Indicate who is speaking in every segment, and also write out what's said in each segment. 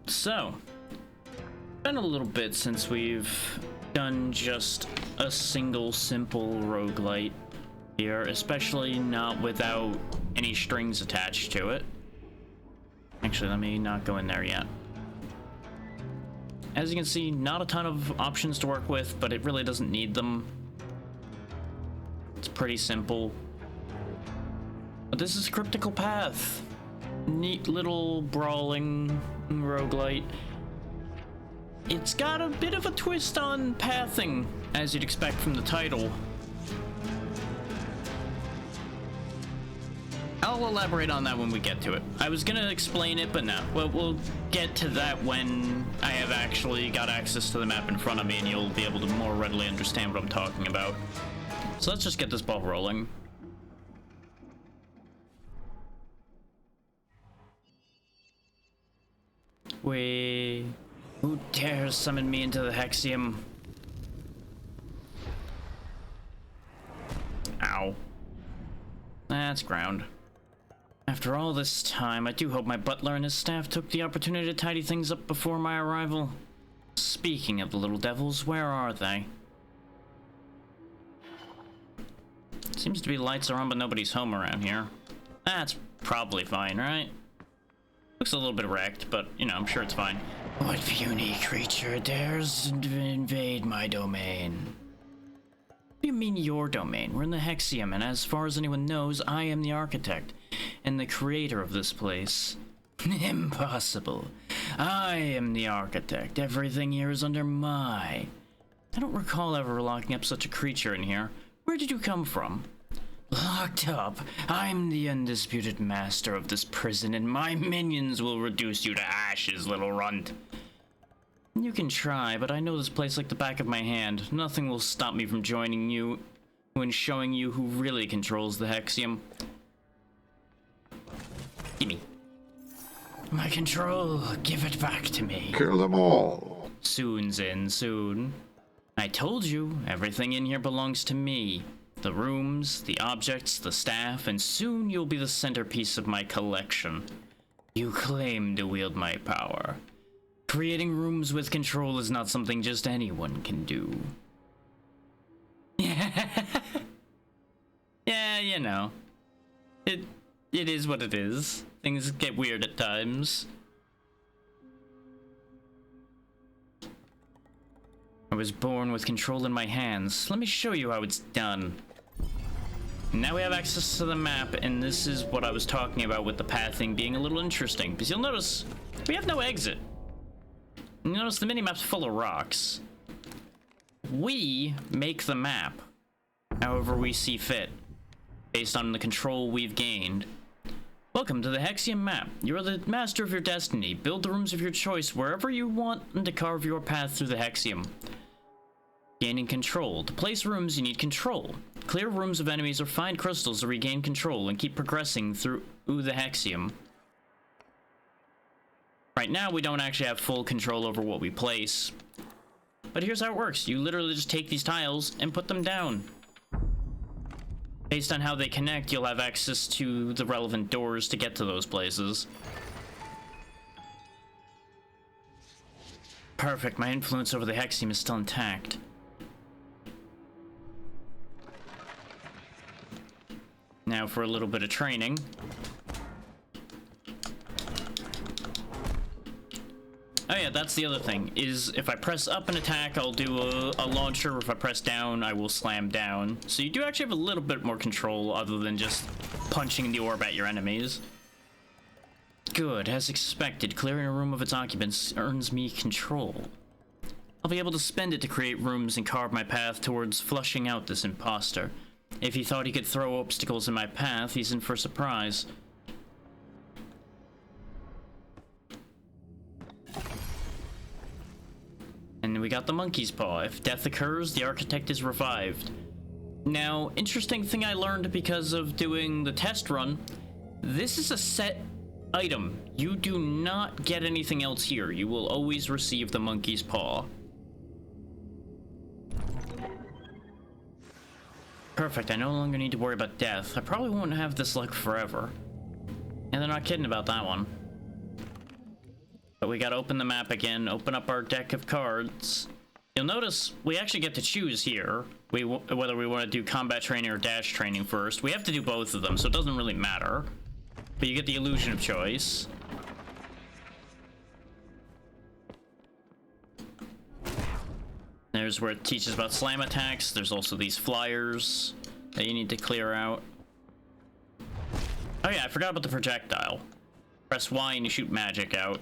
Speaker 1: So, been a little bit since we've done just a single simple roguelite here, especially not without any strings attached to it. Actually, let me not go in there yet. As you can see, not a ton of options to work with, but it really doesn't need them. It's pretty simple. But this is Cryptical Path. Neat little brawling roguelite. It's got a bit of a twist on pathing, as you'd expect from the title. I'll elaborate on that when we get to it. I was gonna explain it, but no. We'll get to that when I have actually got access to the map in front of me, and you'll be able to more readily understand what I'm talking about. So let's just get this ball rolling. Who dares summon me into the Hexium? Ow. That's ground. After all this time, I do hope my butler and his staff took the opportunity to tidy things up before my arrival. Speaking of the little devils, where are they? Seems to be lights are on, but nobody's home around here. That's probably fine, right? Looks a little bit wrecked, but, you know, I'm sure it's fine. What puny creature dares invade my domain? What do you mean your domain? We're in the Hexium, and as far as anyone knows, I am the architect and the creator of this place. Impossible. I am the architect. Everything here is under my... I don't recall ever locking up such a creature in here. Where did you come from? Locked up? I'm the undisputed master of this prison, and my minions will reduce you to ashes, little runt. You can try, but I know this place like the back of my hand. Nothing will stop me from joining you when showing you who really controls the Hexium. Gimme. My control, give it back to me.
Speaker 2: Kill them all.
Speaker 1: Soon's in, soon. I told you, everything in here belongs to me. The rooms, the objects, the staff, and soon you'll be the centerpiece of my collection. You claim to wield my power. Creating rooms with control is not something just anyone can do. Yeah, you know. It is what it is. Things get weird at times. I was born with control in my hands. Let me show you how it's done. Now we have access to the map, and this is what I was talking about with the pathing being a little interesting. Because you'll notice, we have no exit. You notice the minimap's full of rocks. We make the map however we see fit, based on the control we've gained. Welcome to the Hexium map. You're the master of your destiny. Build the rooms of your choice wherever you want and to carve your path through the Hexium. Gaining control. To place rooms, you need control. Clear rooms of enemies or find crystals to regain control and keep progressing through the Hexium. Right now, we don't actually have full control over what we place. But here's how it works. You literally just take these tiles and put them down. Based on how they connect, you'll have access to the relevant doors to get to those places. Perfect. My influence over the Hexium is still intact. Now for a little bit of training. Oh yeah, that's the other thing, is if I press up an attack, I'll do a launcher. If I press down, I will slam down. So you do actually have a little bit more control other than just punching the orb at your enemies. Good, as expected, clearing a room of its occupants earns me control. I'll be able to spend it to create rooms and carve my path towards flushing out this imposter. If he thought he could throw obstacles in my path, he's in for a surprise. And we got the monkey's paw. If death occurs, the architect is revived. Now, interesting thing I learned because of doing the test run, this is a set item. You do not get anything else here. You will always receive the monkey's paw. Perfect, I no longer need to worry about death. I probably won't have this luck forever. And they're not kidding about that one. But we gotta open the map again, open up our deck of cards. You'll notice we actually get to choose here whether we want to do combat training or dash training first. We have to do both of them, so it doesn't really matter. But you get the illusion of choice. There's where it teaches about slam attacks. There's also these flyers that you need to clear out. Oh yeah, I forgot about the projectile. Press Y and you shoot magic out.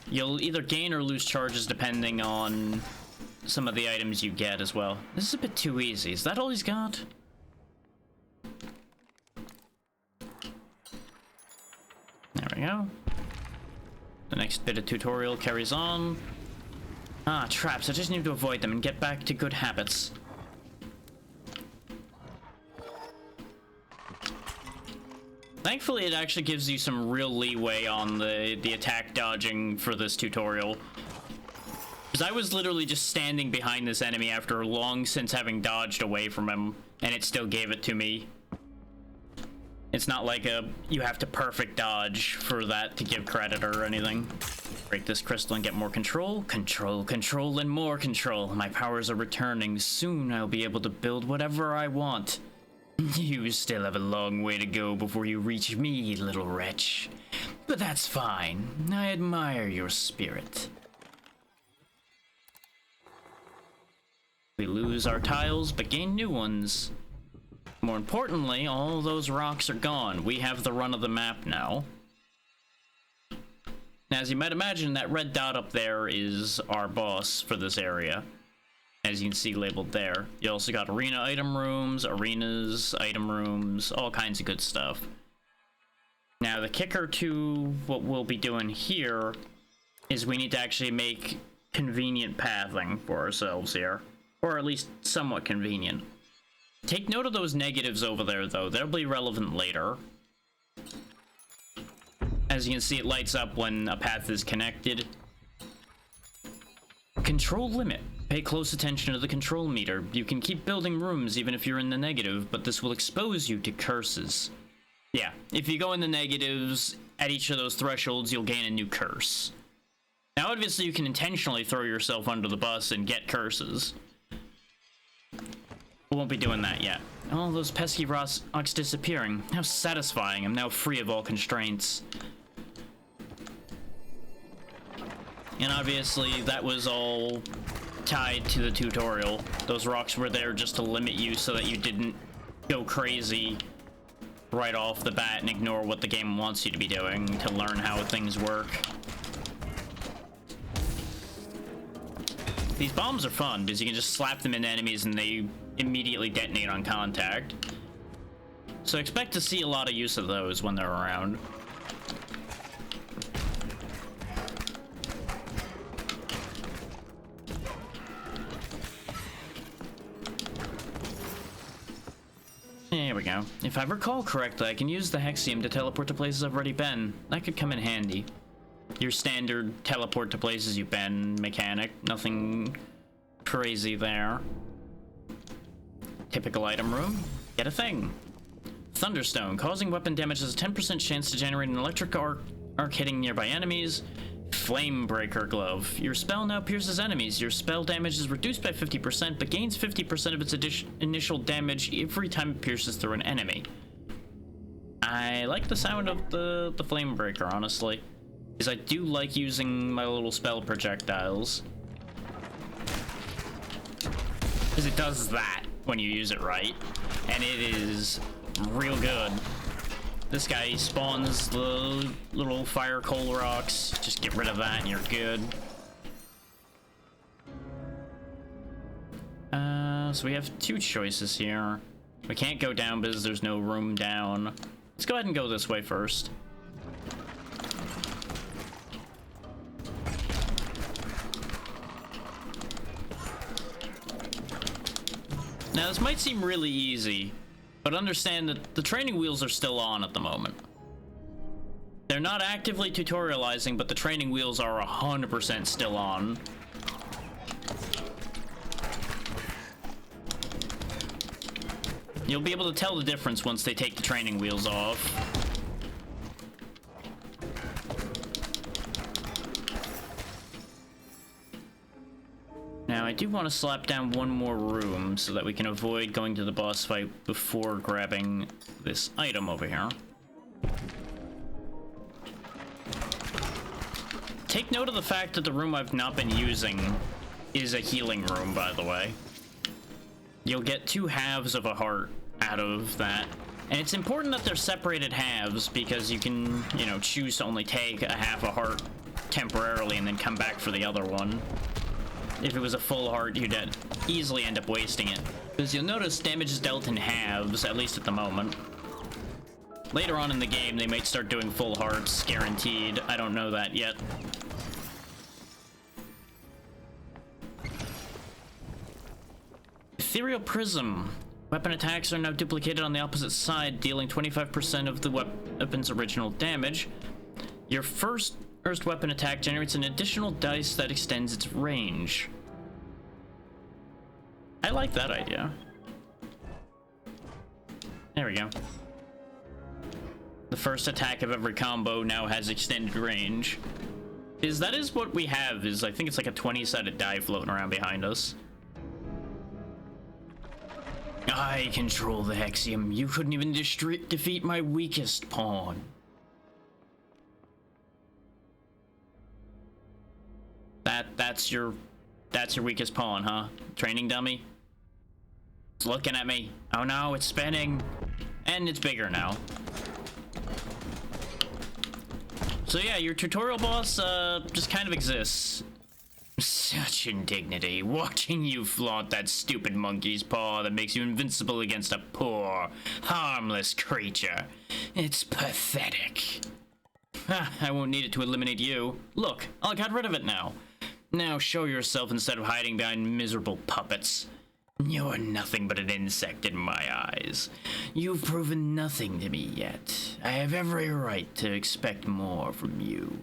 Speaker 1: You'll either gain or lose charges depending on some of the items you get as well. This is a bit too easy. Is that all he's got? There we go. The next bit of tutorial carries on. Ah, traps. I just need to avoid them and get back to good habits. Thankfully, it actually gives you some real leeway on the attack dodging for this tutorial. Because I was literally just standing behind this enemy after long since having dodged away from him, and it still gave it to me. It's not like you have to perfect dodge for that to give credit or anything. Break this crystal and get more control. Control, control, and more control. My powers are returning. Soon I'll be able to build whatever I want. You still have a long way to go before you reach me, little wretch. But that's fine. I admire your spirit. We lose our tiles, but gain new ones. More importantly, all those rocks are gone. We have the run of the map now. Now, as you might imagine, that red dot up there is our boss for this area. As you can see labeled there. You also got arena item rooms, arenas, item rooms, all kinds of good stuff. Now, the kicker to what we'll be doing here is we need to actually make convenient pathing for ourselves here. Or at least somewhat convenient. Take note of those negatives over there, though. They'll be relevant later. As you can see, it lights up when a path is connected. Control limit. Pay close attention to the control meter. You can keep building rooms even if you're in the negative, but this will expose you to curses. Yeah, if you go in the negatives at each of those thresholds, you'll gain a new curse. Now, obviously, you can intentionally throw yourself under the bus and get curses. We won't be doing that yet. All those pesky rocks disappearing. How satisfying. I'm now free of all constraints. And obviously, that was all tied to the tutorial. Those rocks were there just to limit you so that you didn't go crazy right off the bat and ignore what the game wants you to be doing to learn how things work. These bombs are fun because you can just slap them into enemies and they immediately detonate on contact. So expect to see a lot of use of those when they're around. There we go. If I recall correctly, I can use the Hexium to teleport to places I've already been. That could come in handy. Your standard teleport to places you've been mechanic. Nothing crazy there. Typical item room. Get a thing. Thunderstone. Causing weapon damage has a 10% chance to generate an electric arc hitting nearby enemies. Flamebreaker Glove. Your spell now pierces enemies. Your spell damage is reduced by 50%, but gains 50% of its initial damage every time it pierces through an enemy. I like the sound of the Flamebreaker, honestly. Because I do like using my little spell projectiles. Because it does that when you use it right. And it is real good. This guy spawns the little fire coal rocks. Just get rid of that and you're good. So we have two choices here. We can't go down because there's no room down. Let's go ahead and go this way first. Now, this might seem really easy, but understand that the training wheels are still on at the moment. They're not actively tutorializing, but the training wheels are 100% still on. You'll be able to tell the difference once they take the training wheels off. Now, I do want to slap down one more room so that we can avoid going to the boss fight before grabbing this item over here. Take note of the fact that the room I've not been using is a healing room, by the way. You'll get 2 halves of a heart out of that. And it's important that they're separated halves because you can, you know, choose to only take a half a heart temporarily and then come back for the other one. If it was a full heart, you'd easily end up wasting it. Because you'll notice damage is dealt in halves, at least at the moment. Later on in the game, they might start doing full hearts, guaranteed. I don't know that yet. Ethereal Prism. Weapon attacks are now duplicated on the opposite side, dealing 25% of the weapon's original damage. Your first weapon attack generates an additional dice that extends its range. I like that idea. There we go. The first attack of every combo now has extended range. That is what we have, I think it's like a 20-sided die floating around behind us. I control the Hexium. You couldn't even defeat my weakest pawn. That's your weakest pawn, huh? Training dummy? It's looking at me. Oh no, it's spinning. And it's bigger now. So yeah, your tutorial boss just kind of exists. Such indignity, watching you flaunt that stupid monkey's paw that makes you invincible against a poor, harmless creature. It's pathetic. Ha, I won't need it to eliminate you. Look, I got rid of it now. Now show yourself instead of hiding behind miserable puppets. You're nothing but an insect in my eyes. You've proven nothing to me yet. I have every right to expect more from you.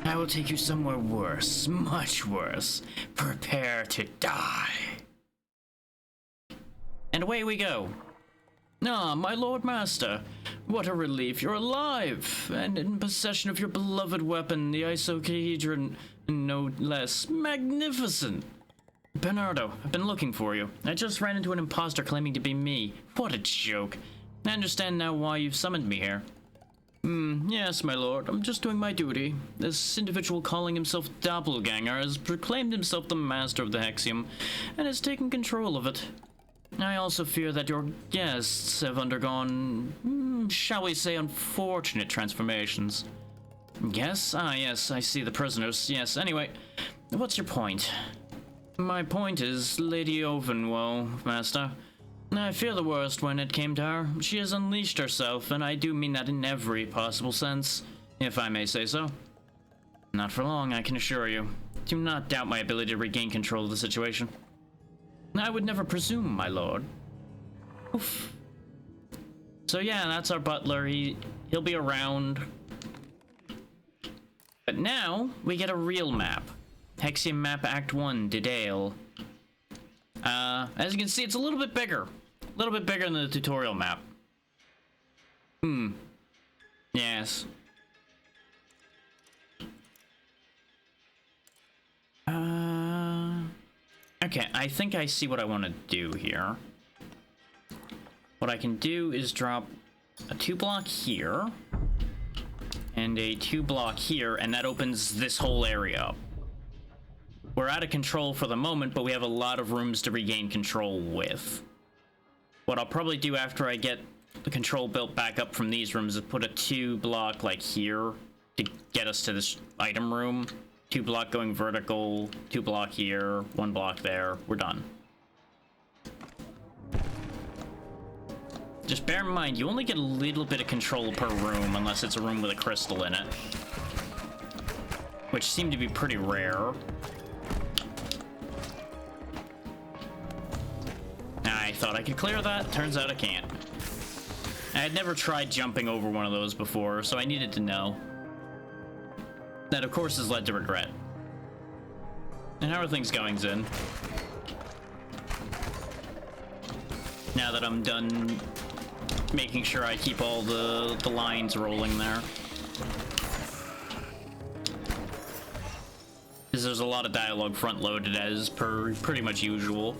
Speaker 1: I will take you somewhere worse, much worse. Prepare to die. And away we go. Ah, my Lord Master, what a relief you're alive, and in possession of your beloved weapon, the icosahedron, no less. Magnificent. Bernardo, I've been looking for you. I just ran into an imposter claiming to be me. What a joke. I understand now why you've summoned me here. Yes, my lord, I'm just doing my duty. This individual calling himself Doppelganger has proclaimed himself the master of the Hexium, and has taken control of it. I also fear that your guests have undergone, shall we say, unfortunate transformations. Yes? Ah, yes, I see the prisoners. Yes, anyway, what's your point? My point is Lady Ovenwoe, Master. I fear the worst when it came to her. She has unleashed herself, and I do mean that in every possible sense, if I may say so. Not for long, I can assure you. Do not doubt my ability to regain control of the situation. I would never presume, my lord. Oof. So yeah, that's our butler. He'll be around. But now, we get a real map. Hexium Map Act 1, Dedale. As you can see, it's a little bit bigger. A little bit bigger than the tutorial map. Yes. Okay, I think I see what I want to do here. What I can do is drop a 2-block here. And a 2-block here, and that opens this whole area up. We're out of control for the moment, but we have a lot of rooms to regain control with. What I'll probably do after I get the control built back up from these rooms is put a 2-block like here to get us to this item room. 2-block going vertical, 2-block here, 1 block there. We're done. Just bear in mind, you only get a little bit of control per room unless it's a room with a crystal in it, which seem to be pretty rare. I thought I could clear that. Turns out I can't. I had never tried jumping over one of those before, so I needed to know. That, of course, has led to regret. And how are things going, Zin? Now that I'm done making sure I keep all the lines rolling there. because there's a lot of dialogue front-loaded as per pretty much usual.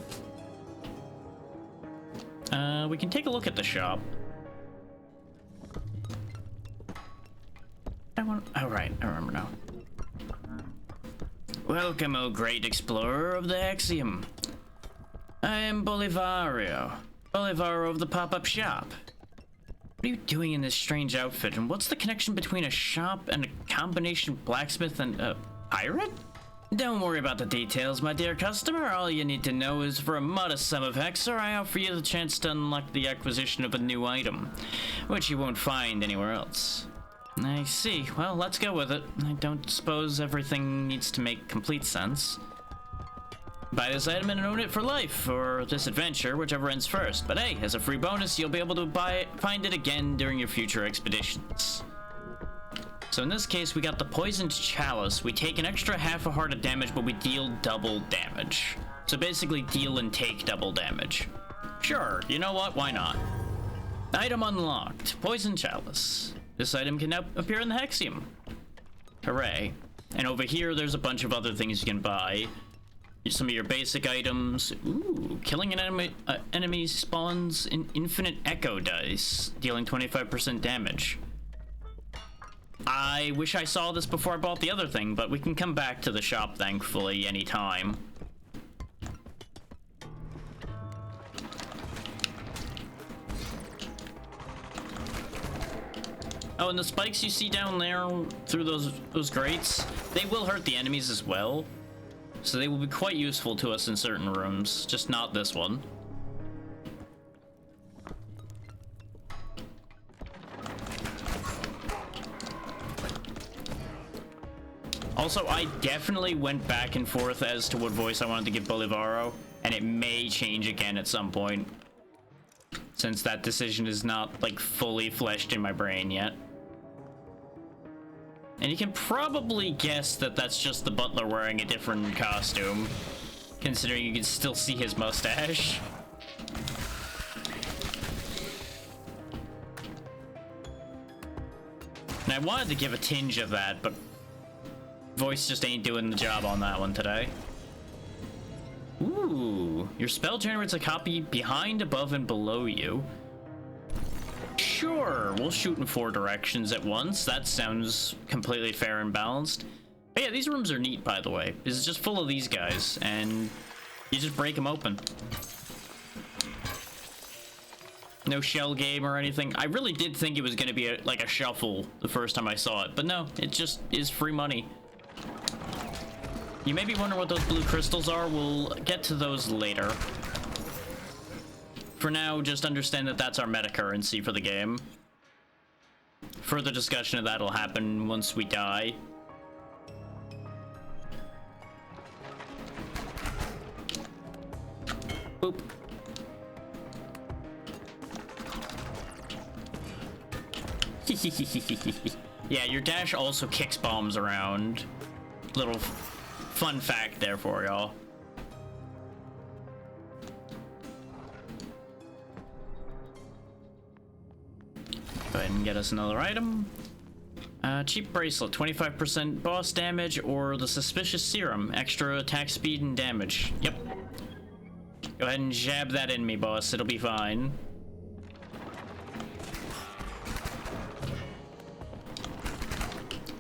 Speaker 1: We can take a look at the shop. Oh, right, I remember now. Welcome, O great explorer of the Axiom. I am Bolivario of the pop-up shop. What are you doing in this strange outfit, and what's the connection between a shop and a combination blacksmith and a pirate? Don't worry about the details, my dear customer. All you need to know is for a modest sum of hexer, I offer you the chance to unlock the acquisition of a new item, which you won't find anywhere else. I see. Well, let's go with it. I don't suppose everything needs to make complete sense. Buy this item and own it for life, or this adventure, whichever ends first. But hey, as a free bonus, you'll be able to find it again during your future expeditions. So in this case, we got the Poisoned Chalice. We take an extra half a heart of damage, but we deal double damage. So basically, deal and take double damage. Sure, you know what? Why not? Item unlocked. Poisoned Chalice. This item can now appear in the Hexium. Hooray. And over here, there's a bunch of other things you can buy. Some of your basic items. Ooh, killing an enemy spawns an infinite echo dice, dealing 25% damage. I wish I saw this before I bought the other thing, but we can come back to the shop, thankfully, anytime. Oh, and the spikes you see down there through those grates, they will hurt the enemies as well. So they will be quite useful to us in certain rooms, just not this one. Also, I definitely went back and forth as to what voice I wanted to give Bolivaro, and it may change again at some point, since that decision is not, like, fully fleshed in my brain yet. And you can probably guess that that's just the butler wearing a different costume, considering you can still see his mustache. And I wanted to give a tinge of that, but voice just ain't doing the job on that one today. Ooh, your spell generates a copy behind, above, and below you. Sure, we'll shoot in 4 directions at once. That sounds completely fair and balanced. But yeah, these rooms are neat, by the way. This is just full of these guys, and you just break them open. No shell game or anything. I really did think it was going to be like a shuffle the first time I saw it, but no, it just is free money. You may be wondering what those blue crystals are. We'll get to those later. For now, just understand that that's our meta currency for the game. Further discussion of that will happen once we die. Boop. Yeah, your dash also kicks bombs around. Little fun fact there for y'all. Go ahead and get us another item. Cheap bracelet, 25% boss damage, or the suspicious serum, extra attack speed and damage. Yep. Go ahead and jab that in me, boss. It'll be fine.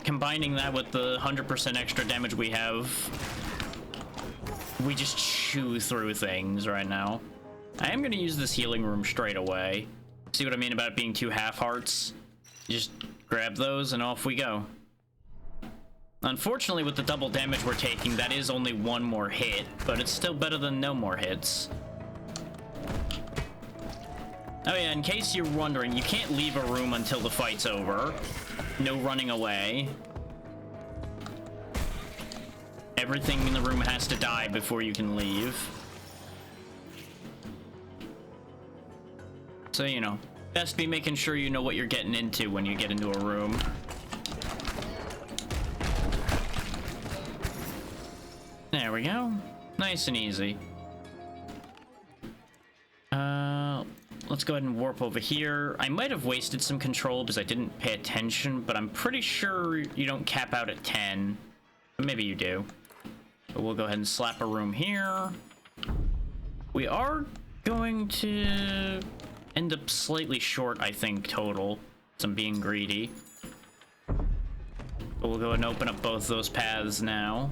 Speaker 1: Combining that with the 100% extra damage we have, we just chew through things right now. I am going to use this healing room straight away. See what I mean about it being 2 half hearts? You just grab those and off we go. Unfortunately, with the double damage we're taking, that is only 1 more hit, but it's still better than no more hits. Oh yeah, in case you're wondering, you can't leave a room until the fight's over. No running away. Everything in the room has to die before you can leave. So, you know, best be making sure you know what you're getting into when you get into a room. There we go. Nice and easy. Let's go ahead and warp over here. I might have wasted some control because I didn't pay attention, but I'm pretty sure you don't cap out at 10. But maybe you do. But we'll go ahead and slap a room here. We are going to end up slightly short, I think, total. So I'm being greedy. But we'll go ahead and open up both those paths now.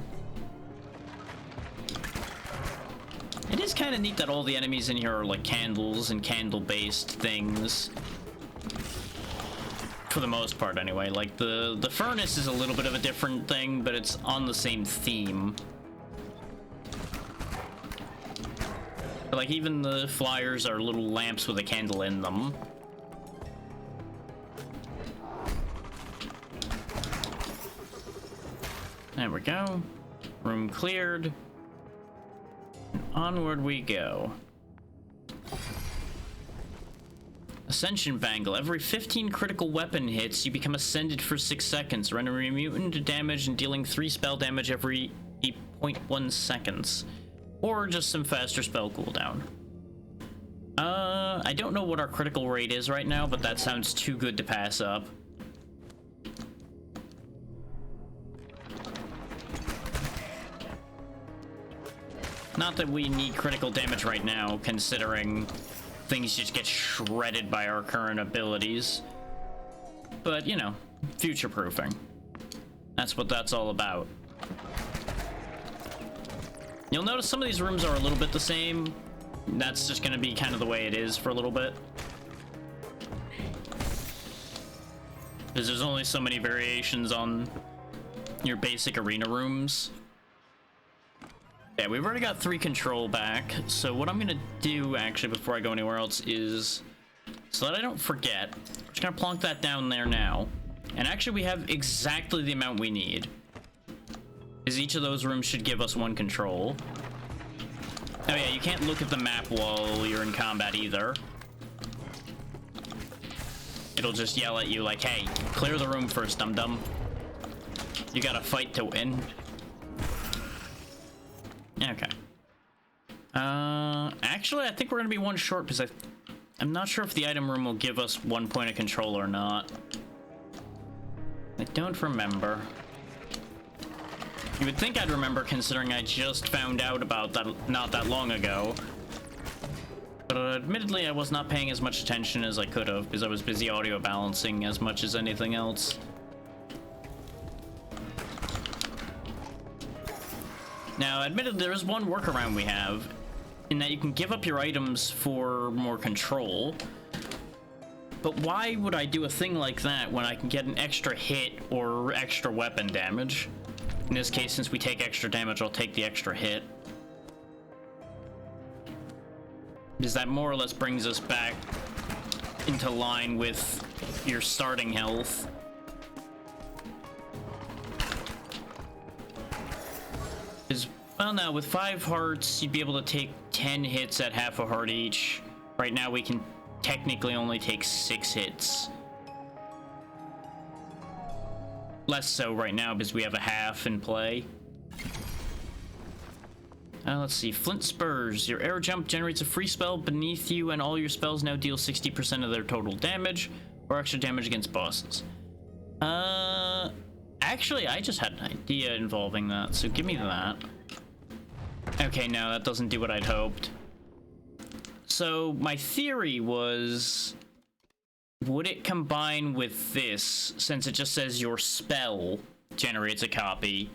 Speaker 1: It is kind of neat that all the enemies in here are like candles and candle-based things. For the most part, anyway. Like, the furnace is a little bit of a different thing, but it's on the same theme. But, like, even the flyers are little lamps with a candle in them. There we go. Room cleared. Onward we go. Ascension Bangle. Every 15 critical weapon hits, you become ascended for 6 seconds, rendering immune to damage and dealing 3 spell damage every 8.1 seconds. Or just some faster spell cooldown. I don't know what our critical rate is right now, but that sounds too good to pass up. Not that we need critical damage right now, considering things just get shredded by our current abilities. But, you know, future-proofing. That's what that's all about. You'll notice some of these rooms are a little bit the same. That's just gonna be kind of the way it is for a little bit. Because there's only so many variations on your basic arena rooms. Yeah, we've already got 3 control back, so what I'm gonna do, actually, before I go anywhere else is, so that I don't forget, I'm just gonna plonk that down there now. And actually, we have exactly the amount we need. Because each of those rooms should give us 1 control. Oh yeah, you can't look at the map while you're in combat either. It'll just yell at you like, hey, clear the room first, dum-dum. You gotta fight to win. Okay. Actually, I think we're gonna be 1 short because I'm not sure if the item room will give us 1 point of control or not. I don't remember. You would think I'd remember, considering I just found out about that not that long ago. But admittedly, I was not paying as much attention as I could have because I was busy audio balancing as much as anything else. Now, admittedly, there is one workaround we have, in that you can give up your items for more control. But why would I do a thing like that when I can get an extra hit or extra weapon damage? In this case, since we take extra damage, I'll take the extra hit. Because that more or less brings us back into line with your starting health. Because, well, now with 5 hearts, you'd be able to take 10 hits at half a heart each. Right now, we can technically only take 6 hits. Less so right now because we have a half in play. Let's see. Flint Spurs. Your air jump generates a free spell beneath you, and all your spells now deal 60% of their total damage, or extra damage against bosses. Actually, I just had an idea involving that, so give me that. Okay, no, that doesn't do what I'd hoped. So, my theory was, would it combine with this, since it just says your spell generates a copy?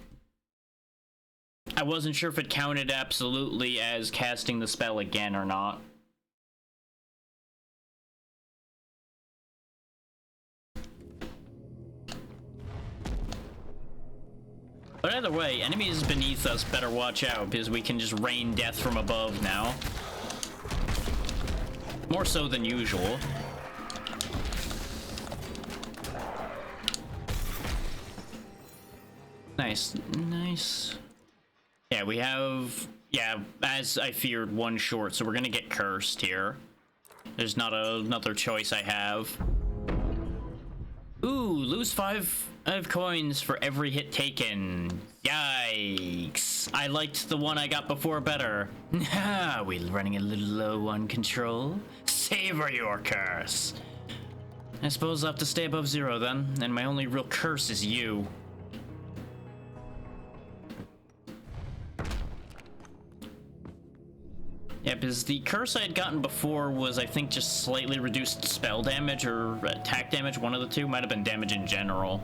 Speaker 1: I wasn't sure if it counted absolutely as casting the spell again or not. But either way, enemies beneath us better watch out, because we can just rain death from above now. More so than usual. Nice, nice. Yeah, we have, yeah, as I feared, 1 short, so we're gonna get cursed here. There's not another choice I have. Ooh, lose 5 coins for every hit taken. Yikes. I liked the one I got before better. Ah, we're running a little low on control. Savor your curse. I suppose I'll have to stay above 0 then, and my only real curse is you. Yeah, because the curse I had gotten before was, I think, just slightly reduced spell damage or attack damage. One of the two. Might have been damage in general.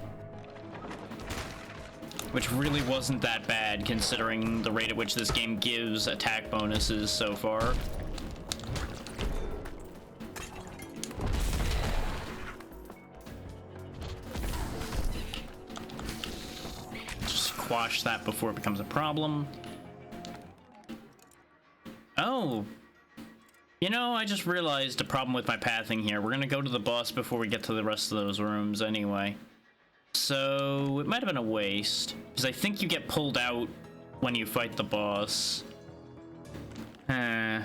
Speaker 1: Which really wasn't that bad, considering the rate at which this game gives attack bonuses so far. Just squash that before it becomes a problem. Oh, you know, I just realized a problem with my pathing here. We're gonna go to the boss before we get to the rest of those rooms anyway. So, it might have been a waste, because I think you get pulled out when you fight the boss. Well,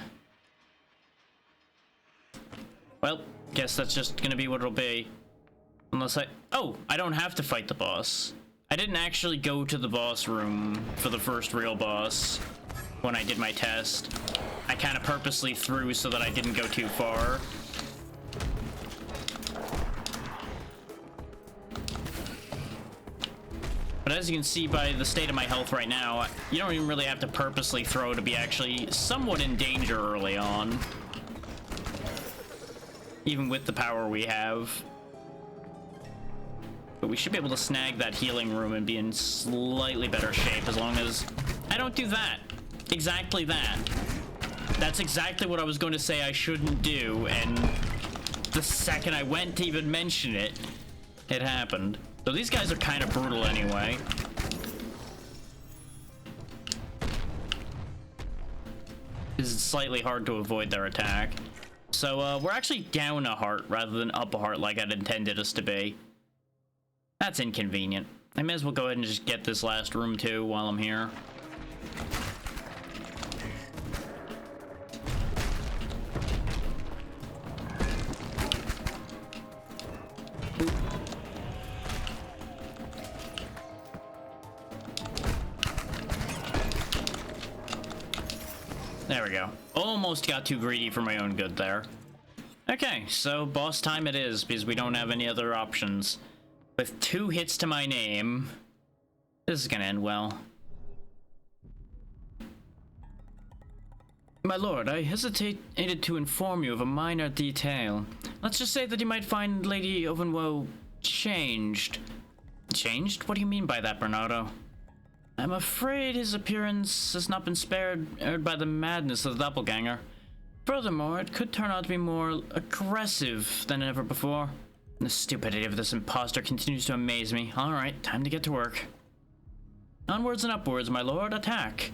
Speaker 1: guess that's just gonna be what it'll be. Unless oh, I don't have to fight the boss. I didn't actually go to the boss room for the first real boss when I did my test. I kind of purposely threw so that I didn't go too far. But as you can see by the state of my health right now, you don't even really have to purposely throw to be actually somewhat in danger early on. Even with the power we have. But we should be able to snag that healing room and be in slightly better shape as long as I don't do that. Exactly that. That's exactly what I was going to say I shouldn't do, and the second I went to even mention it, it happened. So these guys are kind of brutal anyway. It's slightly hard to avoid their attack. So we're actually down a heart rather than up a heart like I'd intended us to be. That's inconvenient. I may as well go ahead and just get this last room too while I'm here. There we go. Almost got too greedy for my own good there. Okay, so boss time it is, because we don't have any other options. With 2 hits to my name, this is gonna end well. My lord, I hesitated to inform you of a minor detail. Let's just say that you might find Lady Ovenwoe changed. Changed? What do you mean by that, Bernardo? I'm afraid his appearance has not been spared by the madness of the doppelganger. Furthermore, it could turn out to be more aggressive than ever before. The stupidity of this imposter continues to amaze me. Alright, time to get to work. Onwards and upwards, my lord, attack!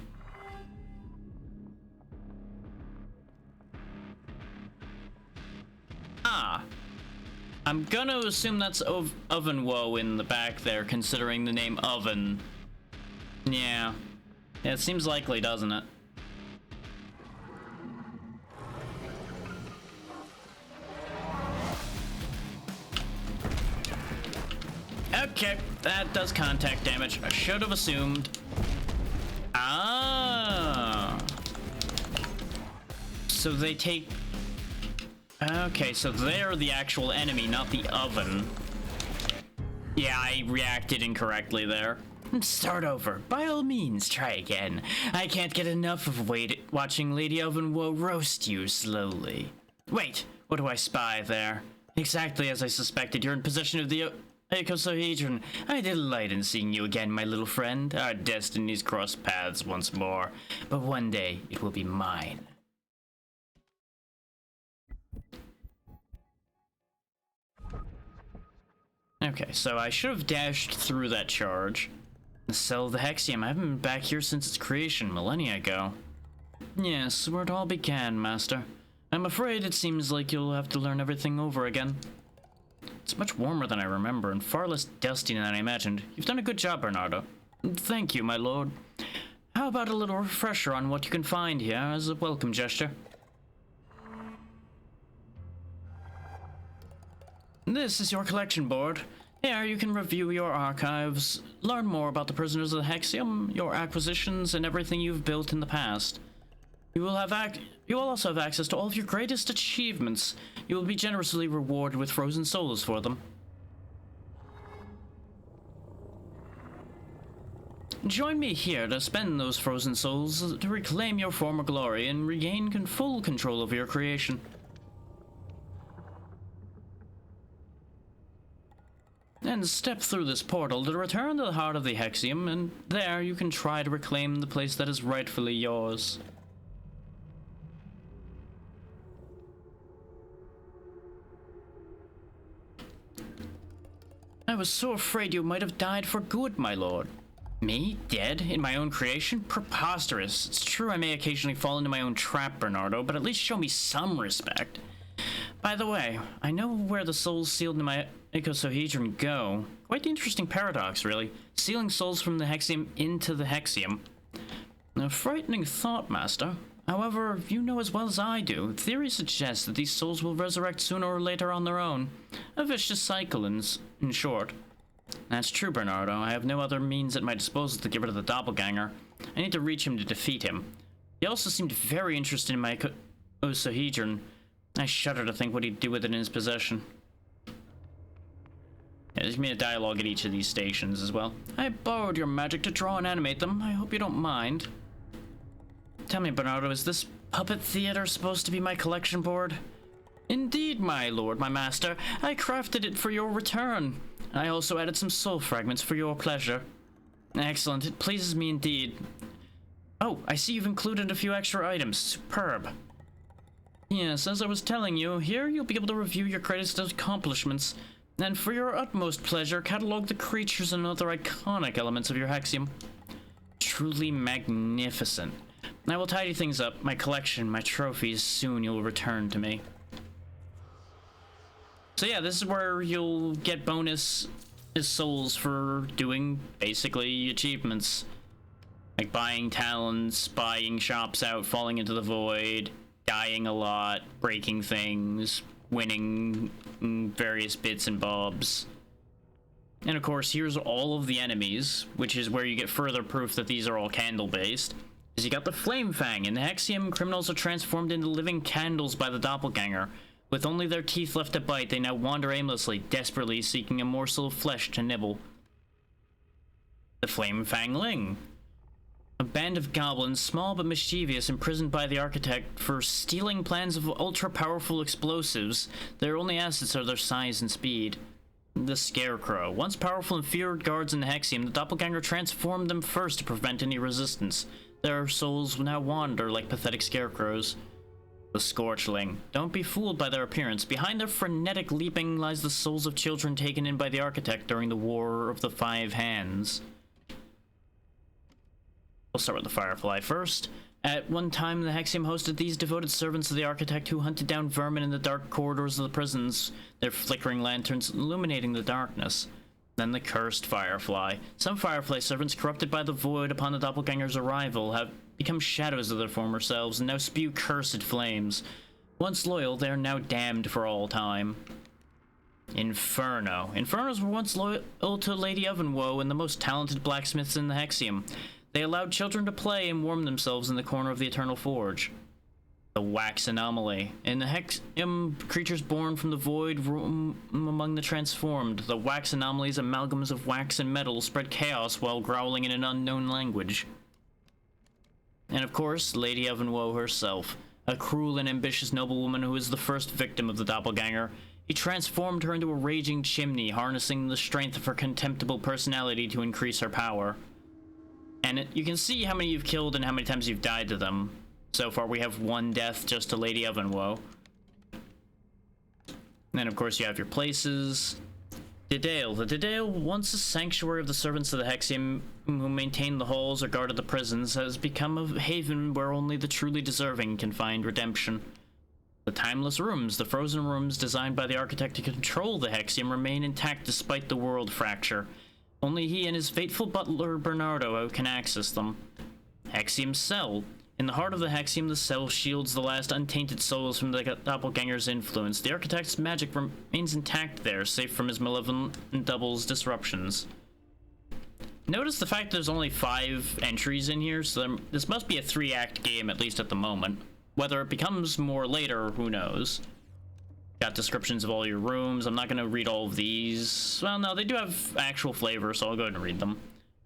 Speaker 1: Ah! I'm gonna assume that's Ovenwoe in the back there, considering the name Oven. Yeah. Yeah, it seems likely, doesn't it? Okay, that does contact damage. I should have assumed. Ah. So they take... Okay, so they're the actual enemy, not the oven. Yeah, I reacted incorrectly there. Start over. By all means, try again. I can't get enough of watching Lady Ovenwoe roast you slowly. Wait, what do I spy there? Exactly as I suspected, you're in possession of the icosahedron. I delight in seeing you again, my little friend. Our destinies cross paths once more, but one day it will be mine. Okay, so I should have dashed through that charge. The cell of the Hexium. I haven't been back here since its creation, millennia ago. Yes, where it all began, Master. I'm afraid it seems like you'll have to learn everything over again. It's much warmer than I remember, and far less dusty than I imagined. You've done a good job, Bernardo. Thank you, my lord. How about a little refresher on what you can find here as a welcome gesture? This is your collection board. Here you can review your archives, learn more about the prisoners of the Hexium, your acquisitions, and everything you've built in the past. You will also have access to all of your greatest achievements. You will be generously rewarded with frozen souls for them. Join me here to spend those frozen souls to reclaim your former glory and regain full control of your creation. And step through this portal to return to the heart of the Hexium, and there you can try to reclaim the place that is rightfully yours. I was so afraid you might have died for good, my lord. Me? Dead? In my own creation? Preposterous. It's true I may occasionally fall into my own trap, Bernardo, but at least show me some respect. By the way, I know where the souls sealed in my icosahedron go. Quite the interesting paradox, really. Sealing souls from the Hexium into the Hexium. A frightening thought, Master. However, you know as well as I do, theory suggests that these souls will resurrect sooner or later on their own. A vicious cycle, in short. That's true, Bernardo. I have no other means at my disposal to get rid of the doppelganger. I need to reach him to defeat him. He also seemed very interested in my icosahedron. I shudder to think what he'd do with it in his possession. Yeah, there's me a dialogue at each of these stations as well. I borrowed your magic to draw and animate them. I hope you don't mind. Tell me, Bernardo, is this puppet theater supposed to be my collection board? Indeed, my lord, my master. I crafted it for your return. I also added some soul fragments for your pleasure. Excellent. It pleases me indeed. Oh, I see you've included a few extra items. Superb. Yes, as I was telling you, here you'll be able to review your greatest accomplishments, and for your utmost pleasure, catalog the creatures and other iconic elements of your Hexium. Truly magnificent. I will tidy things up. My collection, my trophies, soon you'll return to me. So yeah, this is where you'll get bonus souls for doing, basically, achievements. Like buying talents, buying shops out, falling into the void, dying a lot, breaking things, winning various bits and bobs. And of course, here's all of the enemies, which is where you get further proof that these are all candle-based. Is you got the Flame Fang. In the Hexium, criminals are transformed into living candles by the doppelganger. With only their teeth left to bite, they now wander aimlessly, desperately seeking a morsel of flesh to nibble. The Flame Fang Ling. A band of goblins, small but mischievous, imprisoned by the architect for stealing plans of ultra-powerful explosives. Their only assets are their size and speed. The Scarecrow. Once powerful and feared guards in the Hexium, the doppelganger transformed them first to prevent any resistance. Their souls now wander like pathetic scarecrows. The Scorchling. Don't be fooled by their appearance. Behind their frenetic leaping lies the souls of children taken in by the architect during the War of the Five Hands. We'll start with the Firefly first. At one time, the Hexium hosted these devoted servants of the architect who hunted down vermin in the dark corridors of the prisons, their flickering lanterns illuminating the darkness. Then the Cursed Firefly. Some Firefly servants, corrupted by the void upon the doppelganger's arrival, have become shadows of their former selves and now spew cursed flames. Once loyal, they are now damned for all time. Inferno. Infernos were once loyal to Lady Ovenwoe and the most talented blacksmiths in the Hexium. They allowed children to play and warm themselves in the corner of the Eternal Forge. The Wax Anomaly. In the Hexium, creatures born from the void roam among the transformed. The Wax Anomaly's amalgams of wax and metal spread chaos while growling in an unknown language. And of course, Lady Ovenwoe herself, a cruel and ambitious noblewoman who was the first victim of the doppelganger. He transformed her into a raging chimney, harnessing the strength of her contemptible personality to increase her power. And you can see how many you've killed and how many times you've died to them. So far we have one death just to Lady Ovenwoe. And then of course you have your places. Dedale. The Dedale, once a sanctuary of the servants of the Hexium who maintained the halls or guarded the prisons, has become a haven where only the truly deserving can find redemption. The Timeless Rooms, the frozen rooms designed by the architect to control the Hexium, remain intact despite the world fracture. Only he and his faithful butler Bernardo can access them. Hexium Cell. In the heart of the Hexium, the cell shields the last untainted souls from the doppelganger's influence. The architect's magic remains intact there, safe from his malevolent double's disruptions. Notice the fact that there's only 5 entries in here, so this must be a 3-act game, at least at the moment. Whether it becomes more later, who knows. Got descriptions of all your rooms. I'm not going to read all of these. Well, no, they do have actual flavor, so I'll go ahead and read them.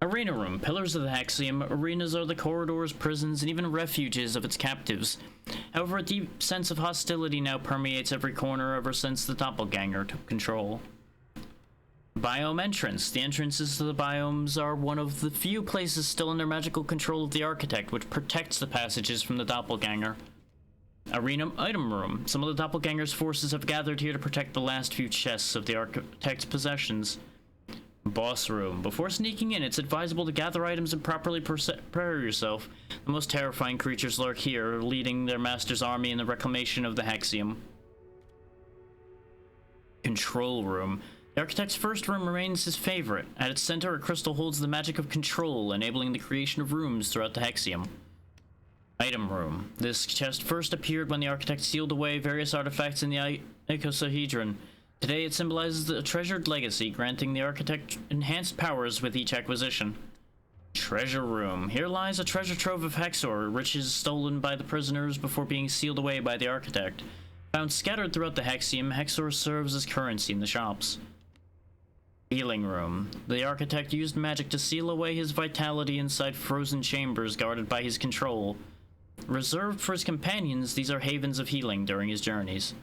Speaker 1: Arena room. Pillars of the Hexium. Arenas are the corridors, prisons, and even refuges of its captives. However, a deep sense of hostility now permeates every corner ever since the doppelganger took control. Biome entrance. The entrances to the biomes are one of the few places still under magical control of the Architect, which protects the passages from the doppelganger. Arena item room. Some of the doppelganger's forces have gathered here to protect the last few chests of the Architect's possessions. Boss room. Before sneaking in, it's advisable to gather items and properly prepare yourself. The most terrifying creatures lurk here, leading their master's army in the reclamation of the Hexium. Control room. The Architect's first room remains his favorite. At its center, a crystal holds the magic of control, enabling the creation of rooms throughout the Hexium. Item room. This chest first appeared when the Architect sealed away various artifacts in the icosahedron. Today it symbolizes a treasured legacy, granting the Architect enhanced powers with each acquisition. Treasure room. Here lies a treasure trove of Hexor, riches stolen by the prisoners before being sealed away by the Architect. Found scattered throughout the Hexium, Hexor serves as currency in the shops. Healing room. The Architect used magic to seal away his vitality inside frozen chambers guarded by his control. Reserved for his companions, these are havens of healing during his journeys.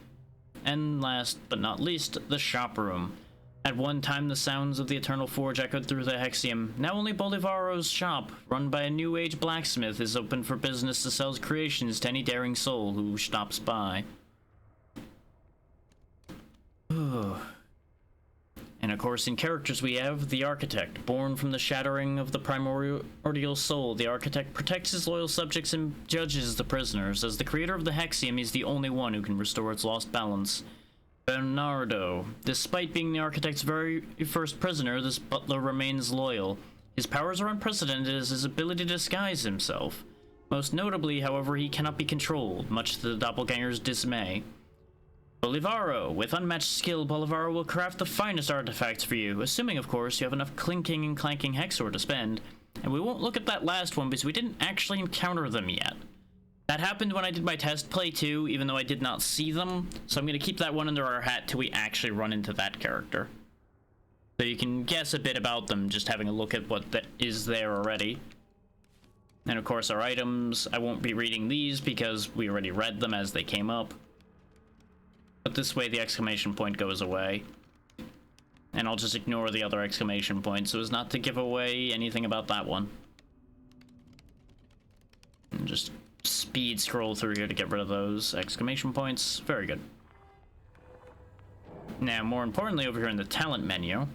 Speaker 1: And last but not least, the shop room. At one time, the sounds of the Eternal Forge echoed through the Hexium. Now only Bolivaro's shop, run by a new age blacksmith, is open for business to sell his creations to any daring soul who stops by. And of course, in characters we have the Architect. Born from the shattering of the primordial soul, the Architect protects his loyal subjects and judges the prisoners. As the creator of the Hexium, he's the only one who can restore its lost balance. Bernardo. Despite being the Architect's very first prisoner, this butler remains loyal. His powers are unprecedented as his ability to disguise himself. Most notably, however, he cannot be controlled, much to the doppelganger's dismay. Bolivaro. With unmatched skill, Bolivaro will craft the finest artifacts for you, assuming, of course, you have enough clinking and clanking Hexor to spend. And we won't look at that last one because we didn't actually encounter them yet. That happened when I did my test play too, even though I did not see them, so I'm going to keep that one under our hat till we actually run into that character. So you can guess a bit about them just having a look at what is there already. And of course our items, I won't be reading these because we already read them as they came up. But this way the exclamation point goes away. And I'll just ignore the other exclamation point so as not to give away anything about that one. And just speed scroll through here to get rid of those exclamation points. Very good. Now, more importantly, over here in the talent menu.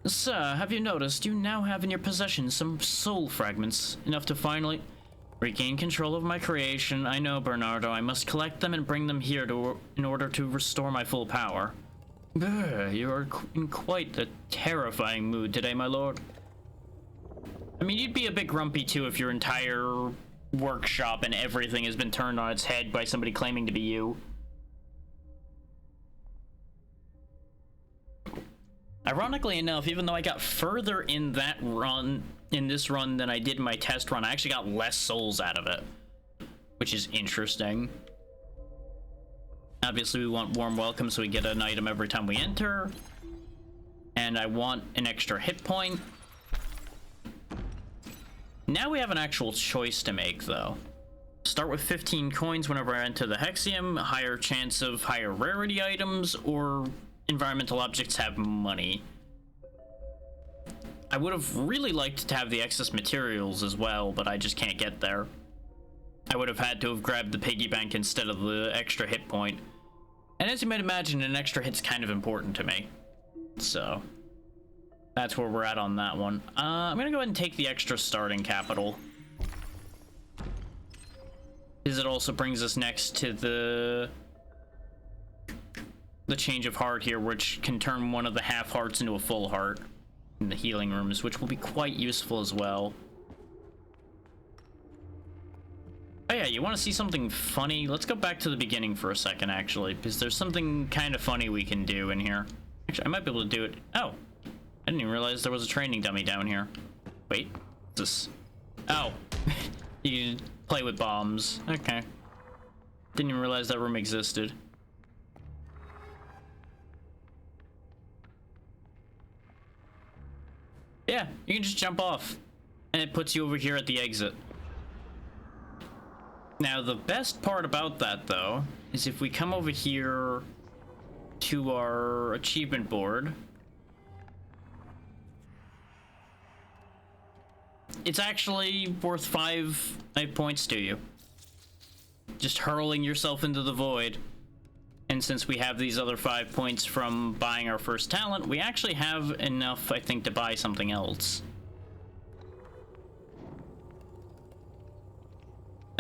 Speaker 1: Sir, have you noticed you now have in your possession some soul fragments, enough to finally regain control of my creation? I know, Bernardo, I must collect them and bring them here in order to restore my full power. You are in quite a terrifying mood today, my lord. I mean, you'd be a bit grumpy too if your entire workshop and everything has been turned on its head by somebody claiming to be you. Ironically enough, even though I got further in that run, in this run, than I did in my test run, I actually got less souls out of it, which is interesting. Obviously, we want warm welcome, so we get an item every time we enter. And I want an extra hit point. Now we have an actual choice to make, though. Start with 15 coins whenever I enter the Hexium, higher chance of higher rarity items, or environmental objects have money. I would have really liked to have the excess materials as well, but I just can't get there. I would have had to have grabbed the piggy bank instead of the extra hit point. And as you might imagine, an extra hit's kind of important to me. So that's where we're at on that one. I'm gonna go ahead and take the extra starting capital, because it also brings us next to the change of heart here, which can turn one of the half hearts into a full heart in the healing rooms, which will be quite useful as well. Oh yeah, you want to see something funny? Let's go back to the beginning for a second, actually, because there's something kind of funny we can do in here. Actually, I might be able to do it. Oh, I didn't even realize there was a training dummy down here. Wait, what's this? Oh, you play with bombs. Okay. Didn't even realize that room existed. Yeah, you can just jump off. And it puts you over here at the exit. Now, the best part about that, though, is if we come over here to our achievement board, it's actually worth 5 points to you. Just hurling yourself into the void. And since we have these other 5 points from buying our first talent, we actually have enough, I think, to buy something else.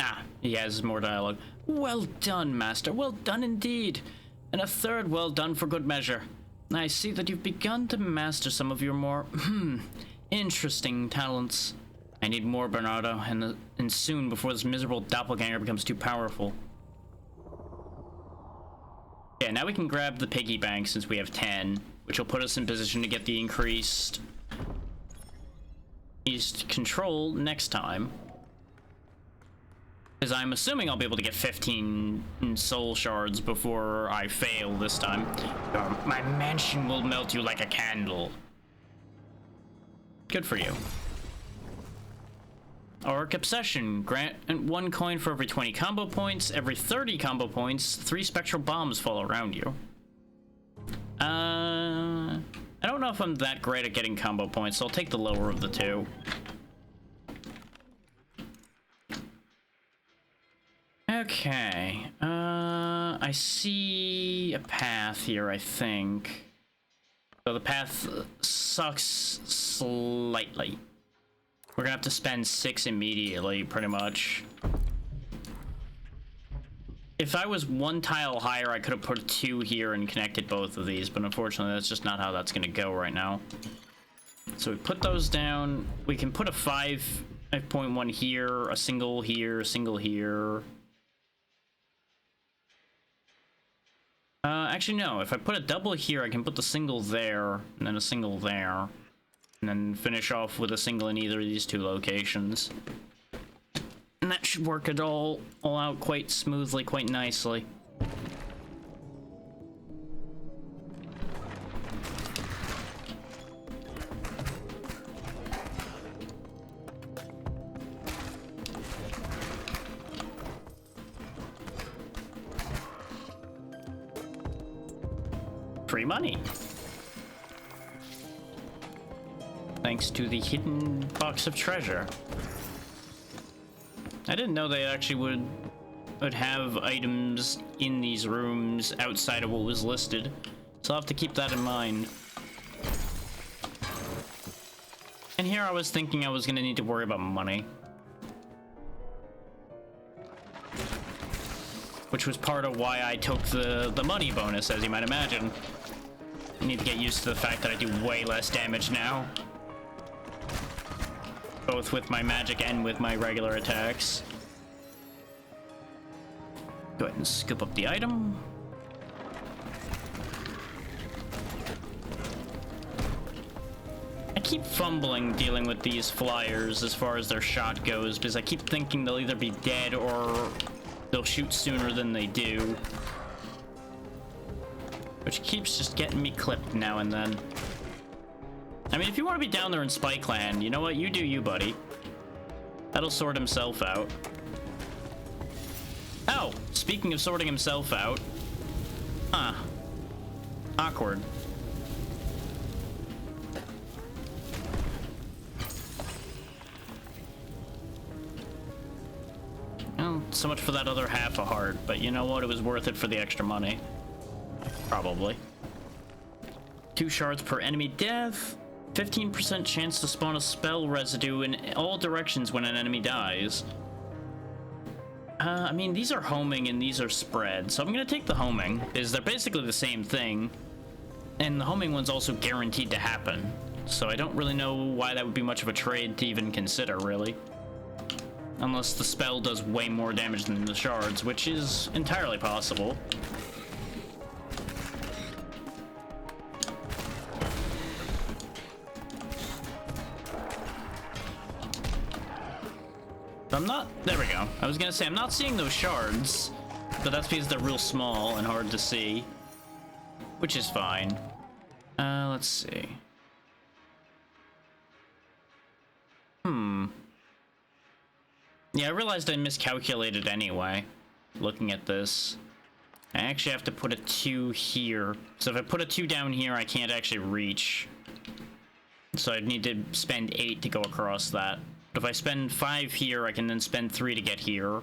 Speaker 1: Ah, he has more dialogue. Well done, Master. Well done indeed. And a third well done for good measure. I see that you've begun to master some of your more, interesting talents. I need more, Bernardo, and soon before this miserable doppelganger becomes too powerful. Yeah, now we can grab the piggy bank since we have 10, which will put us in position to get the increased control next time. Because I'm assuming I'll be able to get 15 soul shards before I fail this time. My mansion will melt you like a candle. Good for you. Auric Obsession. Grant 1 coin for every 20 combo points. Every 30 combo points, 3 spectral bombs fall around you. I don't know if I'm that great at getting combo points, so I'll take the lower of the two. Okay. I see a path here, I think. So the path sucks slightly. We're gonna have to spend 6 immediately, pretty much. If I was 1 tile higher, I could have put 2 here and connected both of these, but unfortunately, that's just not how that's gonna go right now. So we put those down. We can put a 5.1 here, a single here, a single here. Actually, no. If I put a double here, I can put the single there, and then a single there. And then finish off with a single in either of these 2 locations. And that should work it all out quite smoothly, quite nicely. Free money. Thanks to the hidden box of treasure. I didn't know they actually would have items in these rooms outside of what was listed, so I'll have to keep that in mind. And here I was thinking I was gonna need to worry about money, which was part of why I took the money bonus, as you might imagine. I need to get used to the fact that I do way less damage now, both with my magic and with my regular attacks. Go ahead and scoop up the item. I keep fumbling dealing with these flyers as far as their shot goes, because I keep thinking they'll either be dead or they'll shoot sooner than they do, which keeps just getting me clipped now and then. I mean, if you want to be down there in Spike Land, you know what? You do you, buddy. That'll sort himself out. Oh, speaking of sorting himself out. Huh. Awkward. Well, so much for that other half a heart, but you know what? It was worth it for the extra money. Probably. 2 shards per enemy death. 15% chance to spawn a spell residue in all directions when an enemy dies. I mean, these are homing and these are spread, so I'm gonna take the homing, because they're basically the same thing. And the homing one's also guaranteed to happen, so I don't really know why that would be much of a trade to even consider, really. Unless the spell does way more damage than the shards, which is entirely possible. I'm not, there we go. I was gonna say, I'm not seeing those shards, but that's because they're real small and hard to see, which is fine. Let's see. Yeah, I realized I miscalculated anyway, looking at this. I actually have to put a 2 here. So if I put a 2 down here, I can't actually reach. So I'd need to spend 8 to go across that. But if I spend 5 here, I can then spend 3 to get here.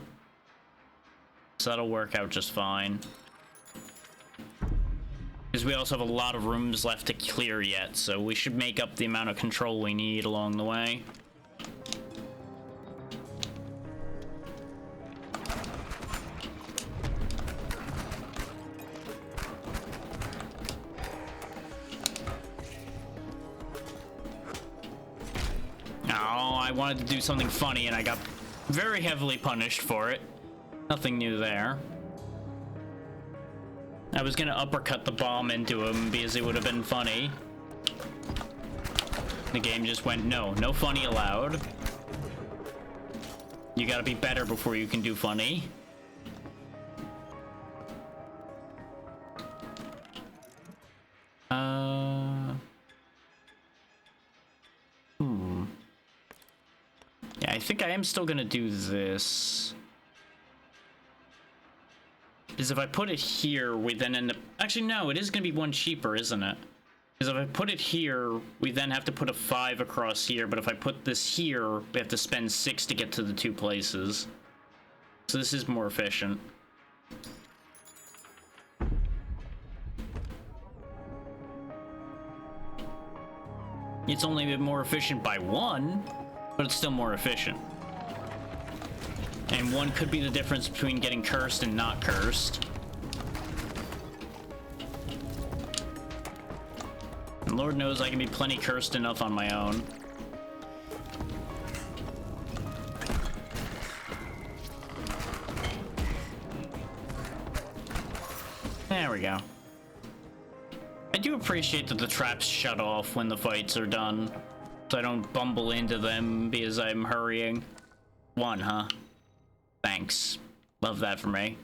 Speaker 1: So that'll work out just fine. Because we also have a lot of rooms left to clear yet, so we should make up the amount of control we need along the way. I wanted to do something funny and I got very heavily punished for it. Nothing new there. I was gonna uppercut the bomb into him because it would have been funny. The game just went, no funny allowed. You gotta be better before you can do funny. Yeah, I think I am still gonna do this. Because if I put it here, we then end up... Actually, no, it is gonna be 1 cheaper, isn't it? Because if I put it here, we then have to put a 5 across here, but if I put this here, we have to spend 6 to get to the 2 places. So this is more efficient. It's only a bit more efficient by 1, but it's still more efficient. And 1 could be the difference between getting cursed and not cursed. And Lord knows I can be plenty cursed enough on my own. There we go. I do appreciate that the traps shut off when the fights are done, so I don't bumble into them because I'm hurrying. 1, huh? Thanks. Love that for me.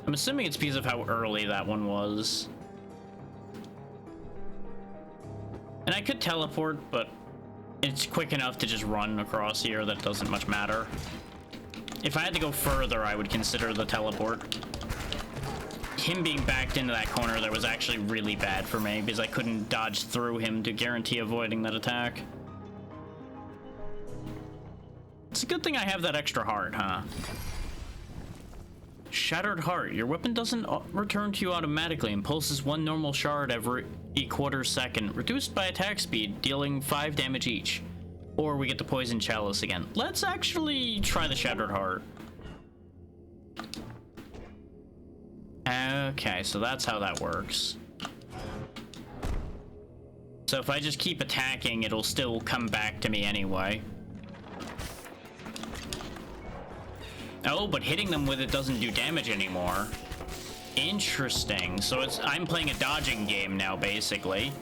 Speaker 1: I'm assuming it's because of how early that one was. And I could teleport, but it's quick enough to just run across here that doesn't much matter. If I had to go further, I would consider the teleport. Him being backed into that corner there was actually really bad for me because I couldn't dodge through him to guarantee avoiding that attack. It's a good thing I have that extra heart, huh? Shattered heart. Your weapon doesn't return to you automatically and pulses 1 normal shard every quarter second, reduced by attack speed, dealing 5 damage each. Or we get the poison chalice again. Let's actually try the shattered heart. Okay, so that's how that works. So if I just keep attacking, it'll still come back to me anyway. Oh, but hitting them with it doesn't do damage anymore. Interesting. So I'm playing a dodging game now, basically.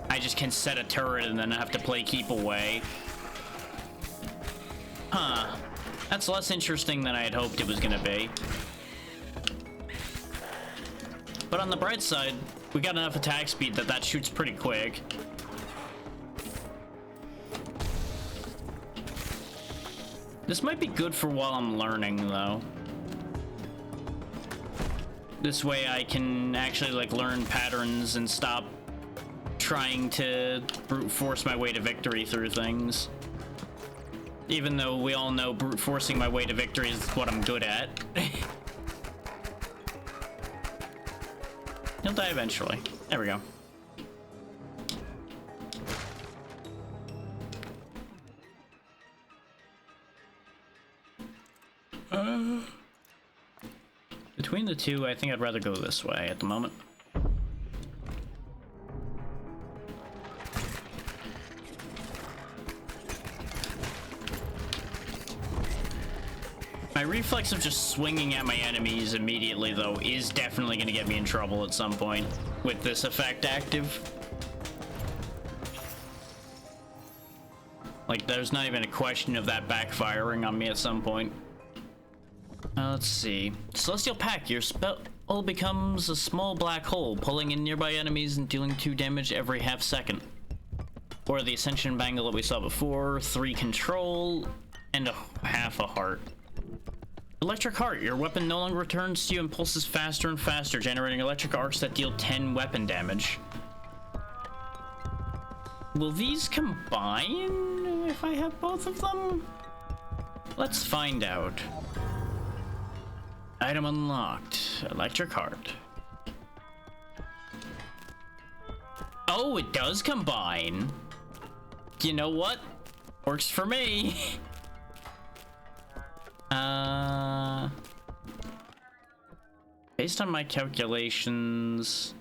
Speaker 1: I just can set a turret and then I have to play keep away. Huh. That's less interesting than I had hoped it was gonna be. But on the bright side, we got enough attack speed that shoots pretty quick. This might be good for while I'm learning, though. This way I can actually, like, learn patterns and stop trying to brute force my way to victory through things. Even though we all know brute forcing my way to victory is what I'm good at. He'll die eventually. There we go. Between the two, I think I'd rather go this way at the moment. My reflex of just swinging at my enemies immediately, though, is definitely going to get me in trouble at some point with this effect active. Like, there's not even a question of that backfiring on me at some point. Let's see. Celestial Pack, your all becomes a small black hole, pulling in nearby enemies and dealing 2 damage every half second. Or the Ascension Bangle that we saw before, 3 control, and half a heart. Electric Heart. Your weapon no longer returns to you and pulses faster and faster, generating electric arcs that deal 10 weapon damage. Will these combine if I have both of them? Let's find out. Item unlocked. Electric Heart. Oh, it does combine. You know what? Works for me. Based on my calculations,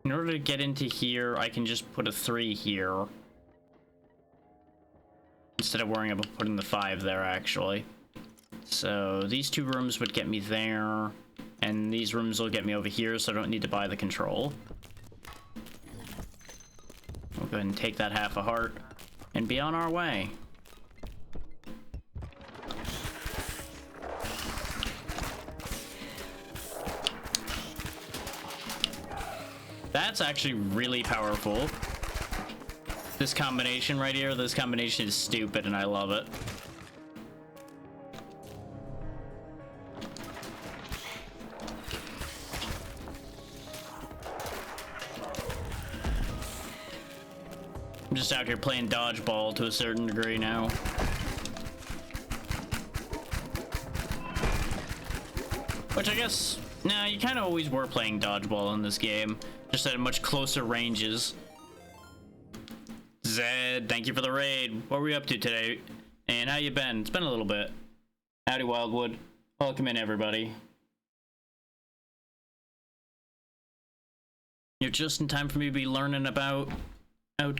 Speaker 1: in order to get into here, I can just put a 3 here. Instead of worrying about putting the 5 there, actually. So these 2 rooms would get me there, and these rooms will get me over here, so I don't need to buy the control. We'll go ahead and take that half a heart and be on our way. That's actually really powerful. This combination right here, this combination is stupid and I love it. I'm just out here playing dodgeball to a certain degree now. Which I guess, nah, you kind of always were playing dodgeball in this game, just at much closer ranges. Zed, thank you for the raid. What were you up to today? And how you been? It's been a little bit. Howdy, Wildwood. Welcome in, everybody. You're just in time for me to be learning about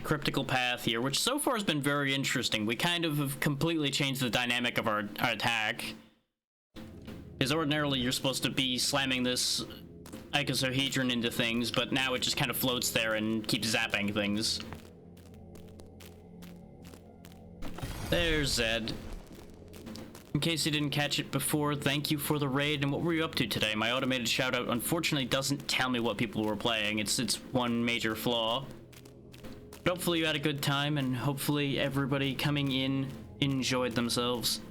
Speaker 1: Cryptical Path here, which so far has been very interesting. We kind of have completely changed the dynamic of our attack. Because ordinarily you're supposed to be slamming this icosahedron into things, but now it just kind of floats there and keeps zapping things. There's Zed. In case you didn't catch it before, thank you for the raid. And what were you up to today? My automated shoutout unfortunately doesn't tell me what people were playing. It's one major flaw. But hopefully you had a good time, and hopefully everybody coming in enjoyed themselves.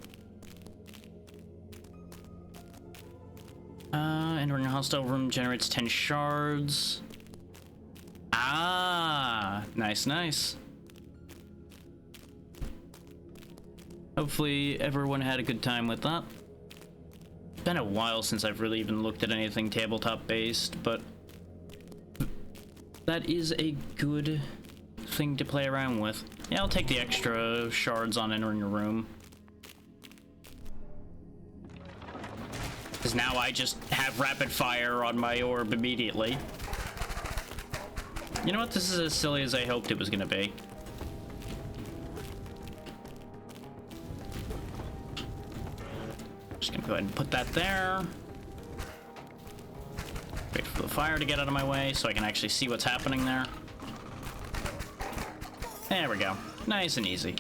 Speaker 1: Entering a hostile room generates 10 shards. Ah, nice, nice. Hopefully everyone had a good time with that. It's been a while since I've really even looked at anything tabletop based, but that is a good thing to play around with. Yeah, I'll take the extra shards on entering a room. Because now I just have rapid fire on my orb immediately. You know what? This is as silly as I hoped it was going to be. Just going to go ahead and put that there. Wait for the fire to get out of my way so I can actually see what's happening there. There we go. Nice and easy.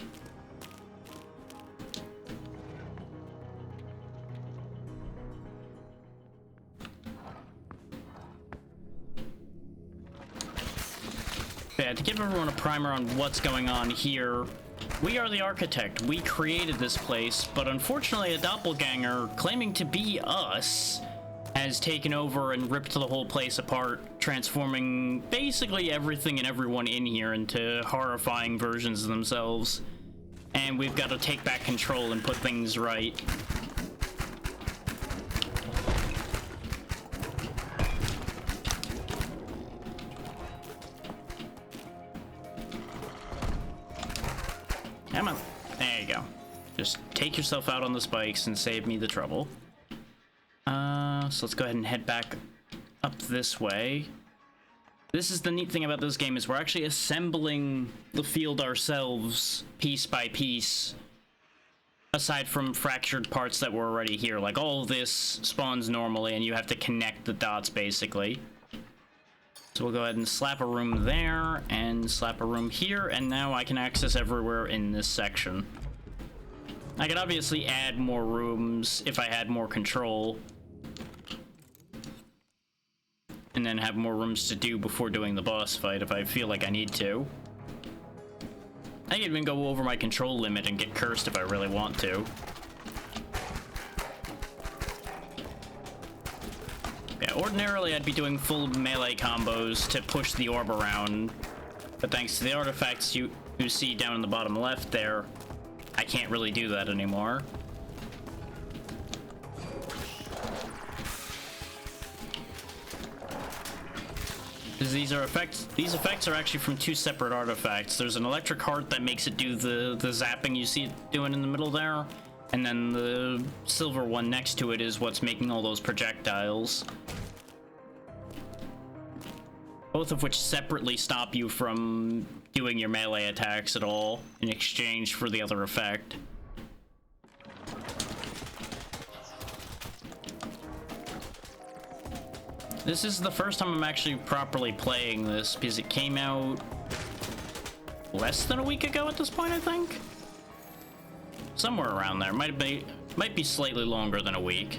Speaker 1: Yeah, to give everyone a primer on what's going on here, we are the architect. We created this place, but unfortunately a doppelganger claiming to be us has taken over and ripped the whole place apart, transforming basically everything and everyone in here into horrifying versions of themselves. And we've got to take back control and put things right. Come on. There you go. Just take yourself out on the spikes and save me the trouble. So let's go ahead and head back up this way. This is the neat thing about this game, is we're actually assembling the field ourselves piece by piece, aside from fractured parts that were already here. Like, all of this spawns normally and you have to connect the dots basically. So we'll go ahead and slap a room there and slap a room here, and now I can access everywhere in this section. I could obviously add more rooms if I had more control, and then have more rooms to do before doing the boss fight if I feel like I need to. I can even go over my control limit and get cursed if I really want to. Yeah, ordinarily I'd be doing full melee combos to push the orb around, but thanks to the artifacts you see down in the bottom left there, I can't really do that anymore. Because these effects are actually from two separate artifacts. There's an electric heart that makes it do the zapping you see it doing in the middle there, and then the silver one next to it is what's making all those projectiles. Both of which separately stop you from doing your melee attacks at all in exchange for the other effect. This is the first time I'm actually properly playing this, because it came out less than a week ago at this point, I think? Somewhere around there. Might be slightly longer than a week.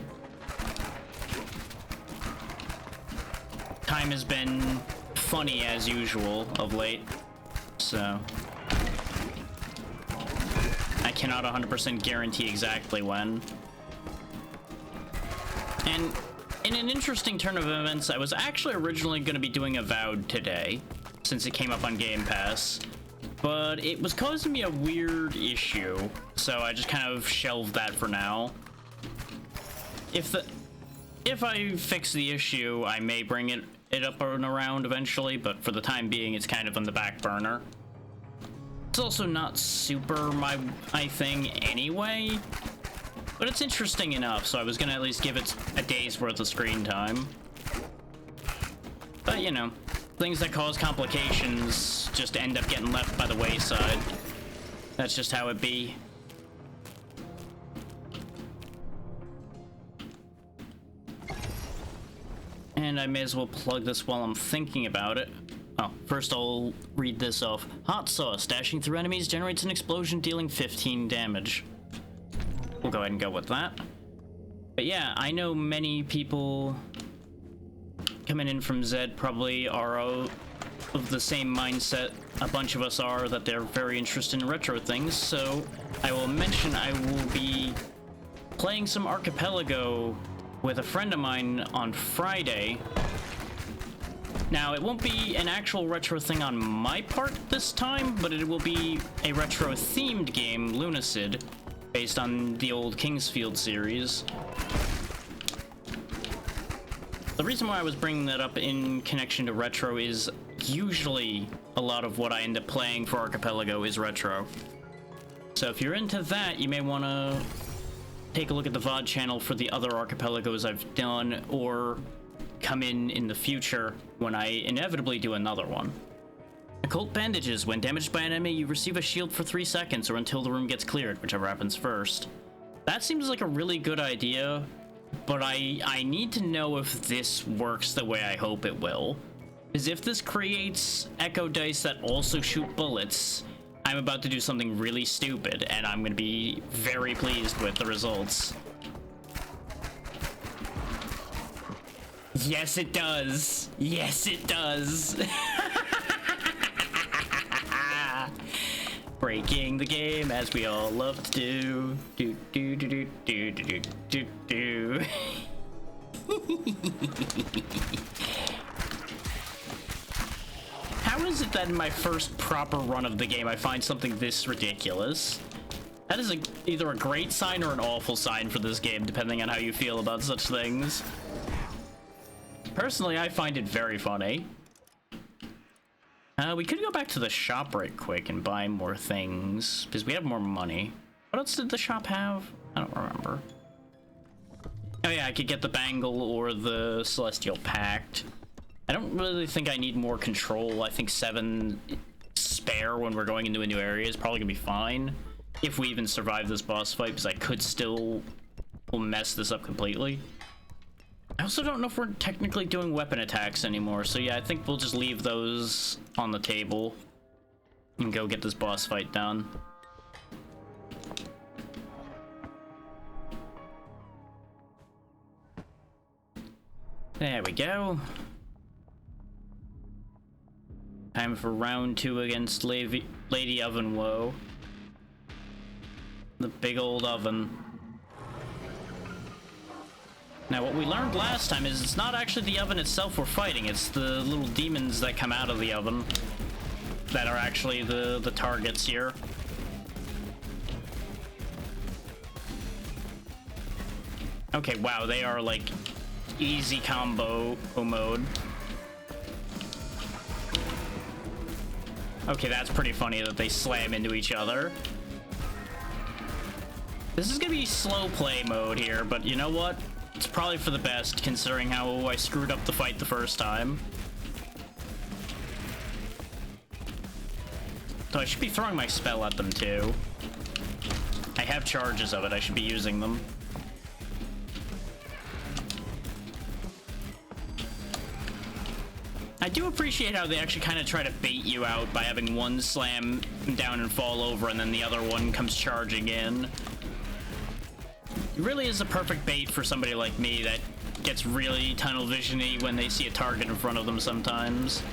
Speaker 1: Time has been funny as usual of late, so I cannot 100% guarantee exactly when. And in an interesting turn of events, I was actually originally going to be doing Avowed today, since it came up on Game Pass, but it was causing me a weird issue, so I just kind of shelved that for now. If I fix the issue, I may bring it up and around eventually, but for the time being, it's kind of on the back burner. It's also not super my thing anyway, but it's interesting enough, so I was gonna at least give it a day's worth of screen time. But, you know, things that cause complications just end up getting left by the wayside. That's just how it be. And I may as well plug this while I'm thinking about it. Oh, first I'll read this off. Hot sauce. Dashing through enemies generates an explosion dealing 15 damage. We'll go ahead and go with that. But yeah, I know many people coming in from Zed probably are of the same mindset a bunch of us are, that they're very interested in retro things, so I will mention I will be playing some Archipelago with a friend of mine on Friday. Now, it won't be an actual retro thing on my part this time, but it will be a retro-themed game, Lunacid, based on the old Kingsfield series. The reason why I was bringing that up in connection to retro is usually a lot of what I end up playing for Archipelago is retro. So if you're into that, you may want to take a look at the VOD channel for the other Archipelagos I've done, or come in the future when I inevitably do another one. Occult bandages. When damaged by an enemy, you receive a shield for 3 seconds or until the room gets cleared, whichever happens first. That seems like a really good idea, but I need to know if this works the way I hope it will. Because if this creates echo dice that also shoot bullets, I'm about to do something really stupid, and I'm going to be very pleased with the results. Yes, it does. Yes, it does. Breaking the game, as we all love to do. Do do do do do do do do. How is it that in my first proper run of the game I find something this ridiculous? That is either a great sign or an awful sign for this game, depending on how you feel about such things. Personally, I find it very funny. We could go back to the shop right quick and buy more things, because we have more money. What else did the shop have? I don't remember. Oh yeah, I could get the bangle or the celestial pact. I don't really think I need more control. I think 7 spare when we're going into a new area is probably gonna be fine. If we even survive this boss fight, because I could still mess this up completely. I also don't know if we're technically doing weapon attacks anymore, so yeah, I think we'll just leave those on the table and go get this boss fight done. There we go. Time for round 2 against Lady Oven Woe. The big old oven. Now, what we learned last time is it's not actually the oven itself we're fighting, it's the little demons that come out of the oven that are actually the targets here. Okay, wow, they are like easy combo mode. Okay, that's pretty funny that they slam into each other. This is gonna be slow play mode here, but you know what? It's probably for the best, considering how I screwed up the fight the first time. So I should be throwing my spell at them too. I have charges of it, I should be using them. I do appreciate how they actually kind of try to bait you out by having one slam down and fall over and then the other one comes charging in. It really is a perfect bait for somebody like me that gets really tunnel vision-y when they see a target in front of them sometimes.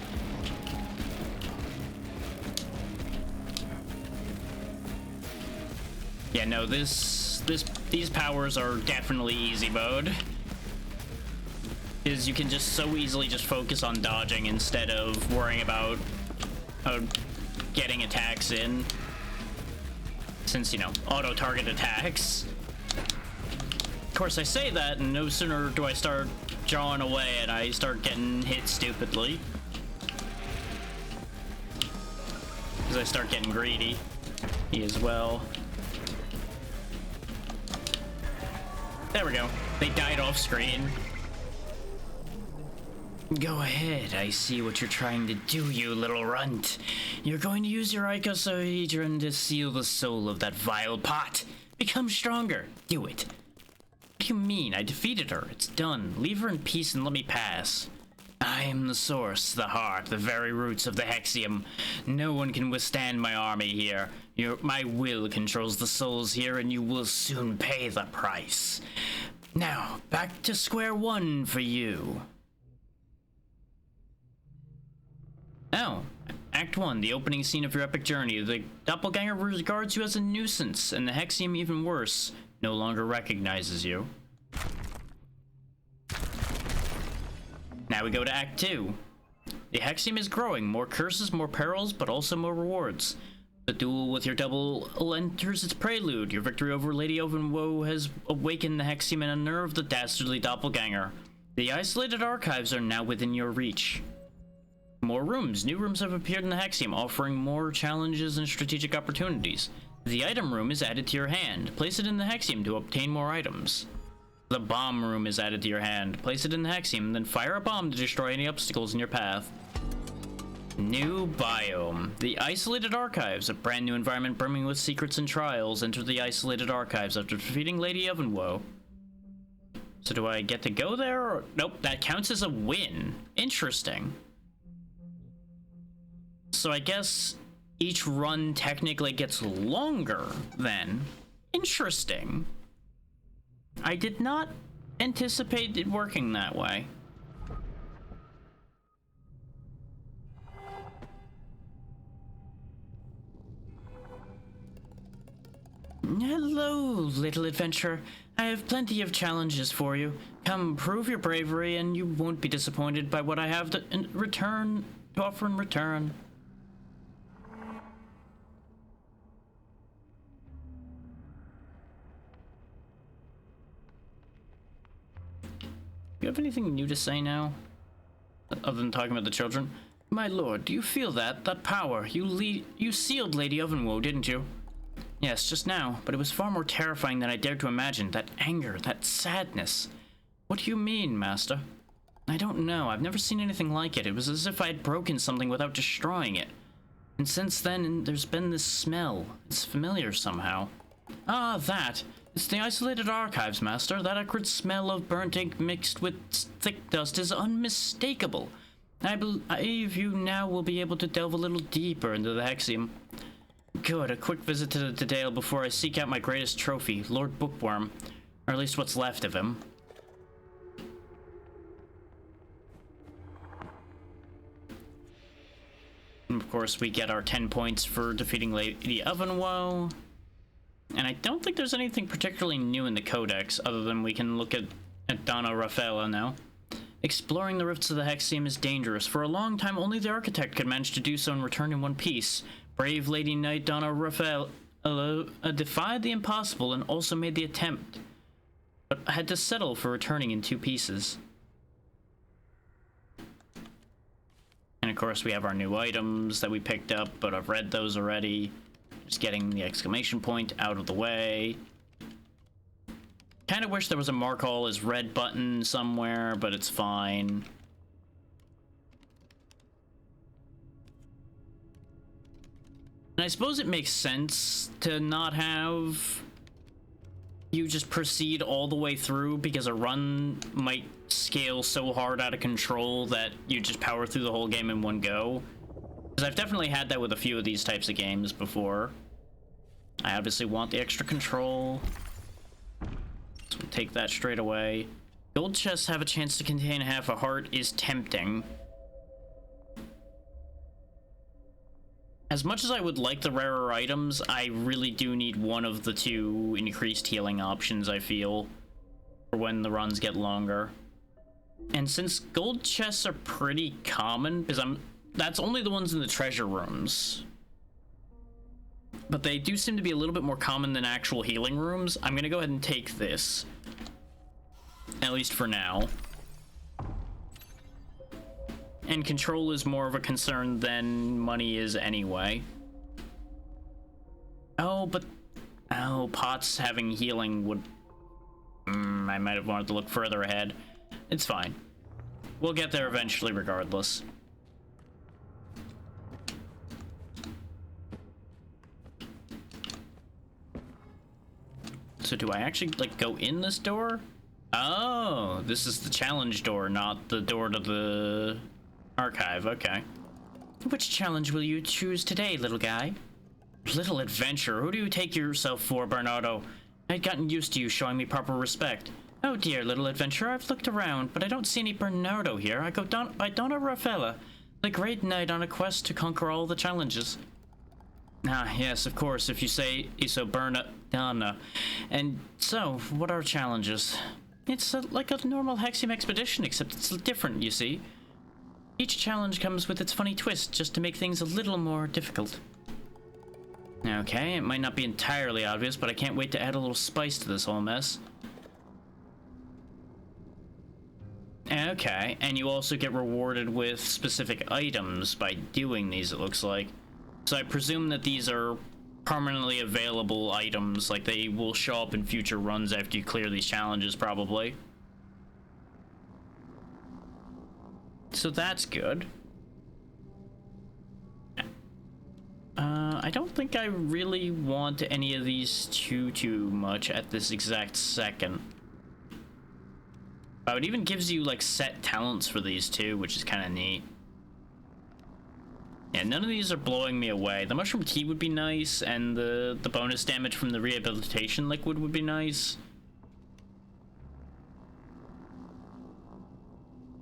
Speaker 1: Yeah, no, these powers are definitely easy mode. Is you can just so easily just focus on dodging instead of worrying about getting attacks in. Since, you know, auto-target attacks. Of course, I say that, and no sooner do I start jawing away and I start getting hit stupidly. Because I start getting greedy. Me as well. There we go. They died off screen. Go ahead, I see what you're trying to do, you little runt. You're going to use your icosahedron to seal the soul of that vile pot. Become stronger. Do it. What do you mean? I defeated her. It's done. Leave her in peace and let me pass. I am the source, the heart, the very roots of the Hexium. No one can withstand my army here. My will controls the souls here, and you will soon pay the price. Now, back to square one for you. Now, Act 1, the opening scene of your epic journey. The doppelganger regards you as a nuisance, and the Hexium, even worse, no longer recognizes you. Now we go to Act 2. The Hexium is growing. More curses, more perils, but also more rewards. The duel with your double enters its prelude. Your victory over Lady Oven Woe has awakened the Hexium and unnerved the dastardly doppelganger. The isolated archives are now within your reach. More rooms. New rooms have appeared in the Hexium, offering more challenges and strategic opportunities. The item room is added to your hand. Place it in the Hexium to obtain more items. The bomb room is added to your hand. Place it in the Hexium, then fire a bomb to destroy any obstacles in your path. New biome. The Isolated Archives, a brand new environment brimming with secrets and trials. Enter the Isolated Archives after defeating Lady Oven Woe. So do I get to go there? Or... Nope, that counts as a win. Interesting. So I guess each run technically gets longer then. Interesting. I did not anticipate it working that way. Hello, little adventurer. I have plenty of challenges for you. Come, prove your bravery, and you won't be disappointed by what I have to offer in return. Do you have anything new to say now? Other than talking about the children? My lord, do you feel that? That power? You sealed Lady Oven Woe, didn't you? Yes, just now, but it was far more terrifying than I dared to imagine. That anger, that sadness. What do you mean, Master? I don't know. I've never seen anything like it. It was as if I had broken something without destroying it. And since then, there's been this smell. It's familiar somehow. Ah, that. It's the Isolated Archives, Master. That acrid smell of burnt ink mixed with thick dust is unmistakable. I believe you now will be able to delve a little deeper into the Hexium. Good, a quick visit to the Dale before I seek out my greatest trophy, Lord Bookworm. Or at least what's left of him. And of course, we get our 10 points for defeating Lady Ovenwoe. And I don't think there's anything particularly new in the Codex, other than we can look at Donna Raffaella now. Exploring the rifts of the Hexium is dangerous. For a long time, only the Architect could manage to do so and return in one piece. Brave Lady Knight Donna Raffaella defied the impossible and also made the attempt, but had to settle for returning in 2 pieces. And of course we have our new items that we picked up, but I've read those already. Just getting the exclamation point out of the way. Kind of wish there was a mark all as red button somewhere, but it's fine. And I suppose it makes sense to not have you just proceed all the way through, because a run might scale so hard out of control that you just power through the whole game in one go. Because I've definitely had that with a few of these types of games before. I obviously want the extra control, so we'll take that straight away. Gold chests have a chance to contain half a heart is tempting. As much as I would like the rarer items, I really do need one of the 2 increased healing options, I feel, for when the runs get longer. And since gold chests are pretty common, because that's only the ones in the treasure rooms, but they do seem to be a little bit more common than actual healing rooms, I'm gonna go ahead and take this, at least for now. And control is more of a concern than money is anyway. Oh, but... oh, pots having healing would... I might have wanted to look further ahead. It's fine. We'll get there eventually regardless. So do I actually, like, go in this door? Oh, this is the challenge door, not the door to the... archive, okay. Which challenge will you choose today, little guy? Little adventure, who do you take yourself for, Bernardo? I'd gotten used to you showing me proper respect. Oh dear, little adventurer, I've looked around, but I don't see any Bernardo here. I go by Donna Raffaella, the great knight on a quest to conquer all the challenges. Ah, yes, of course, if you say so, Donna. And so, what are challenges? It's like a normal Hexium expedition, except it's different, you see. Each challenge comes with its funny twist, just to make things a little more difficult. Okay, it might not be entirely obvious, but I can't wait to add a little spice to this whole mess. Okay, and you also get rewarded with specific items by doing these, it looks like. So I presume that these are permanently available items, like they will show up in future runs after you clear these challenges, probably. So that's good. I don't think I really want any of these too much at this exact second. Oh, it even gives you, like, set talents for these too, which is kind of neat. Yeah, none of these are blowing me away. The mushroom tea would be nice, and the bonus damage from the rehabilitation liquid would be nice.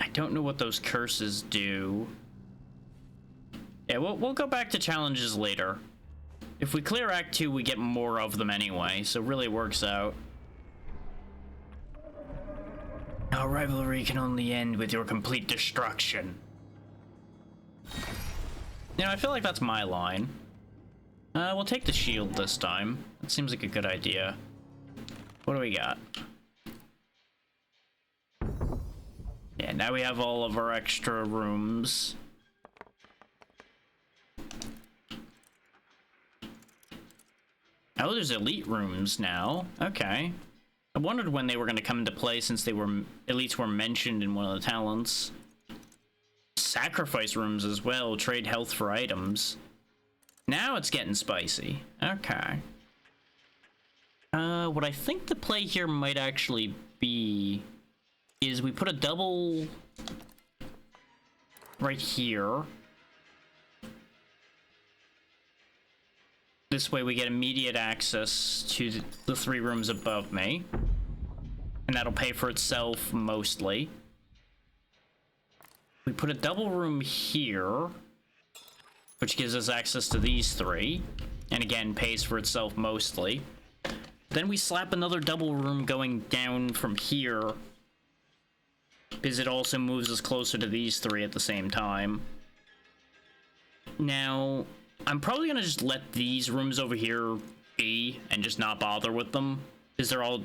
Speaker 1: I don't know what those curses do. Yeah, we'll go back to challenges later. If we clear Act 2, we get more of them anyway, so it really works out. Our rivalry can only end with your complete destruction. You know, I feel like that's my line. We'll take the shield this time. That seems like a good idea. What do we got? Yeah, now we have all of our extra rooms. Oh, there's elite rooms now. Okay. I wondered when they were going to come into play, since they were elites were mentioned in one of the talents. Sacrifice rooms as well, trade health for items. Now it's getting spicy. Okay. What I think the play here might actually be is we put a double right here. This way we get immediate access to the 3 rooms above me. And that'll pay for itself mostly. We put a double room here. which gives us access to these three, and again, pays for itself mostly. Then we slap another double room going down from here, because it also moves us closer to these three at the same time. Now, I'm probably gonna just let these rooms over here be and just not bother with them, because they're all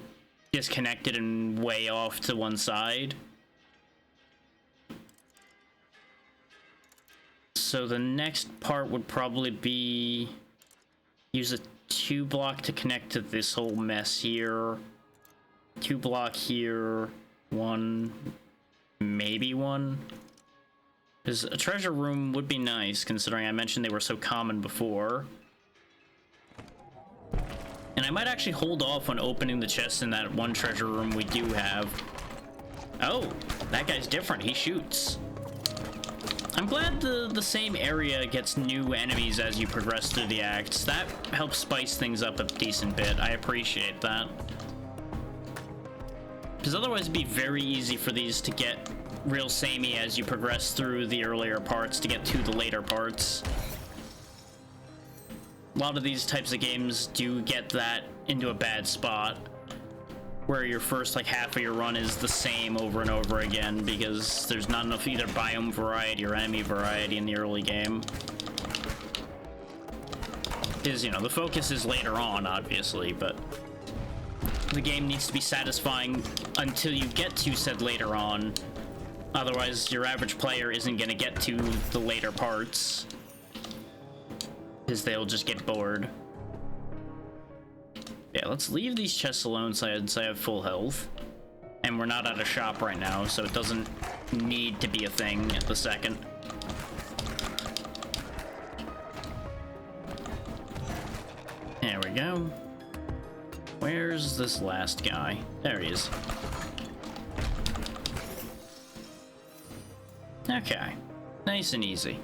Speaker 1: disconnected and way off to one side. So the next part would probably be use a 2 block to connect to this whole mess here. 2 block here, 1, maybe 1. Because a treasure room would be nice, considering I mentioned they were so common before. And I might actually hold off on opening the chest in that one treasure room we do have. Oh, that guy's different. He shoots. I'm glad the same area gets new enemies as you progress through the acts. That helps spice things up a decent bit. I appreciate that. Because otherwise it'd be very easy for these to get real samey as you progress through the earlier parts to get to the later parts. A lot of these types of games do get that into a bad spot, where your first like half of your run is the same over and over again because there's not enough either biome variety or enemy variety in the early game. Because, you know, the focus is later on, obviously, but the game needs to be satisfying until you get to said later on. Otherwise, your average player isn't going to get to the later parts, because they'll just get bored. Yeah, let's leave these chests alone since I have full health. And we're not at a shop right now, so it doesn't need to be a thing at the second. There we go. Where's this last guy? There he is. Okay. Nice and easy.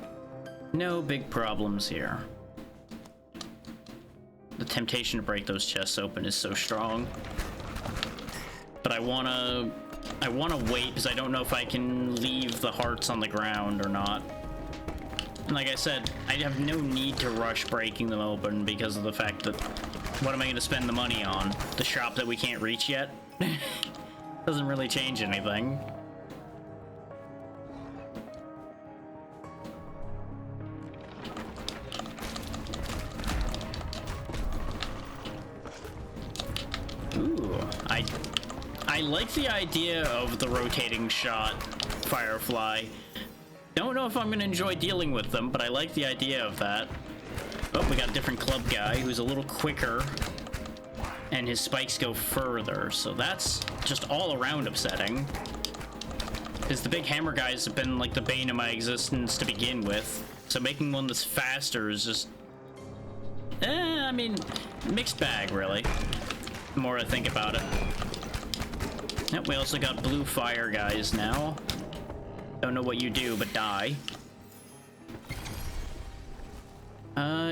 Speaker 1: No big problems here. The temptation to break those chests open is so strong. But I wanna wait because I don't know if I can leave the hearts on the ground or not. And like I said, I have no need to rush breaking them open because of the fact that what am I gonna spend the money on? The shop that we can't reach yet? Doesn't really change anything. Ooh, I like the idea of the rotating shot Firefly. Don't know if I'm gonna enjoy dealing with them, but I like the idea of that. Oh, we got a different club guy who's a little quicker, and his spikes go further, so that's just all around upsetting. Because the big hammer guys have been like the bane of my existence to begin with, so making one that's faster is just... I mean, mixed bag, really. The more I think about it. Yep, we also got blue fire guys now. Don't know what you do, but die.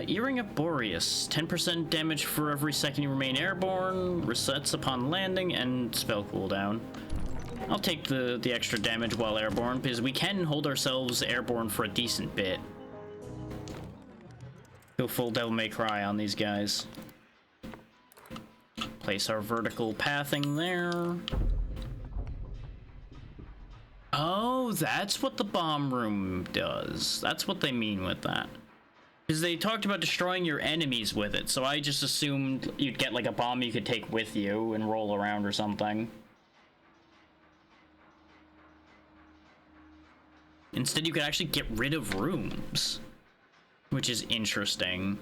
Speaker 1: Earring of Boreas. 10% damage for every second you remain airborne, resets upon landing, and spell cooldown. I'll take the extra damage while airborne, because we can hold ourselves airborne for a decent bit. Go full Devil May Cry on these guys. Place our vertical pathing there. Oh, that's what the bomb room does. That's what they mean with that. Because they talked about destroying your enemies with it, so I just assumed you'd get like a bomb you could take with you and roll around or something. Instead, you could actually get rid of rooms, which is interesting.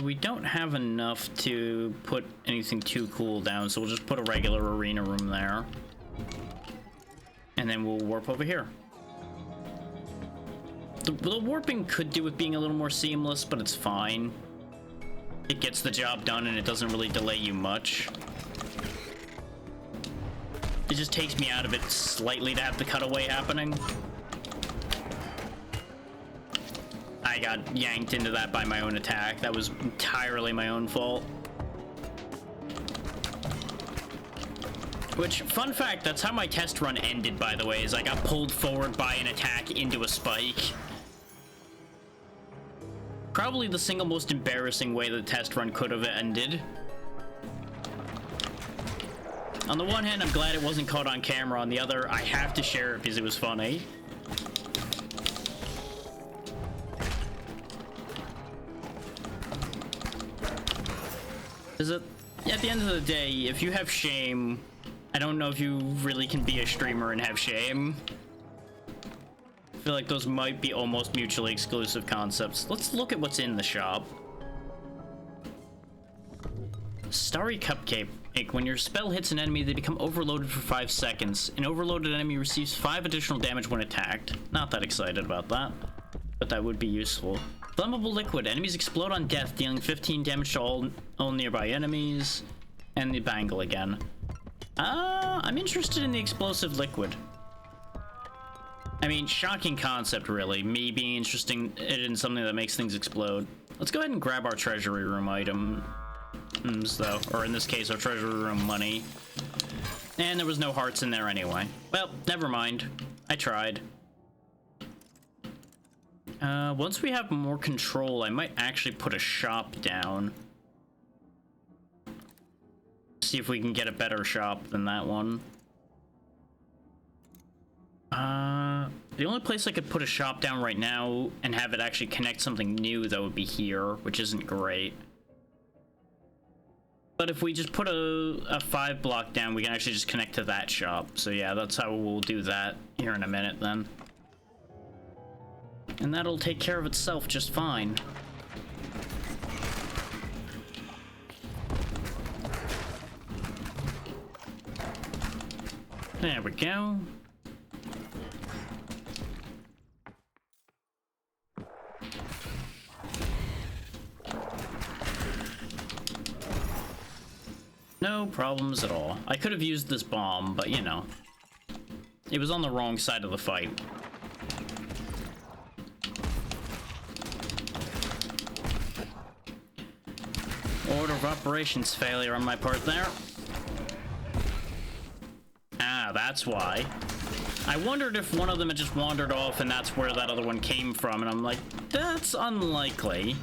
Speaker 1: We don't have enough to put anything too cool down, so we'll just put a regular arena room there. And then we'll warp over here. The warping could do with being a little more seamless, but it's fine. It gets the job done and it doesn't really delay you much. It just takes me out of it slightly to have the cutaway happening. I got yanked into that by my own attack. That was entirely my own fault. Which, fun fact, that's how my test run ended, by the way, is I got pulled forward by an attack into a spike. Probably the single most embarrassing way the test run could have ended. On the one hand, I'm glad it wasn't caught on camera. On the other, I have to share it because it was funny. Is it? At the end of the day, if you have shame, I don't know if you really can be a streamer and have shame. I feel like those might be almost mutually exclusive concepts. Let's look at what's in the shop. Starry Cupcake. When your spell hits an enemy, they become overloaded for 5 seconds. An overloaded enemy receives 5 additional damage when attacked. Not that excited about that, but that would be useful. Flammable liquid. Enemies explode on death, dealing 15 damage to all nearby enemies. And the bangle again. I'm interested in the explosive liquid. I mean, shocking concept, really. Me being interested in something that makes things explode. Let's go ahead and grab our treasury room items, though. Or in this case, our treasury room money. And there was no hearts in there anyway. Well, never mind. I tried. Once we have more control, I might actually put a shop down. See if we can get a better shop than that one. The only place I could put a shop down right now and have it actually connect something new, though, would be here, which isn't great. But if we just put a 5 block down, we can actually just connect to that shop. So yeah, that's how we'll do that here in a minute then. And that'll take care of itself just fine. There we go. No problems at all. I could have used this bomb, but you know. It was on the wrong side of the fight. Order of operations failure on my part there. Ah, that's why. I wondered if one of them had just wandered off and that's where that other one came from, and I'm like, that's unlikely.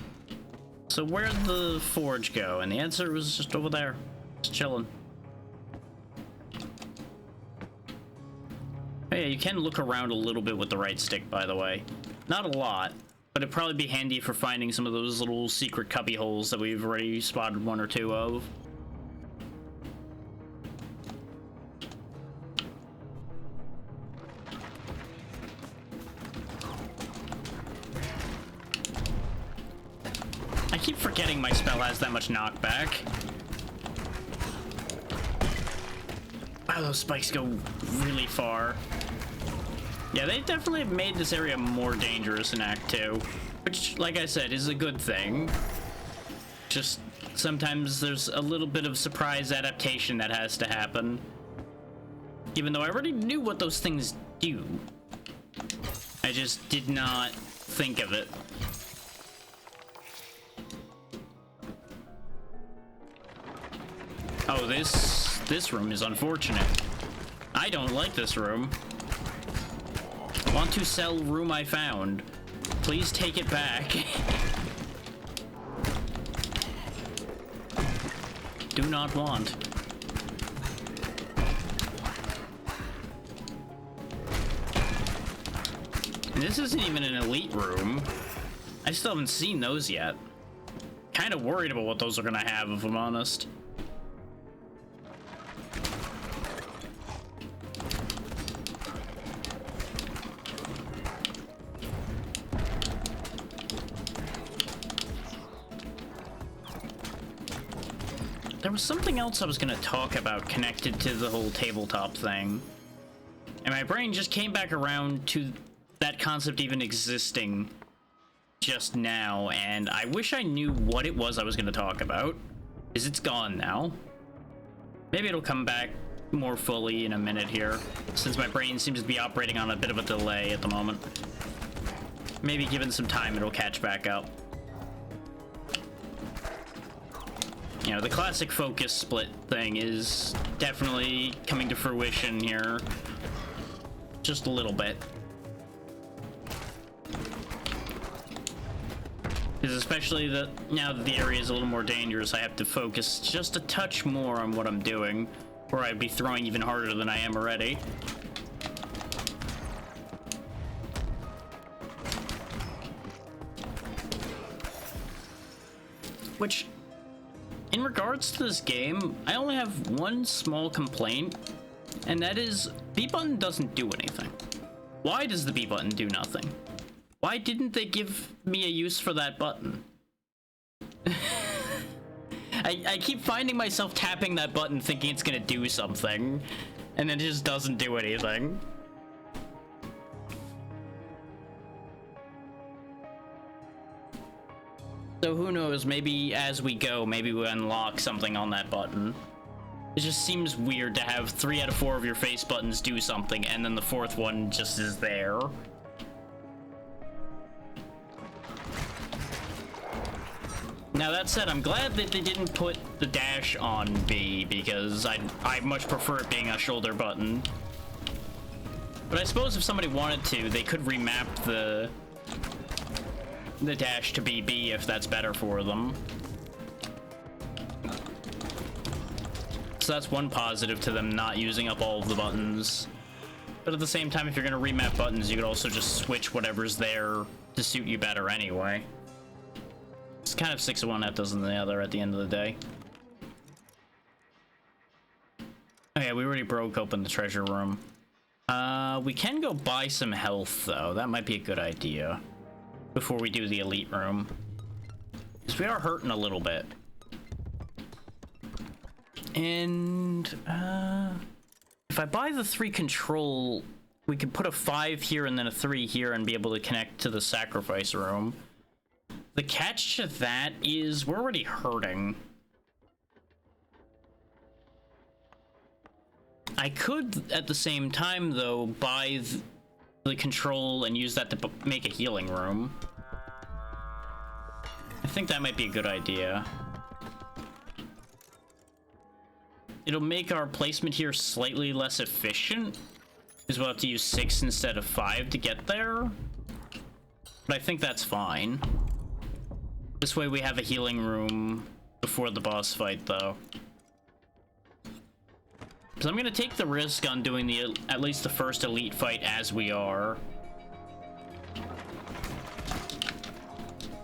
Speaker 1: So where'd the forge go? And the answer was just over there. Just chilling. Oh yeah, you can look around a little bit with the right stick, by the way. Not a lot, but it'd probably be handy for finding some of those little secret cubby holes that we've already spotted 1 or 2 of. I keep forgetting my spell has that much knockback. Wow, those spikes go really far. Yeah, they definitely have made this area more dangerous in Act 2, which, like I said, is a good thing. Just sometimes there's a little bit of surprise adaptation that has to happen. Even though I already knew what those things do. I just did not think of it. Oh, this room is unfortunate. I don't like this room. Want to sell room I found. Please take it back. Do not want. This isn't even an elite room. I still haven't seen those yet. Kind of worried about what those are gonna have, if I'm honest. There was something else I was going to talk about connected to the whole tabletop thing. And my brain just came back around to that concept even existing just now, and I wish I knew what it was I was going to talk about, because it's gone now. Maybe it'll come back more fully in a minute here, since my brain seems to be operating on a bit of a delay at the moment. Maybe given some time, it'll catch back up. You know, the classic focus split thing is definitely coming to fruition here. Just a little bit. Because especially now that the area is a little more dangerous, I have to focus just a touch more on what I'm doing, or I'd be throwing even harder than I am already. Which, in regards to this game, I only have one small complaint, and that is B button doesn't do anything. Why does the B button do nothing? Why didn't they give me a use for that button? I keep finding myself tapping that button thinking it's gonna do something, and then it just doesn't do anything. So who knows, maybe as we go, maybe we unlock something on that button. It just seems weird to have 3 out of 4 of your face buttons do something, and then the 4th one just is there. Now that said, I'm glad that they didn't put the dash on B, because I much prefer it being a shoulder button. But I suppose if somebody wanted to, they could remap the dash to be B if that's better for them. So that's one positive to them not using up all of the buttons. But at the same time, if you're gonna remap buttons, you could also just switch whatever's there to suit you better anyway. It's kind of 6 of one, half dozen of the other at the end of the day. Okay, we already broke open the treasure room. We can go buy some health, though. That might be a good idea before we do the elite room, because we are hurting a little bit. And if I buy the 3 control, we could put a 5 here and then a 3 here and be able to connect to the sacrifice room. The catch to that is we're already hurting. I could, at the same time, though, buy the control and use that to make a healing room. I think that might be a good idea. It'll make our placement here slightly less efficient, because we'll have to use 6 instead of 5 to get there. But I think that's fine. This way we have a healing room before the boss fight, though. Because I'm going to take the risk on doing at least the first elite fight as we are.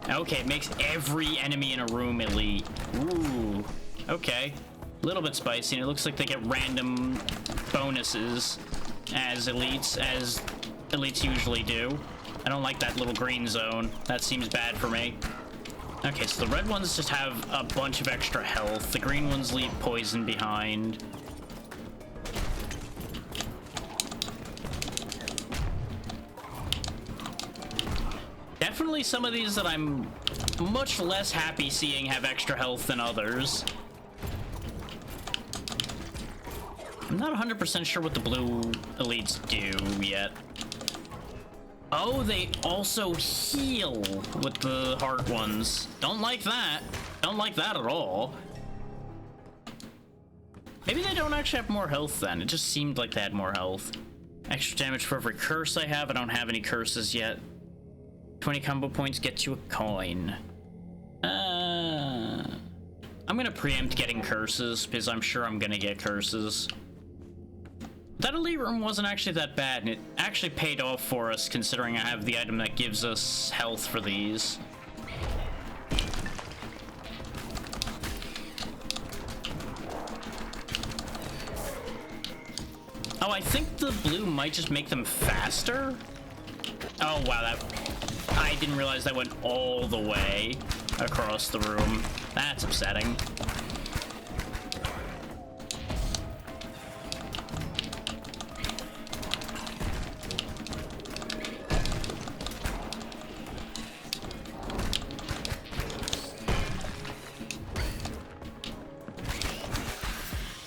Speaker 1: Okay, it makes every enemy in a room elite. Ooh, okay. A little bit spicy, and it looks like they get random bonuses as elites usually do. I don't like that little green zone. That seems bad for me. Okay, so the red ones just have a bunch of extra health. The green ones leave poison behind. Definitely some of these that I'm much less happy seeing have extra health than others. I'm not 100% sure what the blue elites do yet. Oh, they also heal with the heart ones. Don't like that. Don't like that at all. Maybe they don't actually have more health then. It just seemed like they had more health. Extra damage for every curse I have. I don't have any curses yet. 20 combo points gets you a coin. I'm gonna preempt getting curses, because I'm sure I'm gonna get curses. That elite room wasn't actually that bad, and it actually paid off for us, considering I have the item that gives us health for these. Oh, I think the blue might just make them faster? Oh, wow, I didn't realize that went all the way across the room. That's upsetting.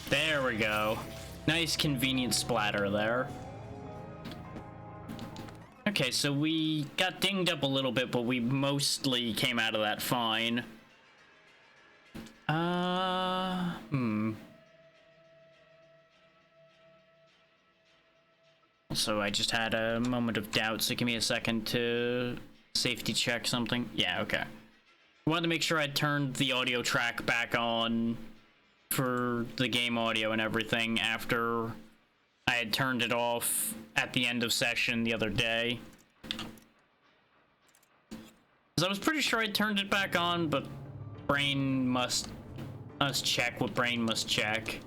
Speaker 1: There we go. Nice convenient splatter there. Okay, so we got dinged up a little bit, but we mostly came out of that fine. Also, I just had a moment of doubt, so give me a second to safety check something. Yeah, okay. I wanted to make sure I turned the audio track back on for the game audio and everything after I had turned it off at the end of session the other day. Because I was pretty sure I turned it back on, but brain must check what brain must check.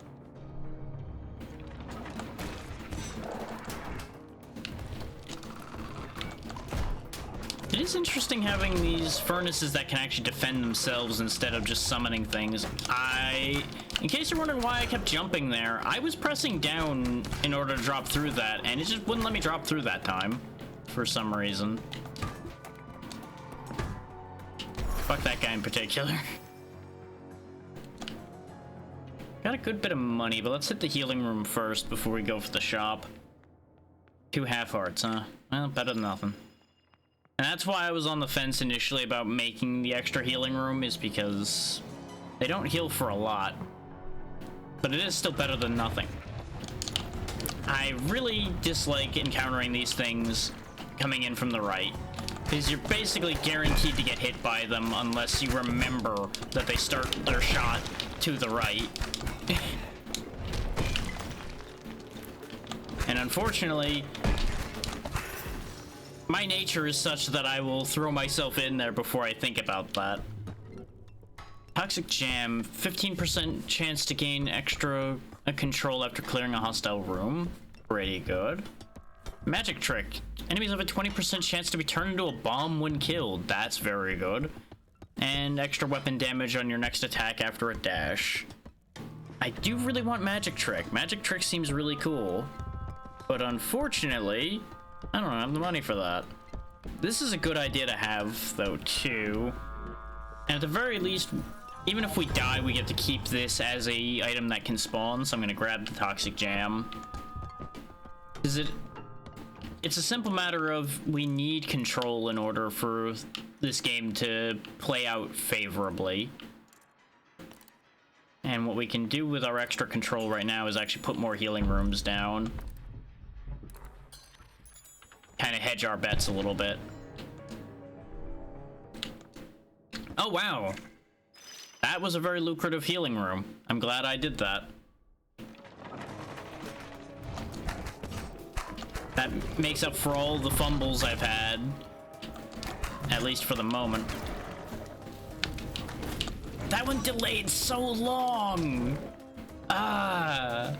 Speaker 1: It is interesting having these furnaces that can actually defend themselves instead of just summoning things. In case you're wondering why I kept jumping there, I was pressing down in order to drop through that, and it just wouldn't let me drop through that time, for some reason. Fuck that guy in particular. Got a good bit of money, but let's hit the healing room first before we go for the shop. 2 half hearts, huh? Well, better than nothing. And that's why I was on the fence initially about making the extra healing room, is because they don't heal for a lot. But it is still better than nothing. I really dislike encountering these things coming in from the right, because you're basically guaranteed to get hit by them unless you remember that they start their shot to the right. And unfortunately, my nature is such that I will throw myself in there before I think about that. Toxic Jam, 15% chance to gain extra control after clearing a hostile room. Pretty good. Magic Trick, enemies have a 20% chance to be turned into a bomb when killed. That's very good. And extra weapon damage on your next attack after a dash. I do really want Magic Trick. Magic Trick seems really cool. But unfortunately, I don't have the money for that. This is a good idea to have, though, too. And at the very least, even if we die, we get to keep this as a item that can spawn, so I'm gonna grab the Toxic Jam. It's a simple matter of we need control in order for this game to play out favorably. And what we can do with our extra control right now is actually put more healing rooms down. Kind of hedge our bets a little bit. Oh, wow. That was a very lucrative healing room. I'm glad I did that. That makes up for all the fumbles I've had. At least for the moment. That one delayed so long! Ah!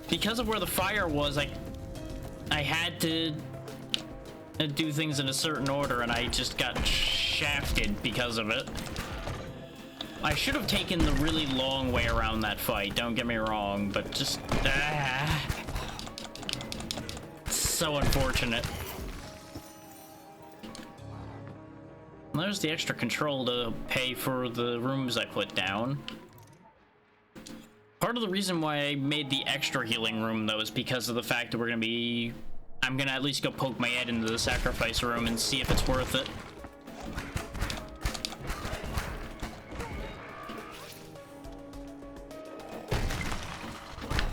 Speaker 1: Because of where the fire was, I had to do things in a certain order, and I just got shafted because of it. I should have taken the really long way around that fight, don't get me wrong, but just... so unfortunate. There's the extra control to pay for the rooms I put down. Part of the reason why I made the extra healing room, though, is because of the fact that I'm gonna at least go poke my head into the sacrifice room and see if it's worth it.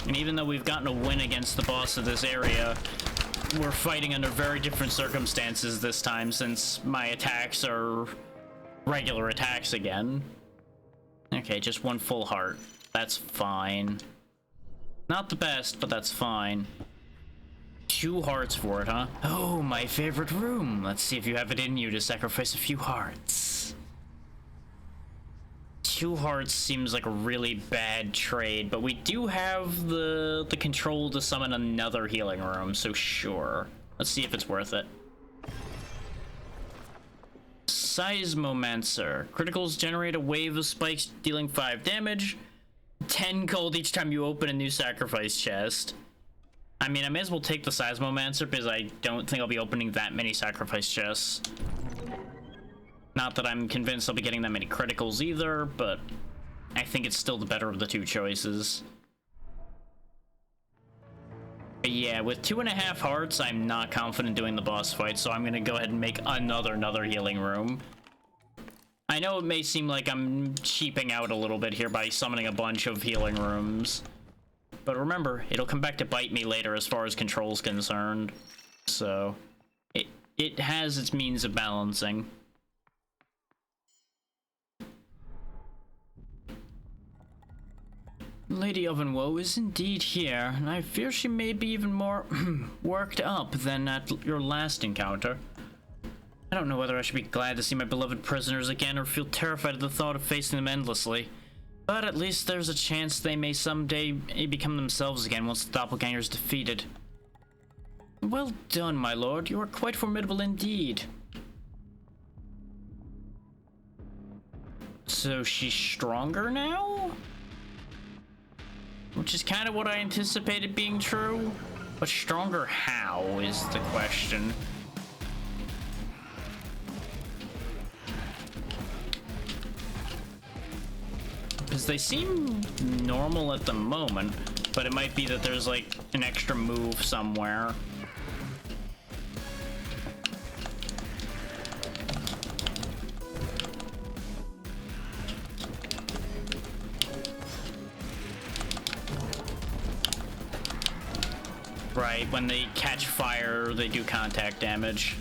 Speaker 1: And even though we've gotten a win against the boss of this area, we're fighting under very different circumstances this time, since my attacks are regular attacks again. Okay, just 1 full heart. That's fine. Not the best, but that's fine. 2 hearts for it, huh? Oh, my favorite room. Let's see if you have it in you to sacrifice a few hearts. 2 hearts seems like a really bad trade, but we do have the control to summon another healing room, so sure. Let's see if it's worth it. Seismomancer. Criticals generate a wave of spikes dealing 5 damage. 10 gold each time you open a new sacrifice chest. I mean, I may as well take the Seismomancer because I don't think I'll be opening that many sacrifice chests. Not that I'm convinced I'll be getting that many criticals either, but I think it's still the better of the 2 choices. But yeah, with 2.5 hearts, I'm not confident doing the boss fight, so I'm gonna go ahead and make another healing room. I know it may seem like I'm cheaping out a little bit here by summoning a bunch of healing rooms, But remember, it'll come back to bite me later as far as control's concerned. So, it has its means of balancing. Lady Ovenwoe is indeed here, and I fear she may be even more worked up than at your last encounter. I don't know whether I should be glad to see my beloved prisoners again or feel terrified at the thought of facing them endlessly. But at least there's a chance they may someday become themselves again once the doppelganger is defeated. Well done, my lord. You are quite formidable indeed. So she's stronger now? Which is kind of what I anticipated being true. But stronger how is the question. Because they seem normal at the moment, but it might be that there's like an extra move somewhere. Right, when they catch fire, they do contact damage.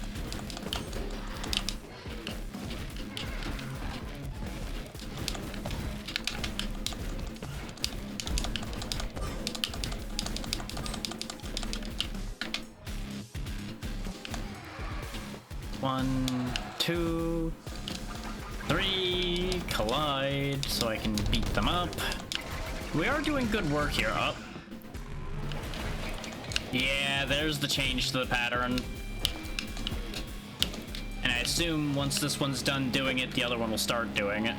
Speaker 1: One, two, three, collide, so I can beat them up. We are doing good work here. Up. Yeah, there's the change to the pattern. And I assume once this one's done doing it, the other one will start doing it.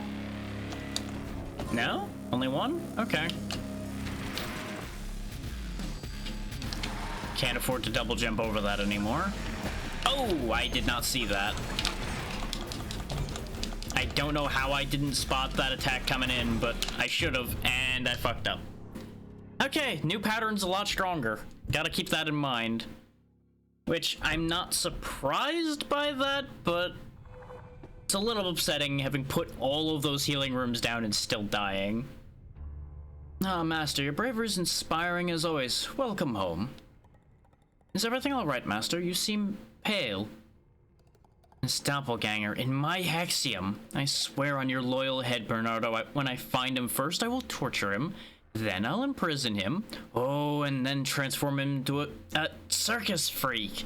Speaker 1: No? Only one? Okay. Can't afford to double jump over that anymore. Oh, I did not see that. I don't know how I didn't spot that attack coming in, but I should have, and I fucked up. Okay, new pattern's a lot stronger. Gotta keep that in mind. Which, I'm not surprised by that, but it's a little upsetting having put all of those healing rooms down and still dying. Ah, Master, your bravery is inspiring as always. Welcome home. Is everything alright, Master? You seem pale. This doppelganger in my Hexium. I swear on your loyal head, Bernardo, when I find him first, I will torture him. Then I'll imprison him. Oh, and then transform him into a circus freak.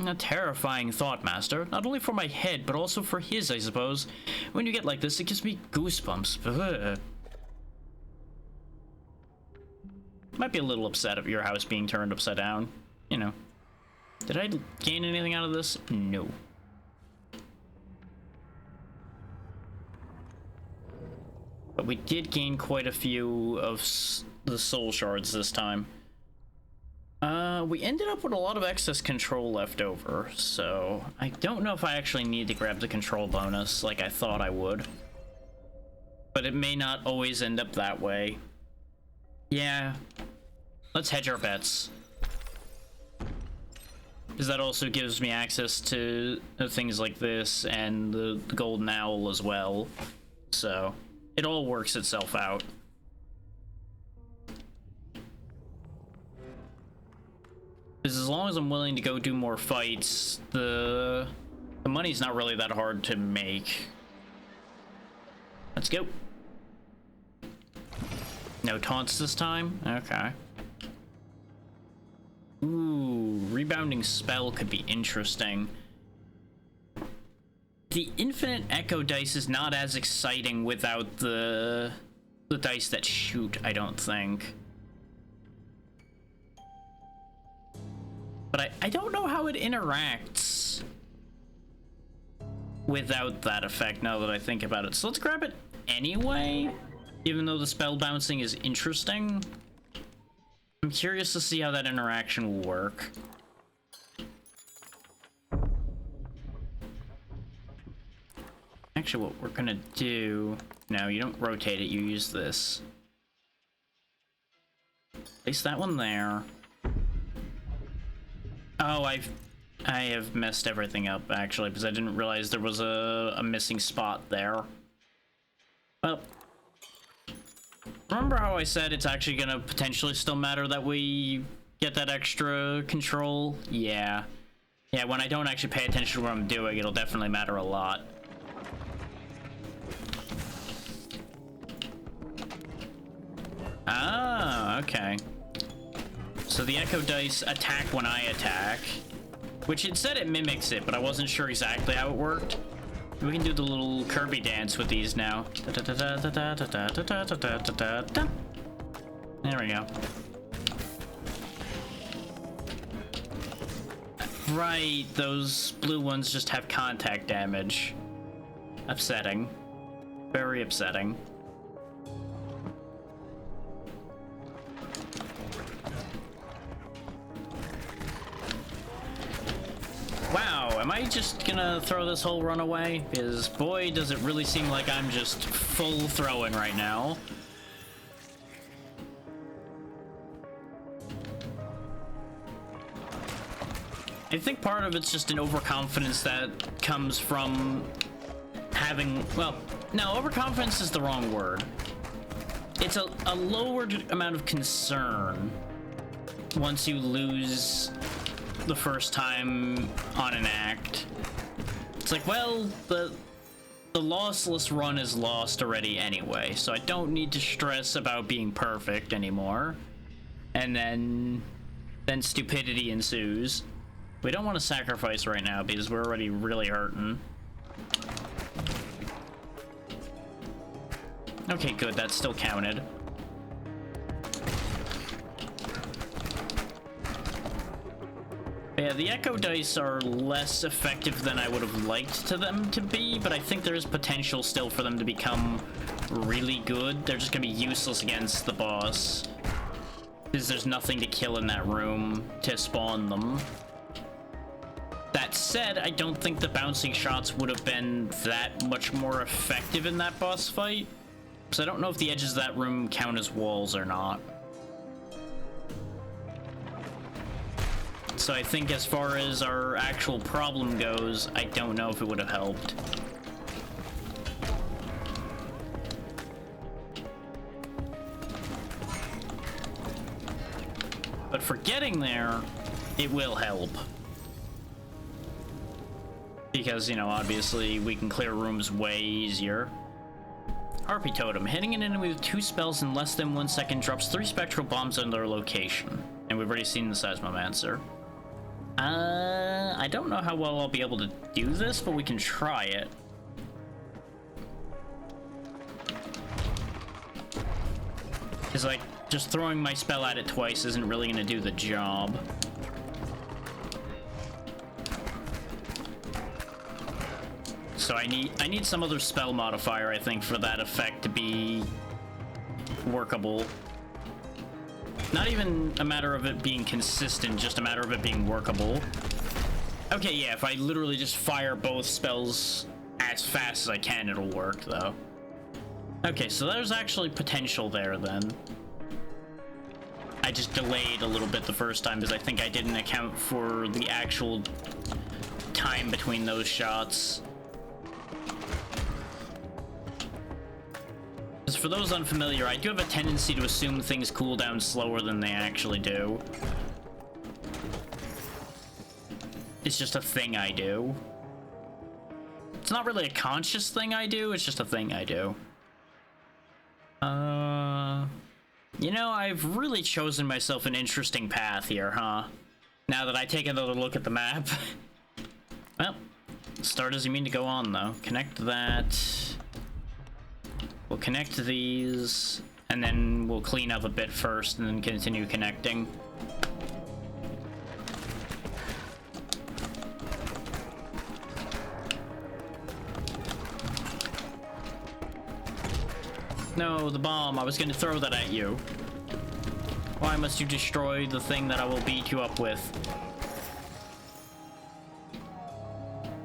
Speaker 1: A terrifying thought, Master. Not only for my head, but also for his, I suppose. When you get like this, it gives me goosebumps. Ugh. Might be a little upset of your house being turned upside down. You know. Did I gain anything out of this? No. But we did gain quite a few of the soul shards this time. We ended up with a lot of excess control left over, so I don't know if I actually need to grab the control bonus like I thought I would. But it may not always end up that way. Yeah, let's hedge our bets. Because that also gives me access to things like this and the golden owl as well. So it all works itself out. Because as long as I'm willing to go do more fights, the money's not really that hard to make. Let's go. No taunts this time? Okay. Ooh, rebounding spell could be interesting. The infinite echo dice is not as exciting without the dice that shoot, I don't think. But I don't know how it interacts without that effect now that I think about it. So let's grab it anyway, even though the spell bouncing is interesting. I'm curious to see how that interaction will work. Actually, what we're gonna do... No, you don't rotate it, you use this. Place that one there. Oh, I have messed everything up, actually, because I didn't realize there was a missing spot there. Well, Remember how I said it's actually gonna potentially still matter that we get that extra control? Yeah. Yeah, when I don't actually pay attention to what I'm doing, it'll definitely matter a lot. Ah, okay. So the Echo Dice attack when I attack, which it said it mimics it, but I wasn't sure exactly how it worked. We can do the little Kirby dance with these now. There we go. Right, those blue ones just have contact damage. Upsetting. Very upsetting. Wow, am I just gonna throw this whole run away? Because boy, does it really seem like I'm just full throwing right now. I think part of it's just an overconfidence that comes from having, well, no, overconfidence is the wrong word. It's a lowered amount of concern once you lose the first time on an act. It's like, well, the lossless run is lost already anyway, so I don't need to stress about being perfect anymore. And then stupidity ensues. We don't want to sacrifice right now because we're already really hurting. Okay, good, that still counted. Yeah, the Echo Dice are less effective than I would have liked them to be, but I think there is potential still for them to become really good. They're just gonna be useless against the boss, because there's nothing to kill in that room to spawn them. That said, I don't think the bouncing shots would have been that much more effective in that boss fight, because I don't know if the edges of that room count as walls or not. So I think as far as our actual problem goes, I don't know if it would have helped. But for getting there, it will help. Because, you know, obviously we can clear rooms way easier. Harpy Totem. Hitting an enemy with 2 spells in less than 1 second drops 3 spectral bombs on their location. And we've already seen the Seismomancer. I don't know how well I'll be able to do this, but we can try it. It's like, just throwing my spell at it twice isn't really gonna do the job. So I need some other spell modifier, I think, for that effect to be workable. Not even a matter of it being consistent, just a matter of it being workable. Okay, yeah, if I literally just fire both spells as fast as I can, it'll work, though. Okay, so there's actually potential there, then. I just delayed a little bit the first time, because I think I didn't account for the actual time between those shots. For those unfamiliar, I do have a tendency to assume things cool down slower than they actually do. It's just a thing I do. It's not really a conscious thing I do, it's just a thing I do. You know, I've really chosen myself an interesting path here, huh? Now that I take another look at the map. Well, start as you mean to go on, though. Connect that. We'll connect these, and then we'll clean up a bit first, and then continue connecting. No, the bomb. I was going to throw that at you. Why must you destroy the thing that I will beat you up with?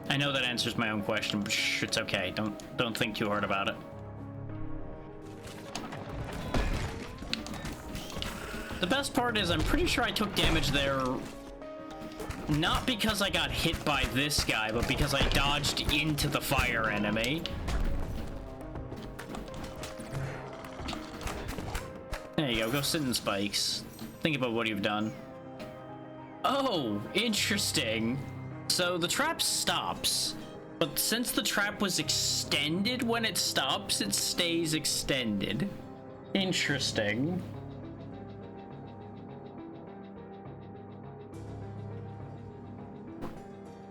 Speaker 1: I know that answers my own question, but shh, it's okay. Don't think too hard about it. The best part is I'm pretty sure I took damage there not because I got hit by this guy, but because I dodged into the fire enemy. you go. Go sit in spikes. Think about what you've done. Oh, interesting. So the trap stops, but since the trap was extended when it stops, it stays extended. Interesting.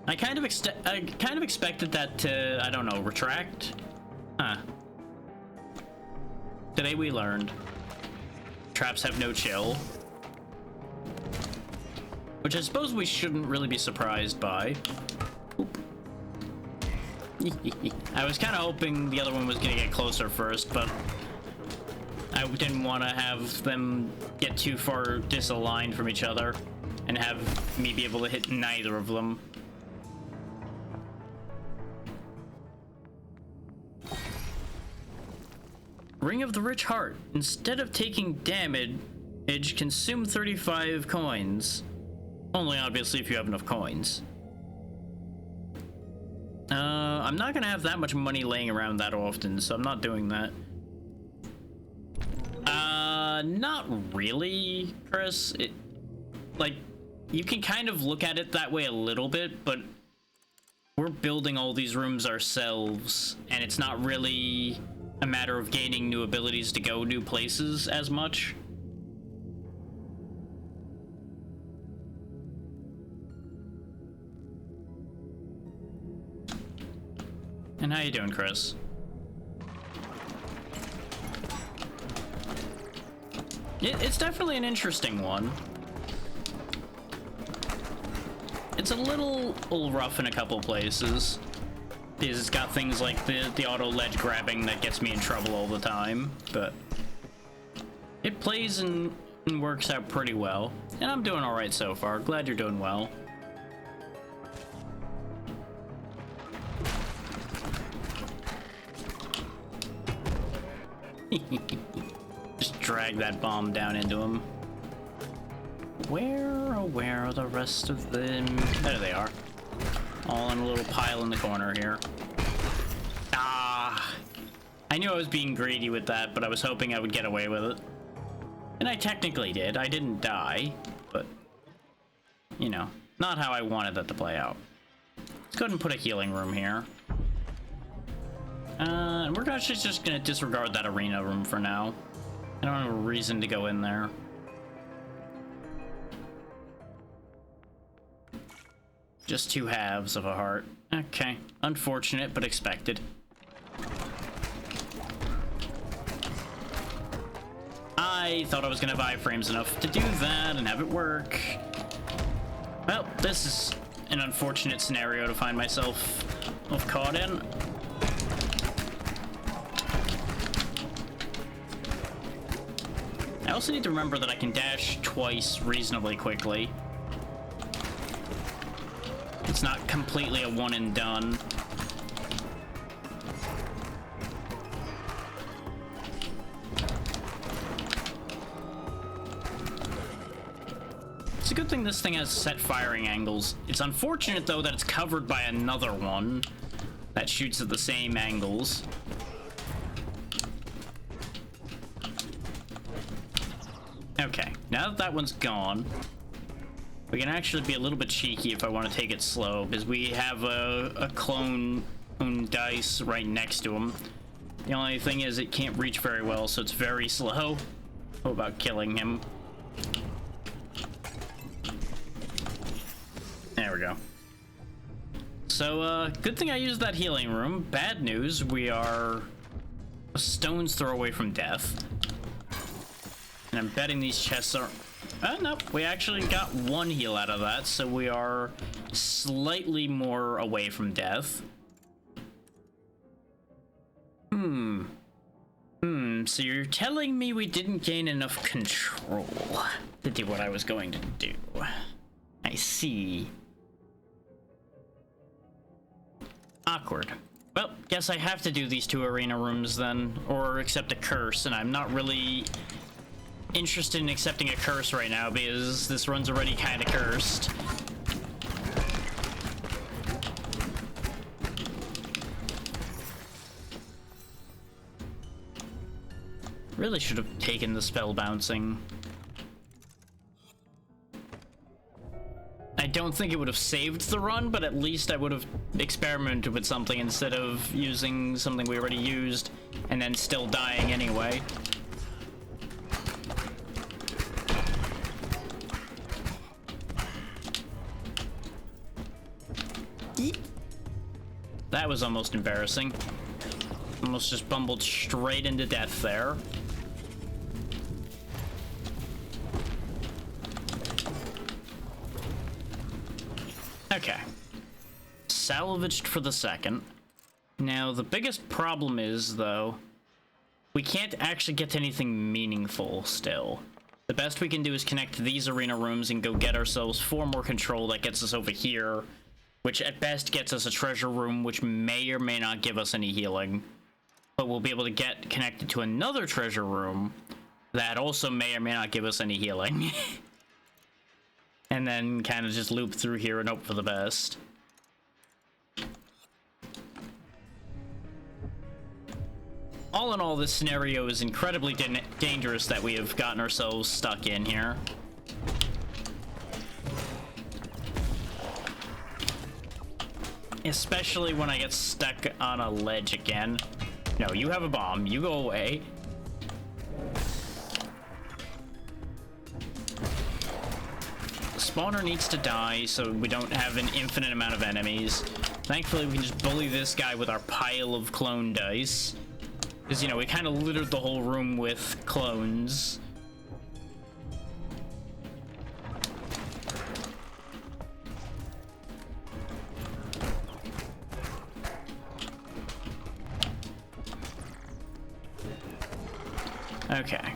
Speaker 1: I kind of expected that to, I don't know, retract. Huh. Today we learned traps have no chill, which I suppose we shouldn't really be surprised by. I was kind of hoping the other one was gonna get closer first, but I didn't want to have them get too far disaligned from each other and have me be able to hit neither of them. Ring of the Rich Heart. Instead of taking damage, consume 35 coins. Only obviously if you have enough coins. I'm not gonna have that much money laying around that often, so I'm not doing that. Not really, Chris. Like, you can kind of look at it that way a little bit, but we're building all these rooms ourselves, and it's not really a matter of gaining new abilities to go new places as much. And how you doing, Chris? It's definitely an interesting one. It's a little rough in a couple places, because it's got things like the auto ledge grabbing that gets me in trouble all the time, but it plays and works out pretty well, and I'm doing all right so far. Glad you're doing well. Just drag that bomb down into him. Where are the rest of them? There they are. All in a little pile in the corner here. Ah! I knew I was being greedy with that, but I was hoping I would get away with it. And I technically did. I didn't die, but, you know, not how I wanted that to play out. Let's go ahead and put a healing room here. And we're actually just gonna disregard that arena room for now. I don't have a reason to go in there. Just two halves of a heart. Okay. Unfortunate, but expected. I thought I was gonna have iframes enough to do that and have it work. Well, this is an unfortunate scenario to find myself caught in. I also need to remember that I can dash twice reasonably quickly. It's not completely a one and done. It's a good thing this thing has set firing angles. It's unfortunate, though, that it's covered by another one that shoots at the same angles. Okay, now that that one's gone, we can actually be a little bit cheeky if I want to take it slow, because we have a clone dice right next to him. The only thing is it can't reach very well, so it's very slow. How about killing him? There we go. So, good thing I used that healing room. Bad news, we are a stone's throw away from death. And I'm betting these chests are... no, we actually got one heal out of that, so we are slightly more away from death. So you're telling me we didn't gain enough control to do what I was going to do. I see. Awkward. Well, guess I have to do these two arena rooms then, or accept a curse, and I'm not really interested in accepting a curse right now because this run's already kind of cursed. Really should have taken the spell bouncing. I don't think it would have saved the run, but at least I would have experimented with something instead of using something we already used and then still dying anyway. That was almost embarrassing. Almost just bumbled straight into death there. Okay. Salvaged for the second. Now, the biggest problem is, though, we can't actually get to anything meaningful still. The best we can do is connect to these arena rooms and go get ourselves 4 more control that gets us over here, which at best gets us a treasure room, which may or may not give us any healing. But we'll be able to get connected to another treasure room that also may or may not give us any healing. And then kind of just loop through here and hope for the best. All in all, this scenario is incredibly dangerous that we have gotten ourselves stuck in here. Especially when I get stuck on a ledge again. No, you have a bomb. You go away. The spawner needs to die so we don't have an infinite amount of enemies. Thankfully, we can just bully this guy with our pile of clone dice. Because, you know, we kind of littered the whole room with clones. Okay.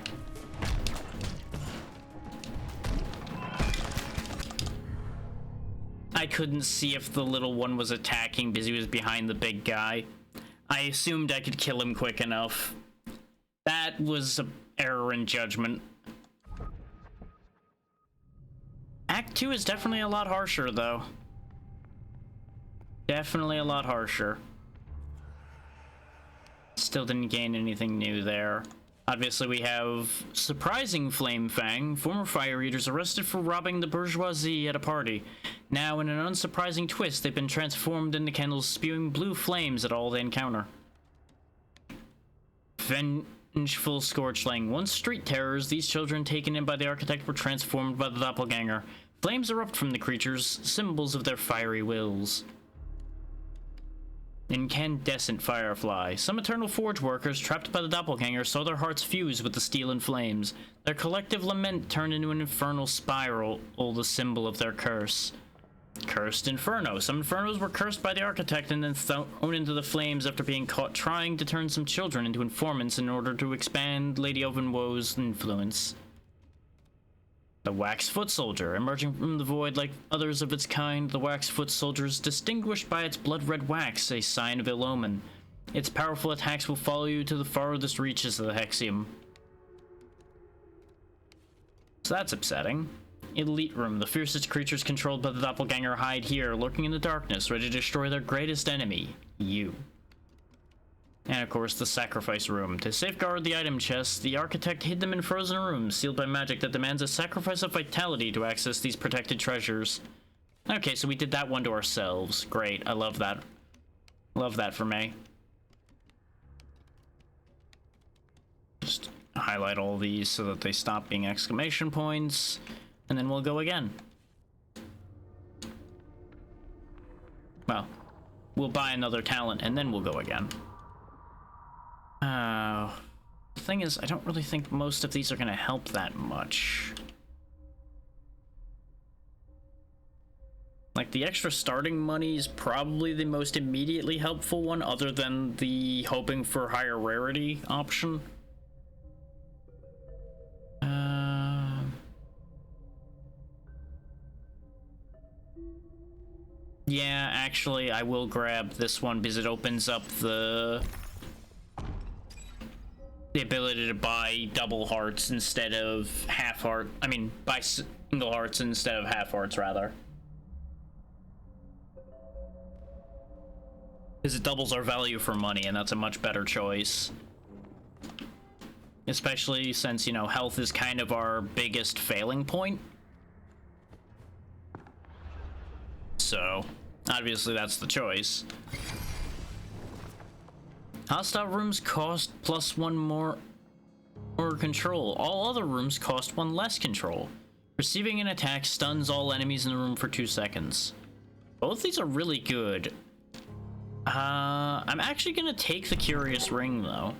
Speaker 1: I couldn't see if the little one was attacking because he was behind the big guy. I assumed I could kill him quick enough. That was an error in judgment. Act 2 is definitely a lot harsher, though. Definitely a lot harsher. Still didn't gain anything new there. Obviously, we have surprising Flame Fang, former fire eaters arrested for robbing the bourgeoisie at a party. Now, in an unsurprising twist, they've been transformed into candles spewing blue flames at all they encounter. Vengeful Scorchling. Once street terrors, these children taken in by the architect were transformed by the doppelganger. Flames erupt from the creatures, symbols of their fiery wills. Incandescent Firefly. Some Eternal Forge workers trapped by the doppelganger saw their hearts fuse with the steel and flames. Their collective lament turned into an infernal spiral, the symbol of their curse. Cursed Inferno. Some Infernos were cursed by the architect and then thrown into the flames after being caught trying to turn some children into informants in order to expand Lady Ovenwoe's influence. The Wax Foot Soldier. Emerging from the void like others of its kind, the Wax Foot Soldier is distinguished by its blood-red wax, a sign of ill omen. Its powerful attacks will follow you to the farthest reaches of the Hexium. So that's upsetting. Elite Room. The fiercest creatures controlled by the doppelganger hide here, lurking in the darkness, ready to destroy their greatest enemy, you. And of course, the Sacrifice Room. To safeguard the item chests, the architect hid them in frozen rooms, sealed by magic that demands a sacrifice of vitality to access these protected treasures. Okay, so we did that one to ourselves. Great, I love that. Love that for me. Just highlight all these so that they stop being exclamation points, and then we'll go again. Well, we'll buy another talent, and then we'll go again. The thing is, I don't really think most of these are going to help that much. Like, the extra starting money is probably the most immediately helpful one, other than the hoping for higher rarity option. Yeah, actually, I will grab this one because it opens up the ability to buy double hearts instead of half heart. I mean, buy single hearts instead of half hearts, rather. Because it doubles our value for money, and that's a much better choice. especially since, you know, health is kind of our biggest failing point. So, obviously that's the choice. Hostile rooms cost +1 more control. All other rooms cost 1 less control. Receiving an attack stuns all enemies in the room for 2 seconds. Both these are really good. I'm actually gonna take the Curious Ring, though.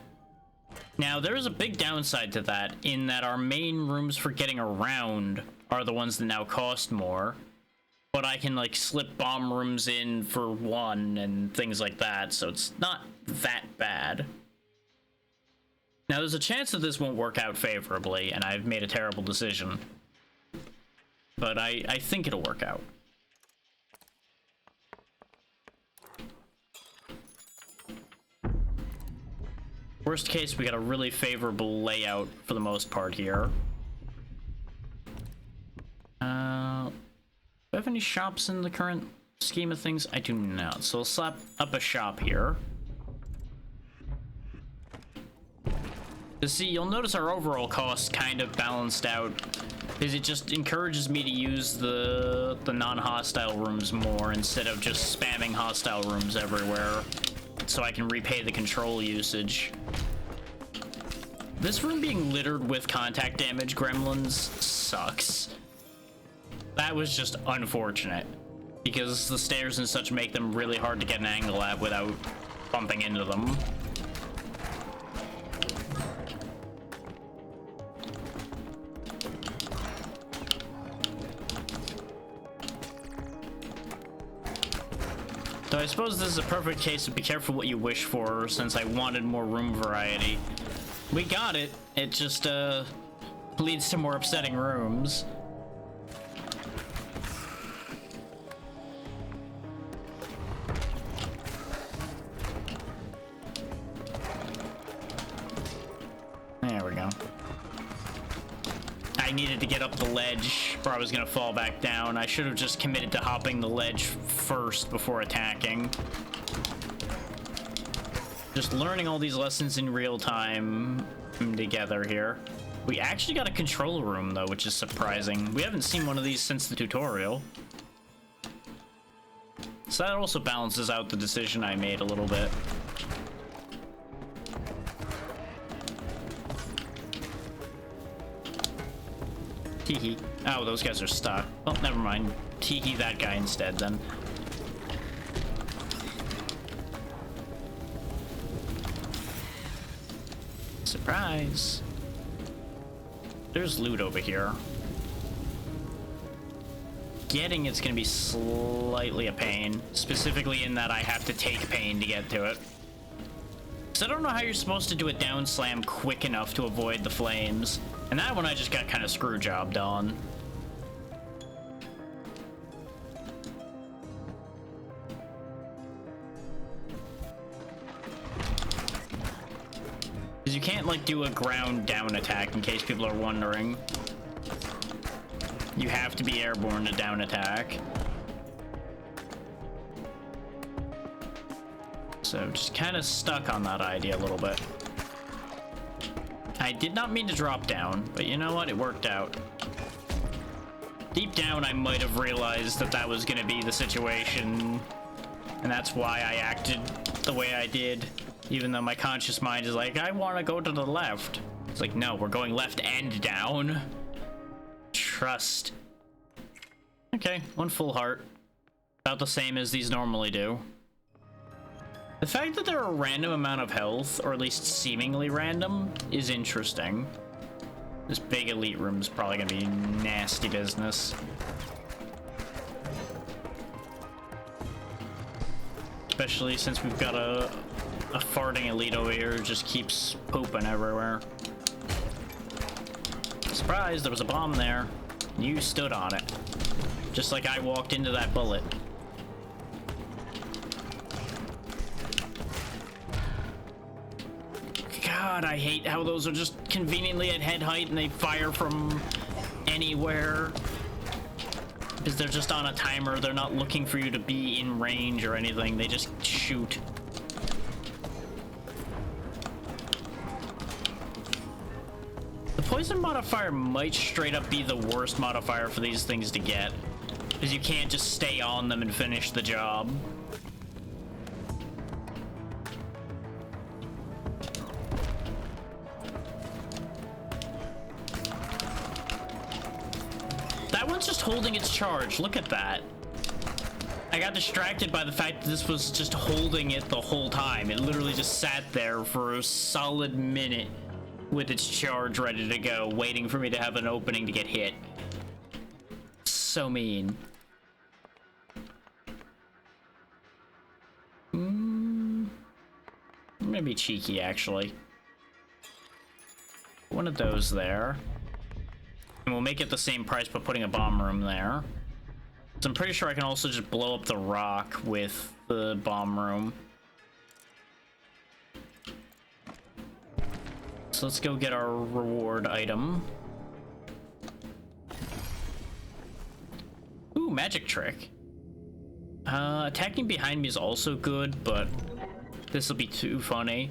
Speaker 1: Now, there's a big downside to that, in that our main rooms for getting around are the ones that now cost more. But I can, like, slip bomb rooms in for 1 and things like that, so it's not that bad. Now, there's a chance that this won't work out favorably, and I've made a terrible decision. But I think it'll work out. Worst case, we got a really favorable layout for the most part here. Do I have any shops in the current scheme of things? I do not. So we'll slap up a shop here. To see, you'll notice our overall cost kind of balanced out, because it just encourages me to use the non-hostile rooms more instead of just spamming hostile rooms everywhere, so I can repay the control usage. This room being littered with contact damage gremlins sucks. That was just unfortunate, because the stairs and such make them really hard to get an angle at without bumping into them. So I suppose this is a perfect case of be careful what you wish for, since I wanted more room variety. We got it. It just leads to more upsetting rooms. There we go. I needed to get up the ledge, or I was gonna fall back down. I should have just committed to hopping the ledge first before attacking. Just learning all these lessons in real time together here. We actually got a control room, though, which is surprising. We haven't seen one of these since the tutorial. So that also balances out the decision I made a little bit. Teehee. Oh, those guys are stuck. Well, never mind. Teehee that guy instead, then. Surprise! There's loot over here. Getting it's gonna be slightly a pain, specifically in that I have to take pain to get to it. So I don't know how you're supposed to do a down slam quick enough to avoid the flames. And that one I just got kind of screw jobbed on. Because you can't, like, do a ground down attack, in case people are wondering. You have to be airborne to down attack. So just kind of stuck on that idea a little bit. I did not mean to drop down, but you know what? It worked out. Deep down, I might have realized that that was going to be the situation, and that's why I acted the way I did, even though my conscious mind is like, I want to go to the left. It's like, no, we're going left and down. Trust. Okay, 1 full heart. About the same as these normally do. The fact that they're a random amount of health, or at least seemingly random, is interesting. This big elite room is probably gonna be nasty business. Especially since we've got a farting elite over here who just keeps pooping everywhere. Surprise, there was a bomb there. You stood on it. Just like I walked into that bullet. God, I hate how those are just conveniently at head height and they fire from anywhere. Because they're just on a timer, they're not looking for you to be in range or anything, they just shoot. poison modifier might straight up be the worst modifier for these things to get, because you can't just stay on them and finish the job. That one's just holding its charge. Look at that. I got distracted by the fact that this was just holding it the whole time. It literally just sat there for a solid minute with its charge ready to go, waiting for me to have an opening to get hit. So mean. Maybe cheeky, actually. One of those there. And we'll make it the same price by putting a bomb room there. So I'm pretty sure I can also just blow up the rock with the bomb room. So let's go get our reward item. Ooh, magic trick. Attacking behind me is also good, but this will be too funny.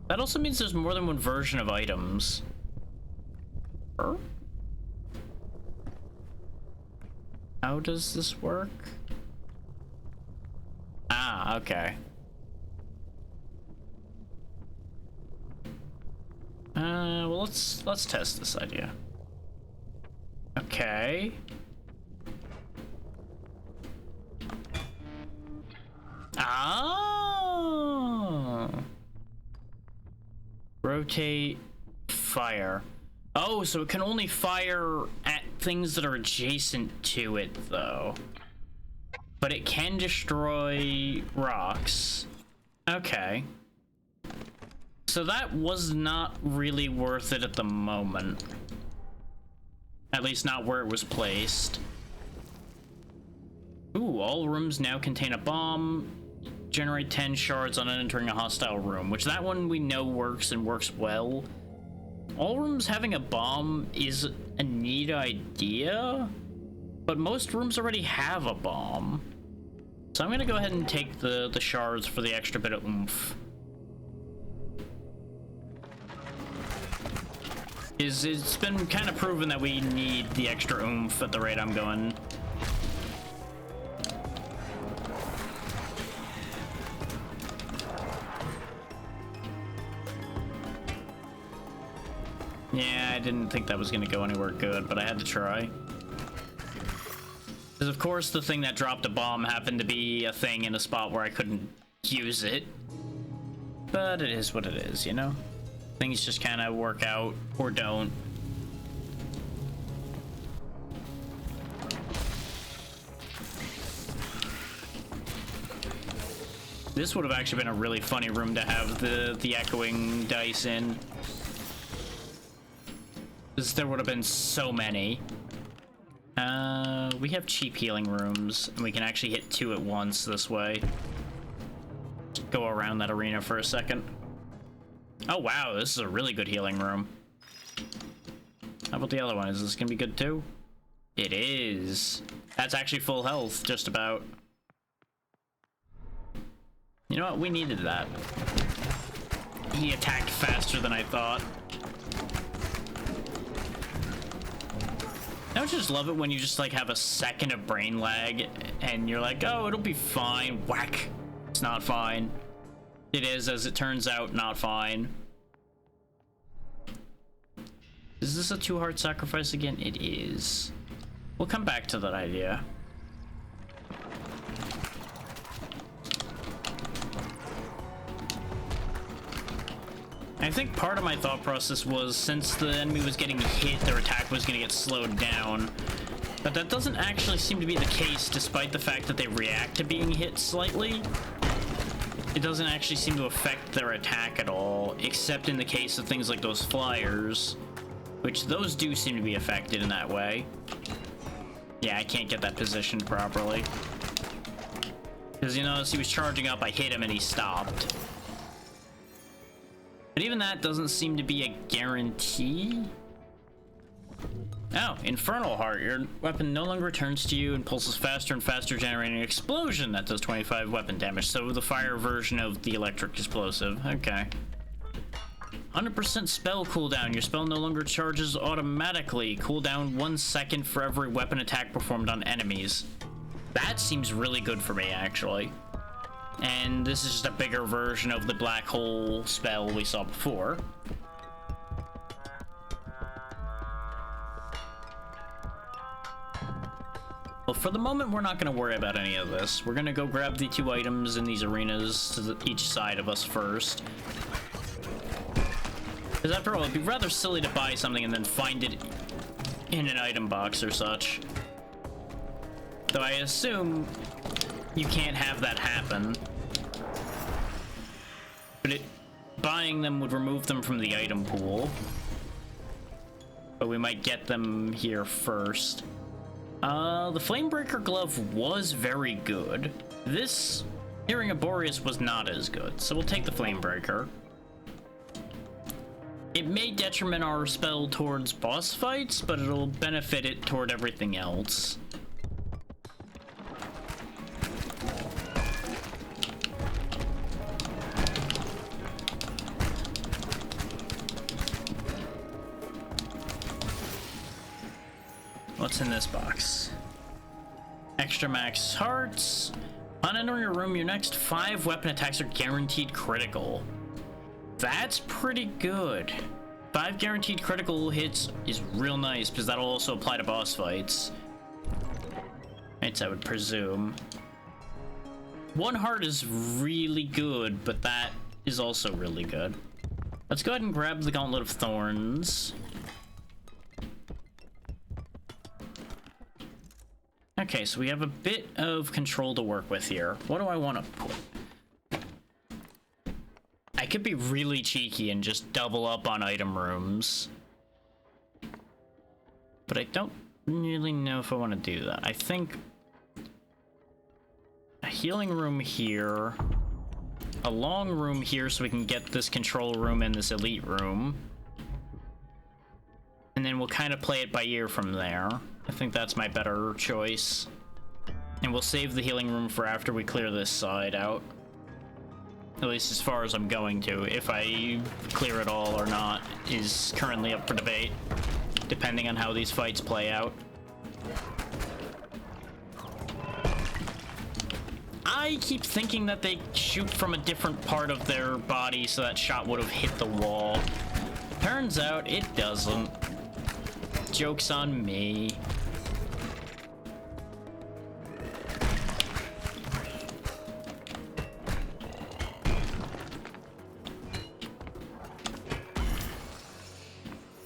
Speaker 1: That also means there's more than one version of items. How does this work? Ah, okay. Well, let's test this idea. Okay. Ah. Rotate, fire. Oh, so it can only fire at things that are adjacent to it, though. But it can destroy rocks. Okay. So that was not really worth it at the moment. At least not where it was placed. Ooh, all rooms now contain a bomb. Generate 10 shards on entering a hostile room, which that one we know works and works well. All rooms having a bomb is a neat idea, but most rooms already have a bomb. So I'm gonna go ahead and take the shards for the extra bit of oomph. It's been kind of proven that we need the extra oomph at the rate I'm going. Yeah, I didn't think that was gonna go anywhere good, but I had to try. Because of course the thing that dropped a bomb happened to be a thing in a spot where I couldn't use it. But it is what it is, you know? Things just kind of work out or don't. This would have actually been a really funny room to have the echoing dice in. Because there would have been so many. We have cheap healing rooms, and we can actually hit 2 at once this way. Just go around that arena for a second. Oh wow, this is a really good healing room. How about the other one? Is this gonna be good too? It is. That's actually full health, just about. You know what? We needed that. He attacked faster than I thought. Don't you just love it when you just like have a second of brain lag and you're like, oh, it'll be fine. Whack. It's not fine. It is, as it turns out, not fine. Is this a 2-heart sacrifice again? It is. We'll come back to that idea. I think part of my thought process was, since the enemy was getting hit, their attack was going to get slowed down. But that doesn't actually seem to be the case, despite the fact that they react to being hit slightly. It doesn't actually seem to affect their attack at all, except in the case of things like those flyers, which those do seem to be affected in that way. Yeah, I can't get that positioned properly. Because, you notice he was charging up, I hit him, and he stopped. But even that doesn't seem to be a guarantee. Oh, Infernal Heart. Your weapon no longer returns to you and pulses faster and faster, generating an explosion that does 25 weapon damage. So the fire version of the electric explosive. Okay. 100% spell cooldown. Your spell no longer charges automatically. Cooldown 1 second for every weapon attack performed on enemies. That seems really good for me, actually. And this is just a bigger version of the black hole spell we saw before. Well, for the moment, we're not going to worry about any of this. We're going to go grab the 2 items in these arenas to each side of us first. Because after all, it'd be rather silly to buy something and then find it in an item box or such. Though I assume you can't have that happen. But buying them would remove them from the item pool. But we might get them here first. The Flamebreaker Glove was very good. This Hearing of Boreas was not as good, so we'll take the Flamebreaker. It may detriment our spell towards boss fights, but it'll benefit it toward everything else. What's in this box? Extra max hearts. On entering your room, your next 5 weapon attacks are guaranteed critical. That's pretty good. 5 guaranteed critical hits is real nice, because that'll also apply to boss fights. It's, I would presume. 1 heart is really good, but that is also really good. Let's go ahead and grab the Gauntlet of Thorns. Okay, so we have a bit of control to work with here. What do I want to put? I could be really cheeky and just double up on item rooms. But I don't really know if I want to do that. I think a healing room here, a long room here so we can get this control room and this elite room. And then we'll kind of play it by ear from there. I think that's my better choice. And we'll save the healing room for after we clear this side out. At least as far as I'm going to. If I clear it all or not is currently up for debate, depending on how these fights play out. I keep thinking that they shoot from a different part of their body, so that shot would have hit the wall. Turns out it doesn't. Joke's on me.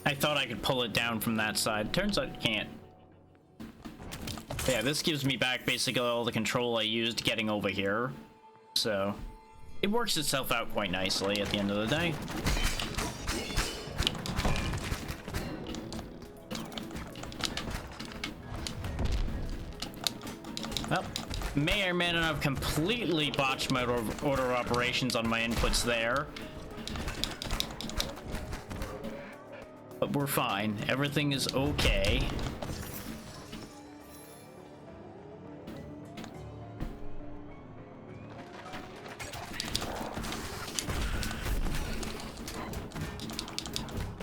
Speaker 1: I thought I could pull it down from that side. Turns out you can't. Yeah, this gives me back basically all the control I used getting over here. So, it works itself out quite nicely at the end of the day. Well, may or may not have completely botched my order of operations on my inputs there. But we're fine. Everything is okay.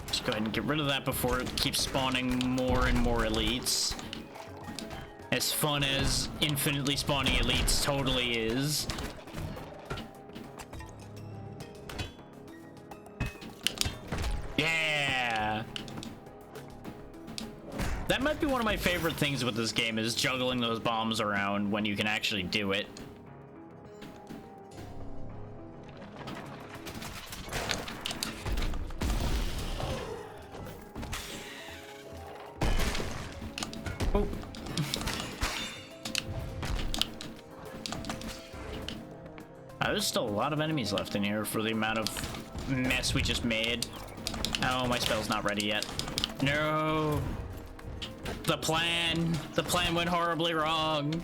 Speaker 1: Just go ahead and get rid of that before it keeps spawning more and more elites. As fun as infinitely spawning elites totally is. Yeah! That might be one of my favorite things with this game, is juggling those bombs around when you can actually do it. Oh. There's still a lot of enemies left in here for the amount of mess we just made. Oh, my spell's not ready yet. No! The plan went horribly wrong.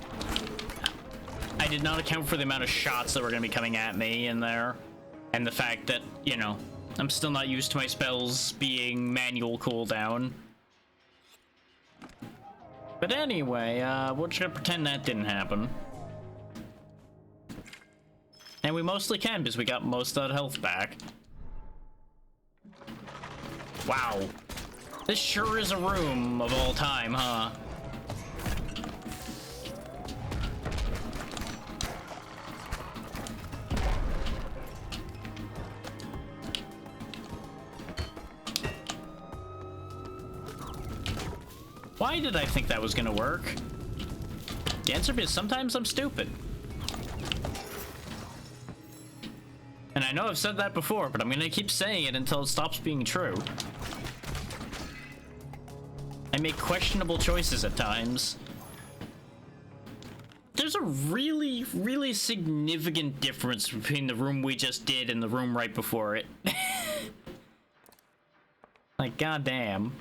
Speaker 1: I did not account for the amount of shots that were going to be coming at me in there. And the fact that, you know, I'm still not used to my spells being manual cooldown. But anyway, we're just gonna pretend that didn't happen. And we mostly can, because we got most of that health back. Wow. This sure is a room of all time, huh? Why did I think that was gonna work? The answer is sometimes I'm stupid. And I know I've said that before, but I'm gonna keep saying it until it stops being true. I make questionable choices at times. There's a really, really significant difference between the room we just did and the room right before it. Like, goddamn.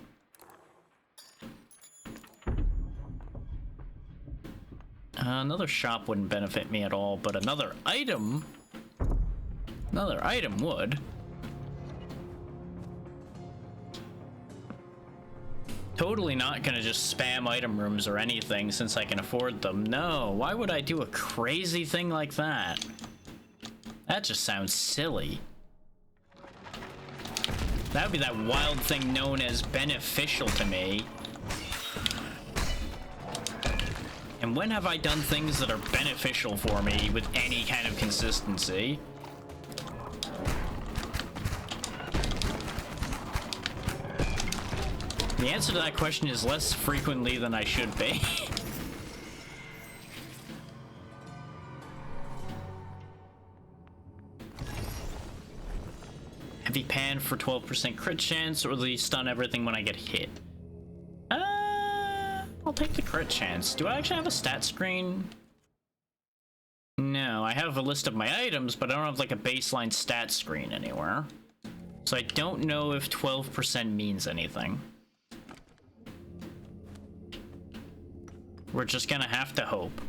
Speaker 1: Another shop wouldn't benefit me at all, but another item would. Totally not gonna just spam item rooms or anything since I can afford them. No, why would I do a crazy thing like that? That just sounds silly. That would be that wild thing known as beneficial to me. And when have I done things that are beneficial for me with any kind of consistency? The answer to that question is less frequently than I should be. Heavy pan for 12% crit chance, or the stun everything when I get hit. I'll take the crit chance. Do I actually have a stat screen? No, I have a list of my items, but I don't have like a baseline stat screen anywhere. So I don't know if 12% means anything. We're just gonna have to hope.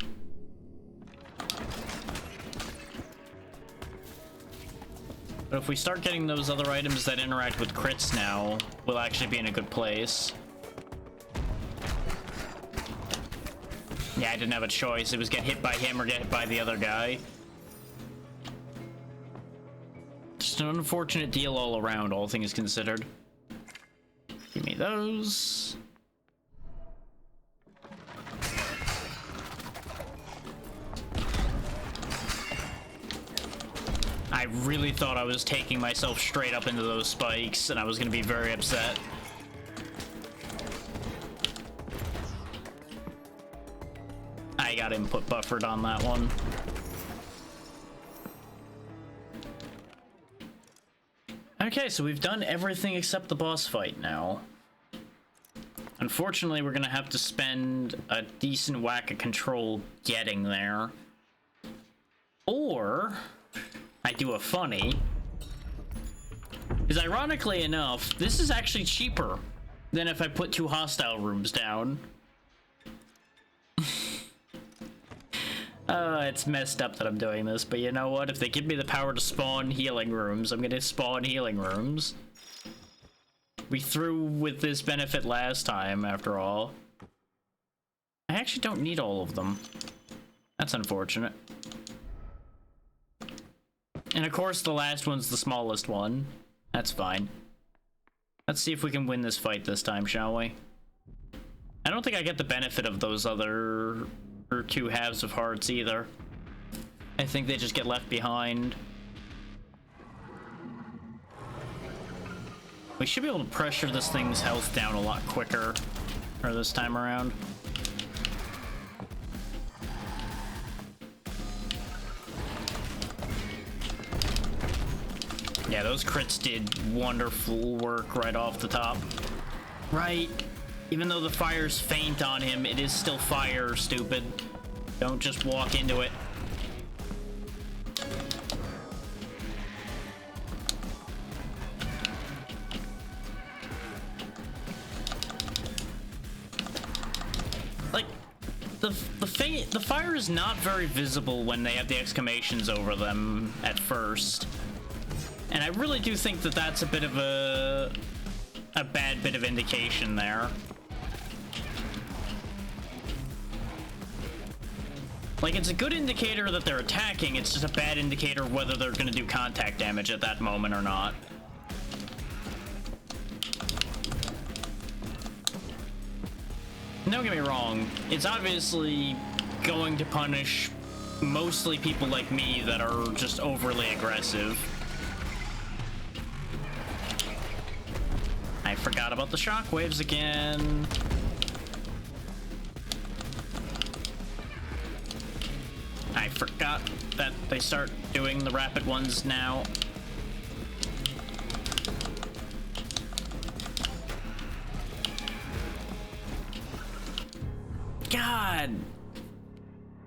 Speaker 1: But if we start getting those other items that interact with crits now, we'll actually be in a good place. Yeah, I didn't have a choice. It was get hit by him or get hit by the other guy. Just an unfortunate deal all around, all things considered. Give me those. I really thought I was taking myself straight up into those spikes, and I was going to be very upset. I got input buffered on that one. Okay, so we've done everything except the boss fight now. Unfortunately, we're gonna have to spend a decent whack of control getting there. Or I do a funny. Because ironically enough, this is actually cheaper than if I put 2 hostile rooms down. It's messed up that I'm doing this, but you know what? If they give me the power to spawn healing rooms, I'm gonna spawn healing rooms. We threw with this benefit last time, after all. I actually don't need all of them. That's unfortunate. And of course, the last one's the smallest one. That's fine. Let's see if we can win this fight this time, shall we? I don't think I get the benefit of those other 2 halves of hearts either. I think they just get left behind. We should be able to pressure this thing's health down a lot quicker this time around. Yeah, those crits did wonderful work right off the top. Right. Even though the fire's faint on him, it is still fire, stupid. Don't just walk into it. Like, the fire is not very visible when they have the exclamations over them at first. And I really do think that that's a bit of a bad bit of indication there. Like, it's a good indicator that they're attacking, it's just a bad indicator of whether they're gonna do contact damage at that moment or not. don't get me wrong, it's obviously going to punish mostly people like me that are just overly aggressive. I forgot about the shockwaves again. I forgot that they start doing the rapid ones now. God,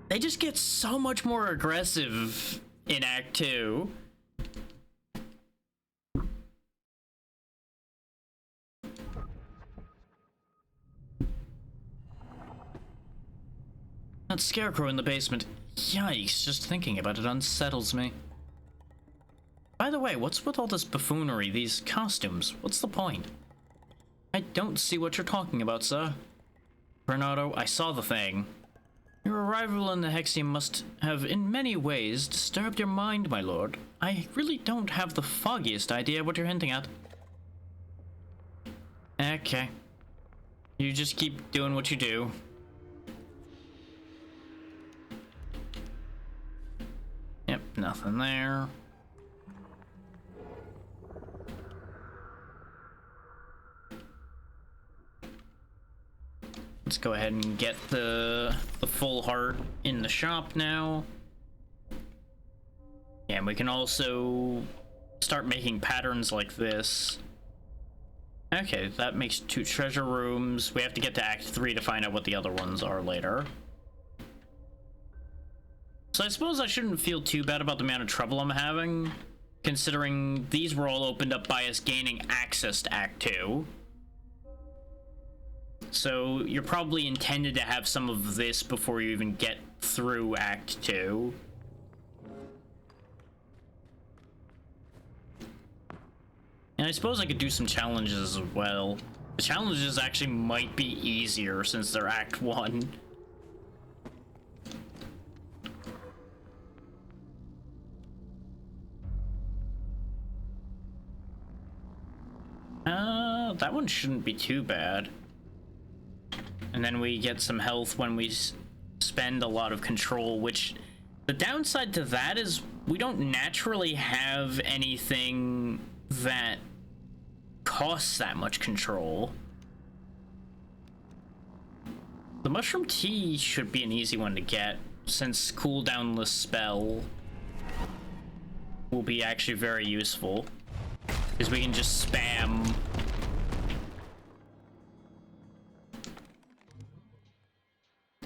Speaker 1: they just get so much more aggressive in Act 2. That scarecrow in the basement. Yikes, just thinking about it unsettles me. By the way, what's with all this buffoonery, these costumes? What's the point? I don't see what you're talking about, sir. Bernardo, I saw the thing. Your arrival in the Hexium must have in many ways disturbed your mind, my lord. I really don't have the foggiest idea what you're hinting at. Okay. You just keep doing what you do. Yep, nothing there. Let's go ahead and get the full heart in the shop now. Yeah, and we can also start making patterns like this. Okay, that makes 2 treasure rooms. We have to get to Act 3 to find out what the other ones are later. So I suppose I shouldn't feel too bad about the amount of trouble I'm having, considering these were all opened up by us gaining access to Act 2. So you're probably intended to have some of this before you even get through Act 2. And I suppose I could do some challenges as well. The challenges actually might be easier since they're Act 1. That one shouldn't be too bad. And then we get some health when we spend a lot of control, which the downside to that is we don't naturally have anything that costs that much control. The mushroom tea should be an easy one to get, since cooldownless spell will be actually very useful, because we can just spam.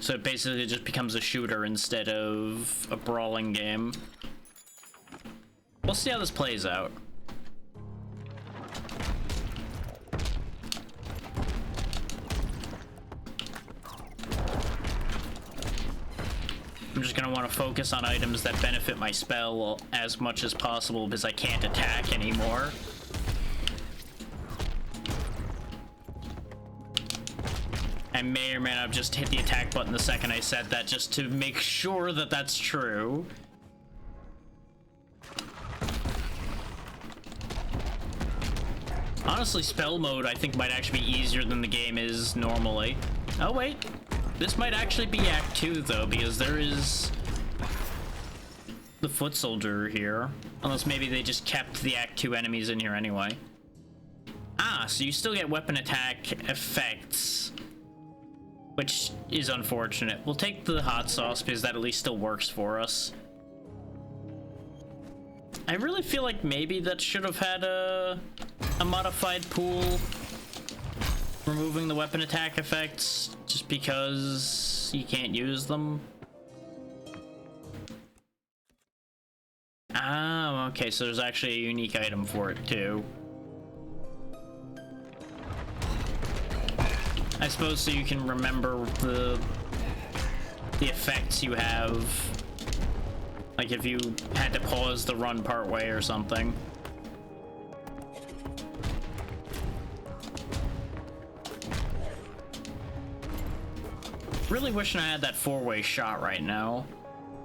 Speaker 1: So it basically just becomes a shooter instead of a brawling game. We'll see how this plays out. I'm just gonna want to focus on items that benefit my spell as much as possible because I can't attack anymore. I may or may not have just hit the attack button the second I said that just to make sure that that's true. Honestly, spell mode I think might actually be easier than the game is normally. Oh wait, this might actually be Act 2 though, because there is the foot soldier here. Unless maybe they just kept the Act 2 enemies in here anyway. Ah, so you still get weapon attack effects, which is unfortunate. We'll take the hot sauce because that at least still works for us. I really feel like maybe that should have had a modified pool removing the weapon attack effects just because you can't use them. Ah, okay, so there's actually a unique item for it too. I suppose so you can remember the effects you have. Like if you had to pause the run part way or something. Really wishing I had that 4-way shot right now.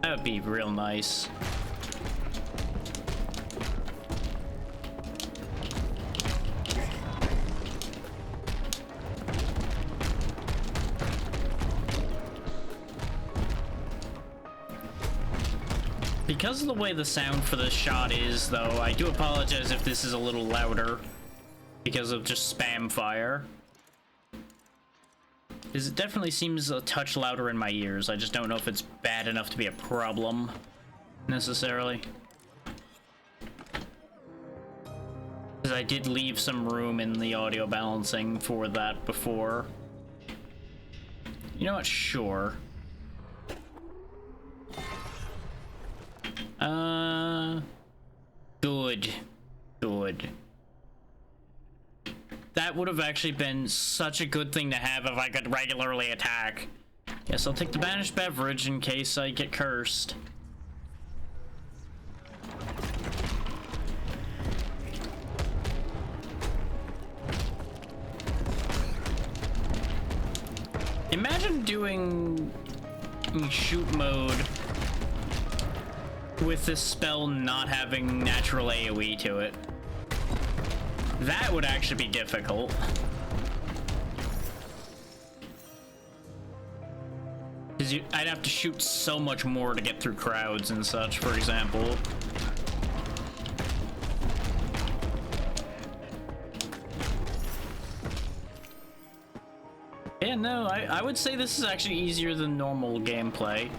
Speaker 1: That would be real nice. Because of the way the sound for this shot is, though, I do apologize if this is a little louder because of just spam fire. Because it definitely seems a touch louder in my ears. I just don't know if it's bad enough to be a problem, necessarily. Because I did leave some room in the audio balancing for that before. You know what? Sure. Good. Good. That would have actually been such a good thing to have if I could regularly attack. Yes, I'll take the banished beverage in case I get cursed. Imagine doing shoot mode with this spell not having natural AoE to it. That would actually be difficult. Because I'd have to shoot so much more to get through crowds and such, for example. Yeah, no, I would say this is actually easier than normal gameplay.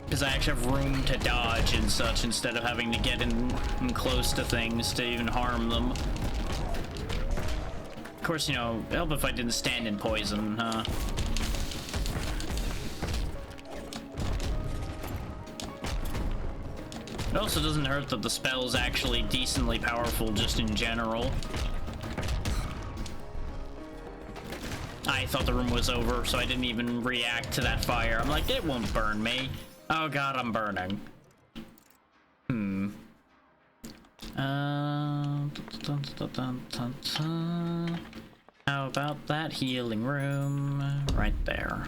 Speaker 1: Because I actually have room to dodge and such instead of having to get in close to things to even harm them. Of course, you know, it'd help if I didn't stand in poison, huh? It also doesn't hurt that the spell is actually decently powerful just in general. I thought the room was over, so I didn't even react to that fire. I'm like, it won't burn me. Oh god, I'm burning. How about that healing room right there?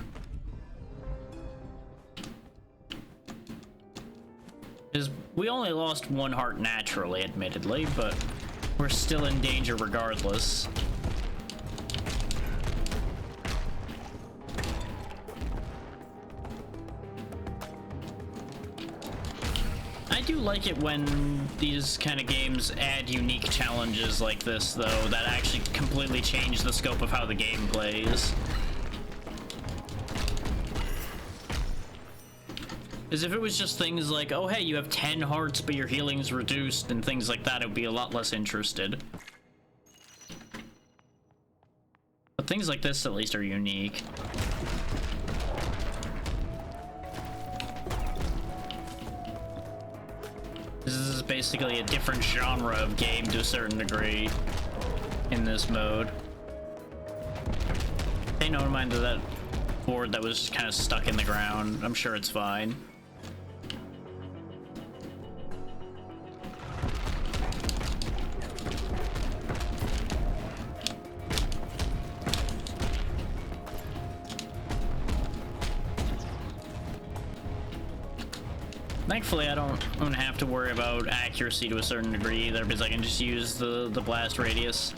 Speaker 1: Because we only lost one heart naturally, admittedly, but we're still in danger regardless. I do like it when these kind of games add unique challenges like this, though, that actually completely change the scope of how the game plays. As if it was just things like, oh hey, you have 10 hearts but your healing's reduced and things like that, it would be a lot less interested. But things like this at least are unique. This is basically a different genre of game to a certain degree in this mode. Pay no mind to that board that was kind of stuck in the ground. I'm sure it's fine. Thankfully, I don't have to worry about accuracy to a certain degree either, because I can just use the blast radius.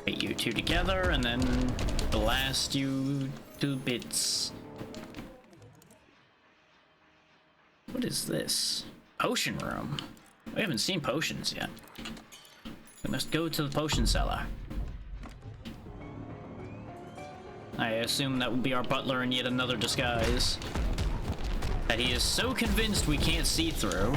Speaker 1: Get you two together, and then blast you to bits. What is this? Potion room. We haven't seen potions yet. We must go to the potion cellar. I assume that will be our butler in yet another disguise that he is so convinced we can't see through.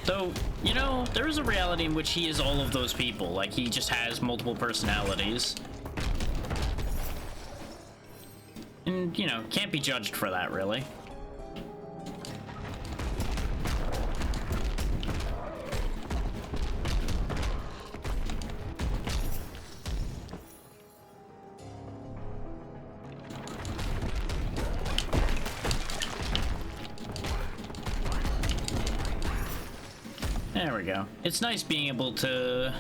Speaker 1: Though, you know, there is a reality in which he is all of those people. Like, he just has multiple personalities. And, you know, can't be judged for that, really. There we go. It's nice being able to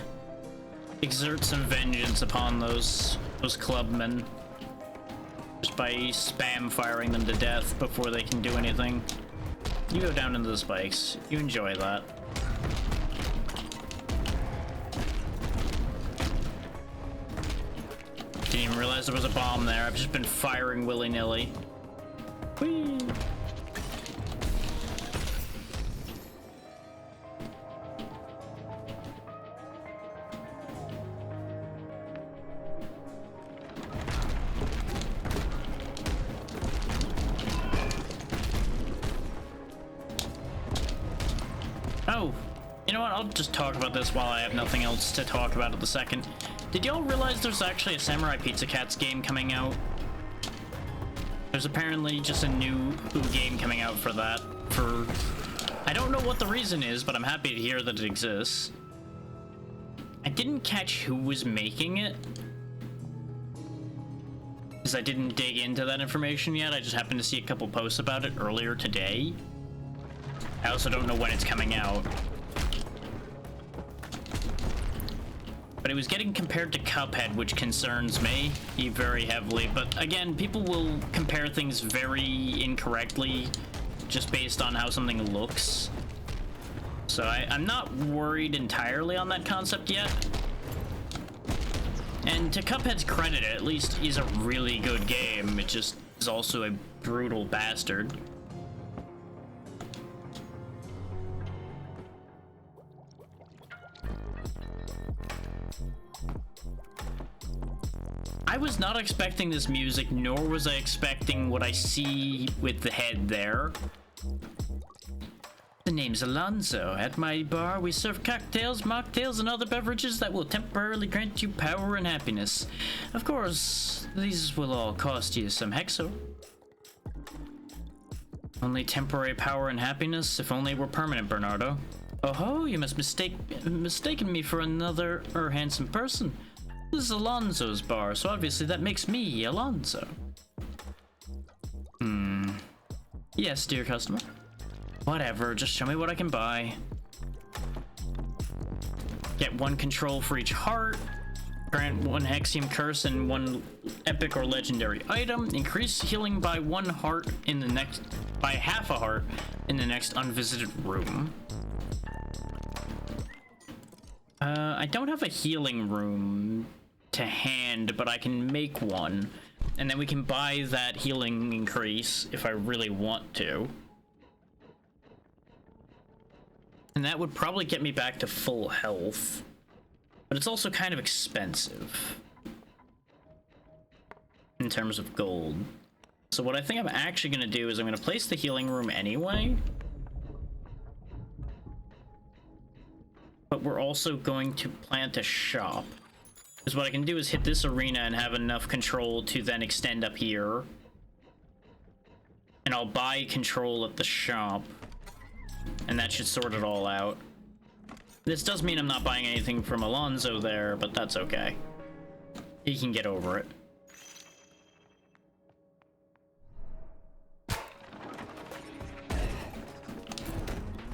Speaker 1: exert some vengeance upon those clubmen just by spam firing them to death before they can do anything. You go down into the spikes. You enjoy that. Didn't even realize there was a bomb there. I've just been firing willy-nilly. Whee! Oh, you know what? I'll just talk about this while I have nothing else to talk about at the second. Did y'all realize there's actually a Samurai Pizza Cats game coming out? There's apparently just a new game coming out for that. I don't know what the reason is, but I'm happy to hear that it exists. I didn't catch who was making it, because I didn't dig into that information yet. I just happened to see a couple posts about it earlier today. I also don't know when it's coming out. But it was getting compared to Cuphead, which concerns me very heavily. But again, people will compare things very incorrectly just based on how something looks. So I'm not worried entirely on that concept yet. And to Cuphead's credit, it at least is a really good game. It just is also a brutal bastard. I was not expecting this music, nor was I expecting what I see with the head there. The name's Alonzo. At my bar, we serve cocktails, mocktails, and other beverages that will temporarily grant you power and happiness. Of course, these will all cost you some hexo. Only temporary power and happiness, if only it were permanent, Bernardo. Oh ho, you must mistaken me for another handsome person. This is Alonzo's bar, so obviously that makes me Alonzo. Yes, dear customer. Whatever, just show me what I can buy. Get 1 control for each heart. Grant 1 Hexium curse and 1 epic or legendary item. Increase healing by 1 heart in the next... by half a heart in the next unvisited room. I don't have a healing room to hand, but I can make one. And then we can buy that healing increase if I really want to. And that would probably get me back to full health. But it's also kind of expensive in terms of gold. So what I think I'm actually going to do is I'm going to place the healing room anyway. But we're also going to plant a shop. Because what I can do is hit this arena and have enough control to then extend up here. And I'll buy control at the shop. And that should sort it all out. This does mean I'm not buying anything from Alonzo there, but that's okay. He can get over it.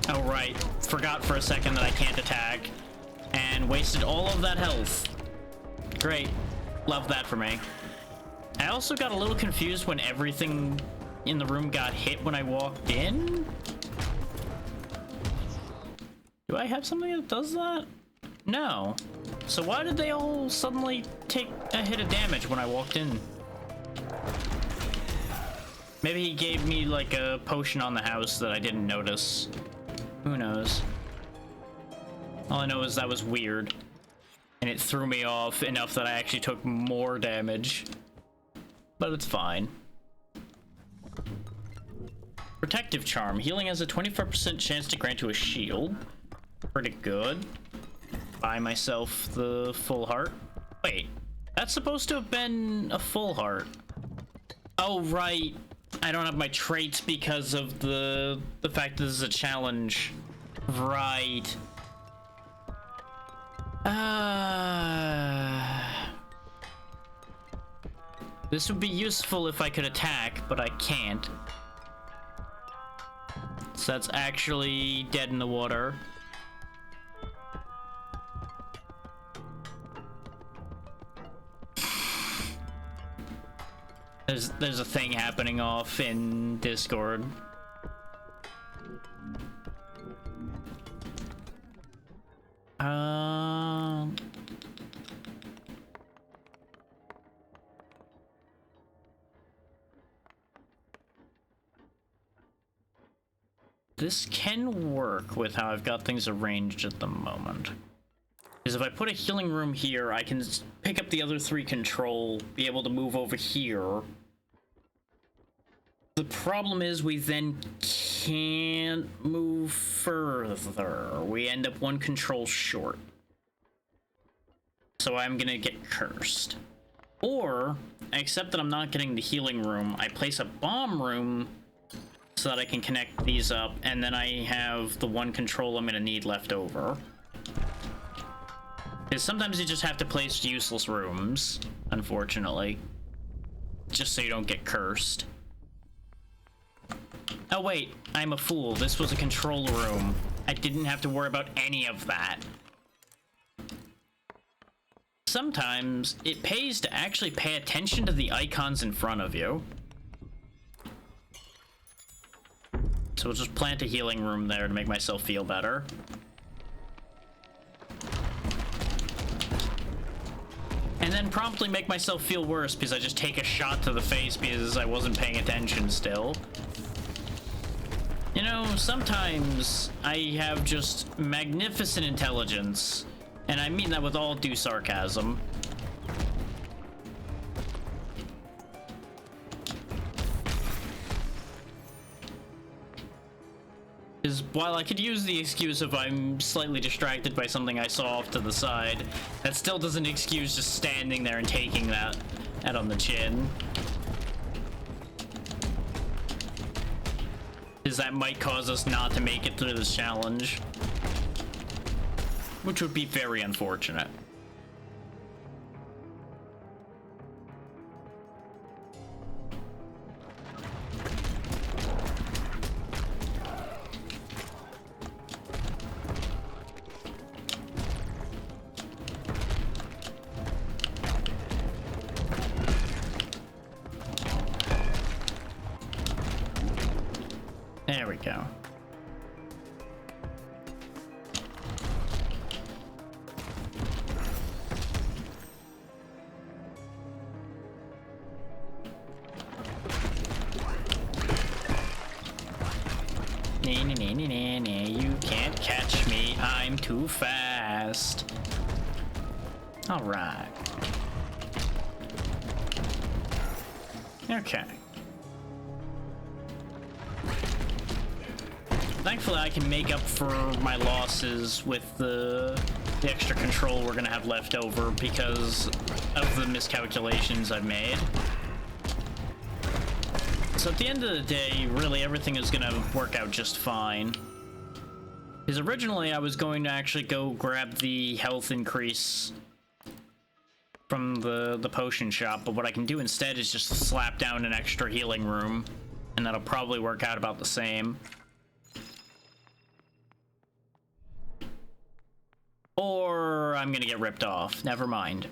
Speaker 1: Oh right, forgot for a second that I can't attack. And wasted all of that health. Great. Love that for me. I also got a little confused when everything in the room got hit when I walked in. Do I have something that does that? No. So why did they all suddenly take a hit of damage when I walked in? Maybe he gave me like a potion on the house that I didn't notice. Who knows? All I know is that was weird. And it threw me off enough that I actually took more damage. But it's fine. Protective Charm. Healing has a 24% chance to grant you a shield. Pretty good. Buy myself the full heart. Wait, that's supposed to have been a full heart. Oh, right. I don't have my traits because of the fact that this is a challenge. Right. This would be useful if I could attack, but I can't. So that's actually dead in the water. There's a thing happening off in Discord. this can work with how I've got things arranged at the moment. Because if I put a healing room here, I can pick up the other 3 control, be able to move over here. The problem is we then can't move further. We end up 1 control short. So I'm gonna get cursed. Or, except that I'm not getting the healing room, I place a bomb room so that I can connect these up, and then I have the 1 control I'm gonna need left over. Because sometimes you just have to place useless rooms, unfortunately. Just so you don't get cursed. Oh wait, I'm a fool. This was a control room. I didn't have to worry about any of that. Sometimes it pays to actually pay attention to the icons in front of you. So we'll just plant a healing room there to make myself feel better. And then promptly make myself feel worse because I just take a shot to the face because I wasn't paying attention still. You know, sometimes I have just magnificent intelligence, and I mean that with all due sarcasm. Because while I could use the excuse if I'm slightly distracted by something I saw off to the side, that still doesn't excuse just standing there and taking that head on the chin. Because that might cause us not to make it through this challenge. Which would be very unfortunate. There we go. You can't catch me, I'm too fast. All right. Okay. Thankfully, I can make up for my losses with the extra control we're gonna have left over because of the miscalculations I've made. So at the end of the day, really everything is gonna work out just fine. Because originally I was going to actually go grab the health increase from the potion shop, but what I can do instead is just slap down an extra healing room, and that'll probably work out about the same. Or I'm gonna get ripped off. Never mind.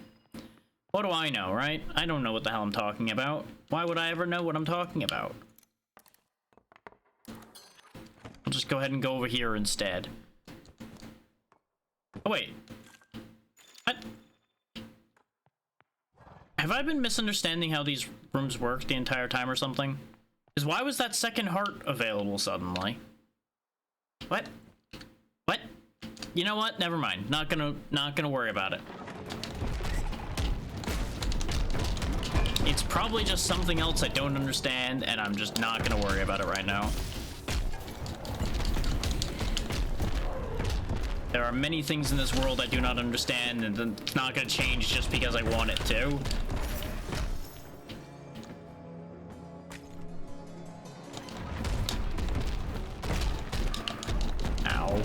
Speaker 1: What do I know, right? I don't know what the hell I'm talking about. Why would I ever know what I'm talking about? I'll just go ahead and go over here instead. Oh, wait. What? Have I been misunderstanding how these rooms work the entire time or something? Because why was that second heart available suddenly? What? What? You know what? Never mind. Not gonna worry about it. It's probably just something else I don't understand, and I'm just not gonna worry about it right now. There are many things in this world I do not understand, and it's not gonna change just because I want it to. Ow.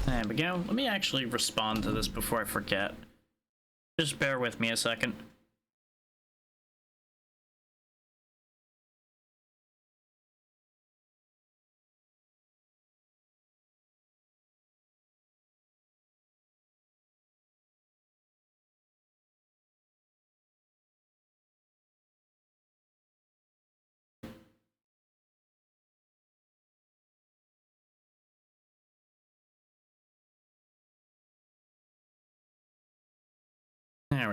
Speaker 1: There we go. Let me actually respond to this before I forget. Just bear with me a second.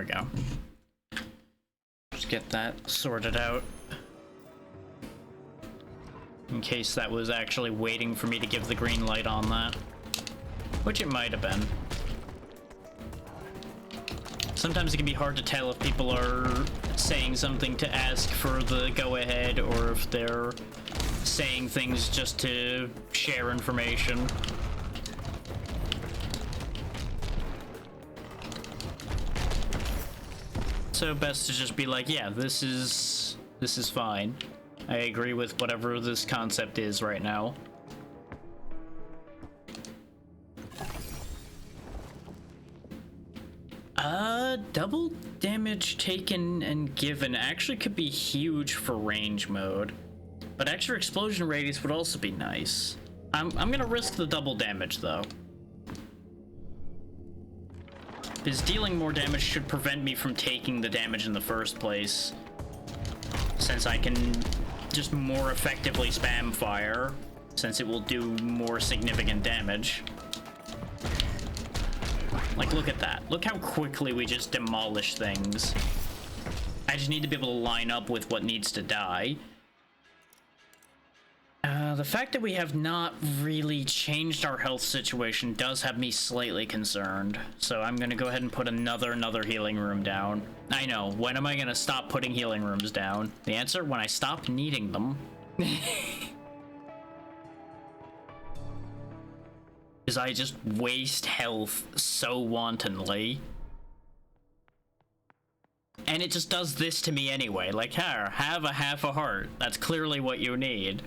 Speaker 1: we go. Just get that sorted out. In case that was actually waiting for me to give the green light on that. Which it might have been. Sometimes it can be hard to tell if people are saying something to ask for the go-ahead or if they're saying things just to share information. So best to just be like, yeah, this is fine. I agree with whatever this concept is right now. Double damage taken and given actually could be huge for range mode. But extra explosion radius would also be nice. I'm gonna risk the double damage though. Because dealing more damage should prevent me from taking the damage in the first place. Since I can just more effectively spam fire, since it will do more significant damage. Like, look at that. Look how quickly we just demolish things. I just need to be able to line up with what needs to die. The fact that we have not really changed our health situation does have me slightly concerned. So I'm gonna go ahead and put another healing room down. I know, when am I gonna stop putting healing rooms down? The answer, when I stop needing them. Because I just waste health so wantonly. And it just does this to me anyway. Like, here, have a half a heart. That's clearly what you need.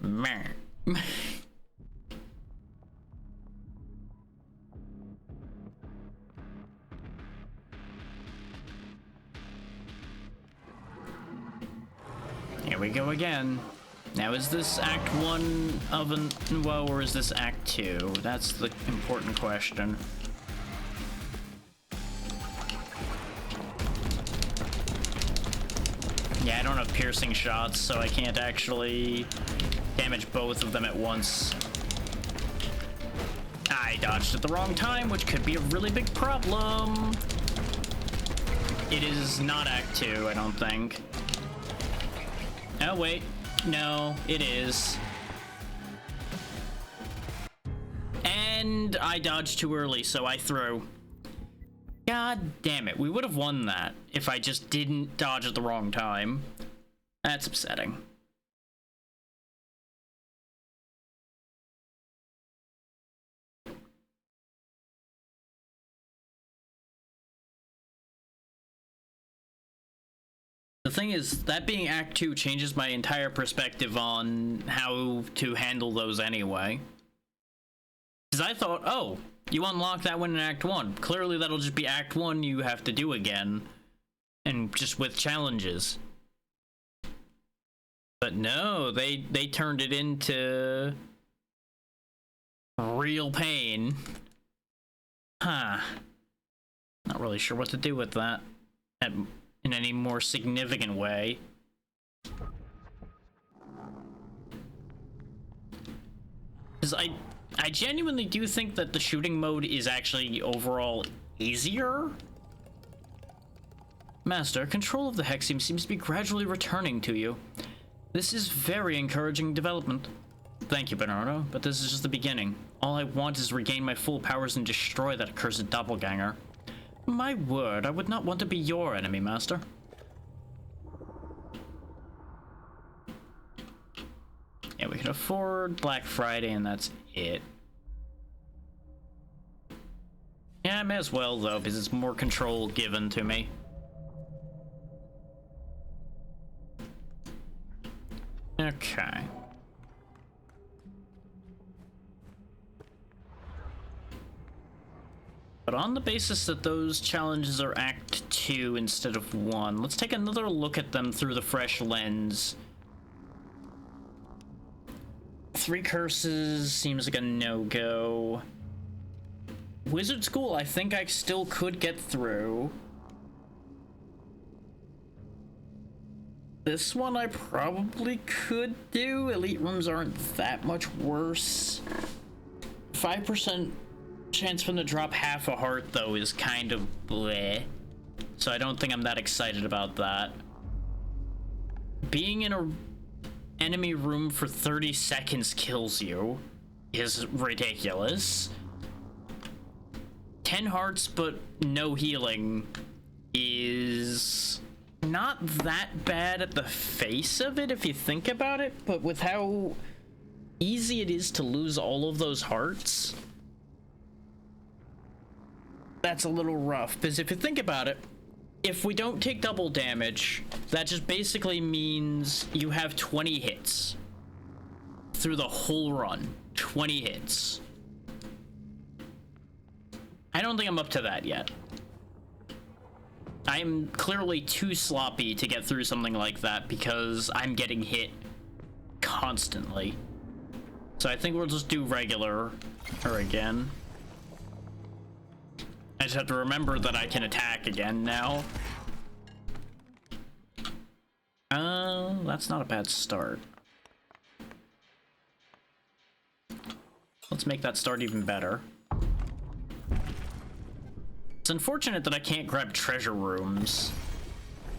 Speaker 1: Meh. Here we go again. Now, is this Act 1 of an... well, or is this Act 2? That's the important question. Yeah, I don't have piercing shots, so I can't actually damage both of them at once. I dodged at the wrong time, which could be a really big problem. It is not Act 2, I don't think. Oh, wait. No, it is. And I dodged too early, so I threw. God damn it, we would have won that if I just didn't dodge at the wrong time. That's upsetting. The thing is, that being Act 2 changes my entire perspective on how to handle those anyway. Because I thought, oh, you unlock that one in Act 1. Clearly that'll just be Act 1 you have to do again. And just with challenges. But no, they turned it into real pain. Huh. Not really sure what to do with that. In any more significant way. Because I genuinely do think that the shooting mode is actually overall easier. Master, control of the Hexium seems to be gradually returning to you. This is very encouraging development. Thank you, Bernardo, but this is just the beginning. All I want is to regain my full powers and destroy that accursed doppelganger. My word, I would not want to be your enemy, Master. Yeah, we can afford Black Friday, and that's it. Yeah, I may as well, though, because it's more control given to me. Okay. But on the basis that those challenges are Act 2 instead of 1, let's take another look at them through the fresh lens. 3 curses seems like a no-go. Wizard School, I think I still could get through. This one I probably could do. Elite rooms aren't that much worse. 5% Chance for them to drop half a heart, though, is kind of bleh. So I don't think I'm that excited about that. Being in a enemy room for 30 seconds kills you is ridiculous. 10 hearts but no healing is not that bad at the face of it if you think about it, but with how easy it is to lose all of those hearts, that's a little rough. Because if you think about it, if we don't take double damage, that just basically means you have 20 hits through the whole run. 20 hits. I don't think I'm up to that yet. I'm clearly too sloppy to get through something like that because I'm getting hit constantly. So I think we'll just do regular or again. I just have to remember that I can attack again now. That's not a bad start. Let's make that start even better. It's unfortunate that I can't grab treasure rooms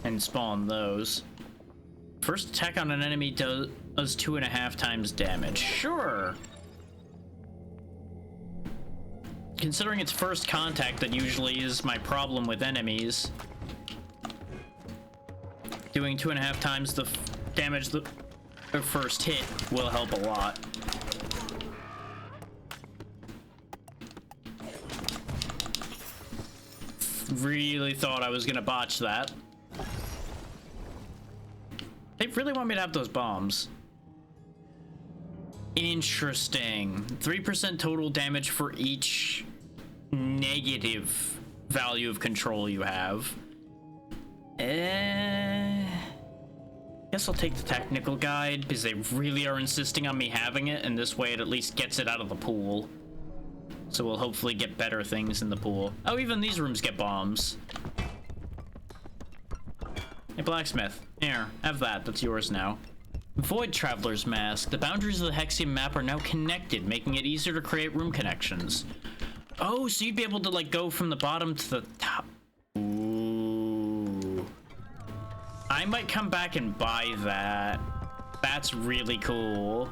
Speaker 1: and spawn those. First attack on an enemy does 2.5 times damage. Sure. Considering it's first contact, that usually is my problem with enemies. Doing 2.5 times the damage the first hit will help a lot. Really thought I was gonna botch that. They really want me to have those bombs. Interesting. 3% total damage for each negative value of control you have. Guess I'll take the technical guide because they really are insisting on me having it, and this way it at least gets it out of the pool. So we'll hopefully get better things in the pool. Oh, even these rooms get bombs. Hey, blacksmith. Here, have that. That's yours now. Void Traveler's Mask. The boundaries of the Hexium map are now connected, making it easier to create room connections. Oh, so you'd be able to, like, go from the bottom to the top. Ooh. I might come back and buy that. That's really cool.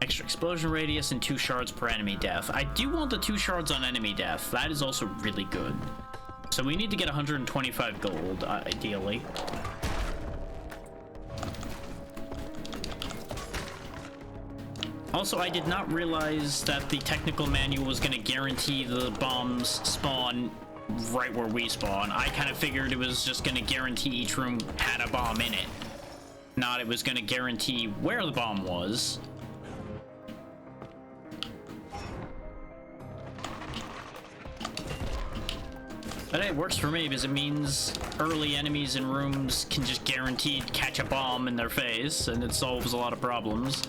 Speaker 1: Extra explosion radius and 2 shards per enemy death. I do want the 2 shards on enemy death. That is also really good. So we need to get 125 gold, ideally. Also, I did not realize that the technical manual was going to guarantee the bombs spawn right where we spawn. I kind of figured it was just going to guarantee each room had a bomb in it. Not it was going to guarantee where the bomb was. But hey, it works for me because it means early enemies in rooms can just guaranteed catch a bomb in their face, and it solves a lot of problems.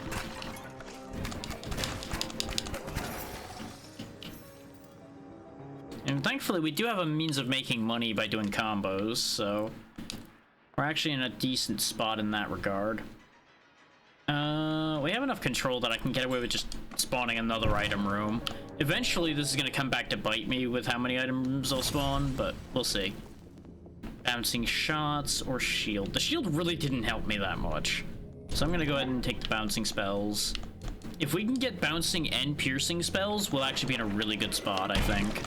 Speaker 1: And thankfully, we do have a means of making money by doing combos, so we're actually in a decent spot in that regard. We have enough control that I can get away with just spawning another item room. Eventually, this is going to come back to bite me with how many items I'll spawn, but we'll see. Bouncing shots or shield. The shield really didn't help me that much, so I'm going to go ahead and take the bouncing spells. If we can get bouncing and piercing spells, we'll actually be in a really good spot, I think.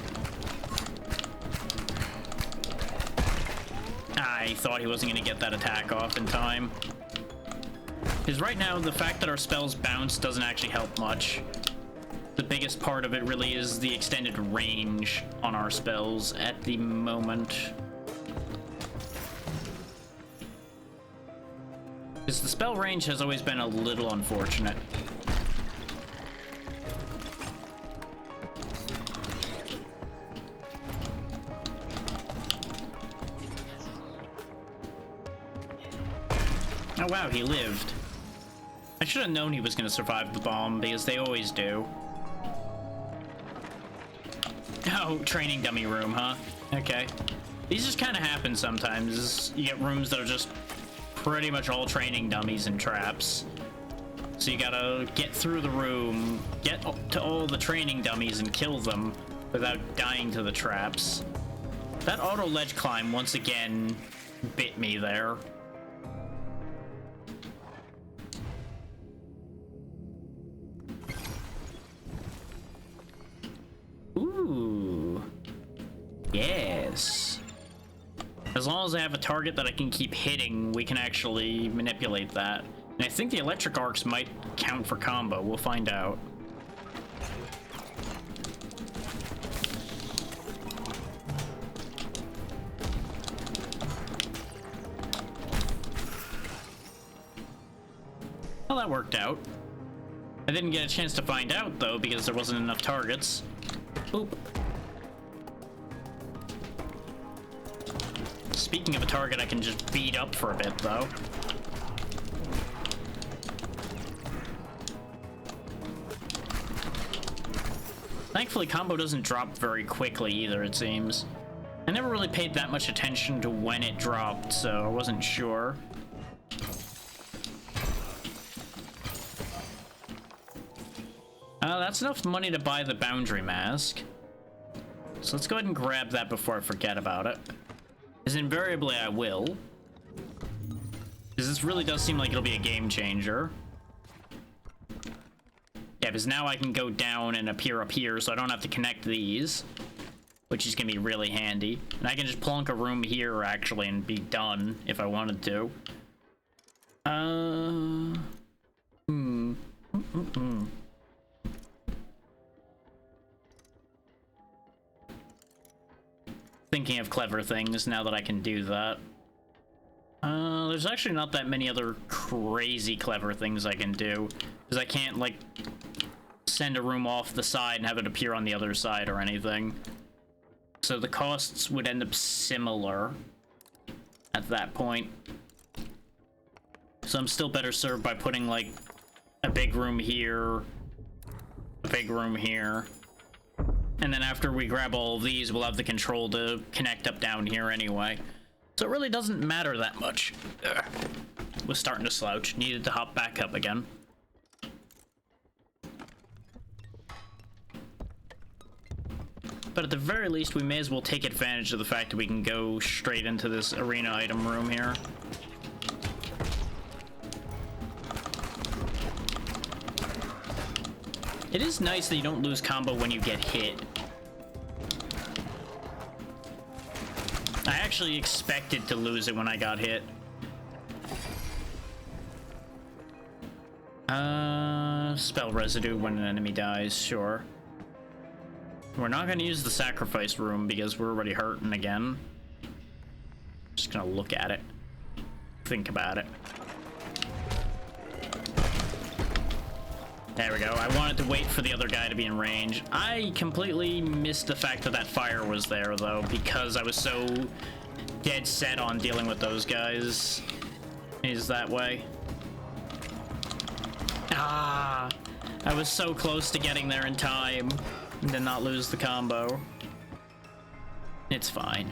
Speaker 1: I thought he wasn't going to get that attack off in time. Because right now, the fact that our spells bounce doesn't actually help much. The biggest part of it really is the extended range on our spells at the moment. Because the spell range has always been a little unfortunate. Oh wow, he lived. I should have known he was going to survive the bomb, because they always do. Oh, training dummy room, huh? Okay. These just kind of happen sometimes. You get rooms that are just pretty much all training dummies and traps. So you gotta get through the room, get to all the training dummies and kill them without dying to the traps. That auto ledge climb once again bit me there. Ooh. Yes. As long as I have a target that I can keep hitting, we can actually manipulate that. And I think the electric arcs might count for combo. We'll find out. Well, that worked out. I didn't get a chance to find out, though, because there wasn't enough targets. Oop. Speaking of a target I can just beat up for a bit, though. Thankfully, combo doesn't drop very quickly either, it seems. I never really paid that much attention to when it dropped, so I wasn't sure. That's enough money to buy the boundary mask. So let's go ahead and grab that before I forget about it. Because invariably I will. Because this really does seem like it'll be a game changer. Yeah, because now I can go down and appear up here, so I don't have to connect these. Which is going to be really handy. And I can just plunk a room here, actually, and be done if I wanted to. Thinking of clever things now that I can do that. There's actually not that many other crazy clever things I can do. Because I can't, like, send a room off the side and have it appear on the other side or anything. So the costs would end up similar at that point. So I'm still better served by putting, like, a big room here, a big room here. And then after we grab all of these, we'll have the control to connect up down here anyway. So it really doesn't matter that much. Ugh. Was starting to slouch. Needed to hop back up again. But at the very least, we may as well take advantage of the fact that we can go straight into this arena item room here. It is nice that you don't lose combo when you get hit. I actually expected to lose it when I got hit. Spell residue when an enemy dies, sure. We're not gonna use the sacrifice room because we're already hurting again. Just gonna look at it. Think about it. There we go. I wanted to wait for the other guy to be in range. I completely missed the fact that that fire was there, though, because I was so dead set on dealing with those guys. Is that way? Ah! I was so close to getting there in time and to not lose the combo. It's fine.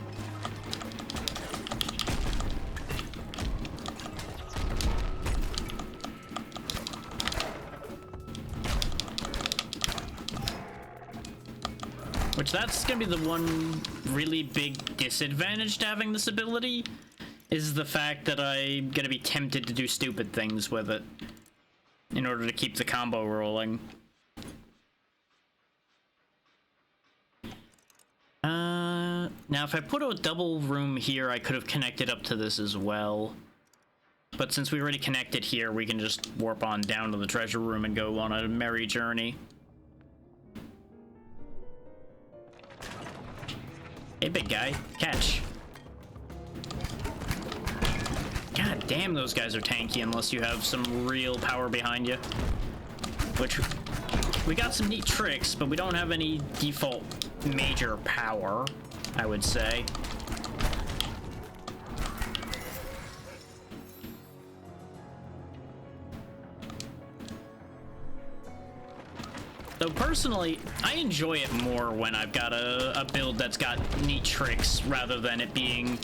Speaker 1: Which that's gonna be the one really big disadvantage to having this ability, is the fact that I'm gonna be tempted to do stupid things with it in order to keep the combo rolling. Now if I put a double room here, I could have connected up to this as well. But since we already connected here, we can just warp on down to the treasure room and go on a merry journey. Hey, big guy, catch. God damn, those guys are tanky unless you have some real power behind you. Which, we got some neat tricks, but we don't have any default major power, I would say. Though personally, I enjoy it more when I've got a build that's got neat tricks rather than it being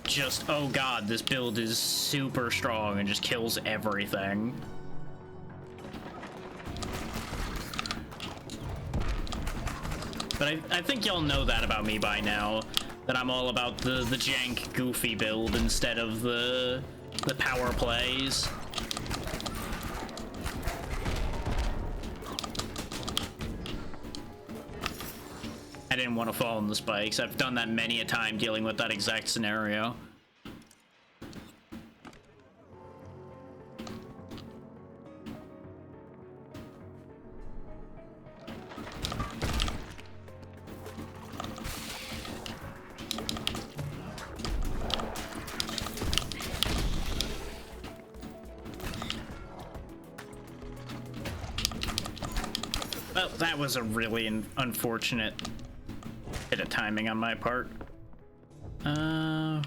Speaker 1: just, oh god, this build is super strong and just kills everything. But I think y'all know that about me by now, that I'm all about the jank, goofy build instead of the power plays. I didn't want to fall on the spikes. I've done that many a time dealing with that exact scenario. Well, that was a really unfortunate bit of timing on my part.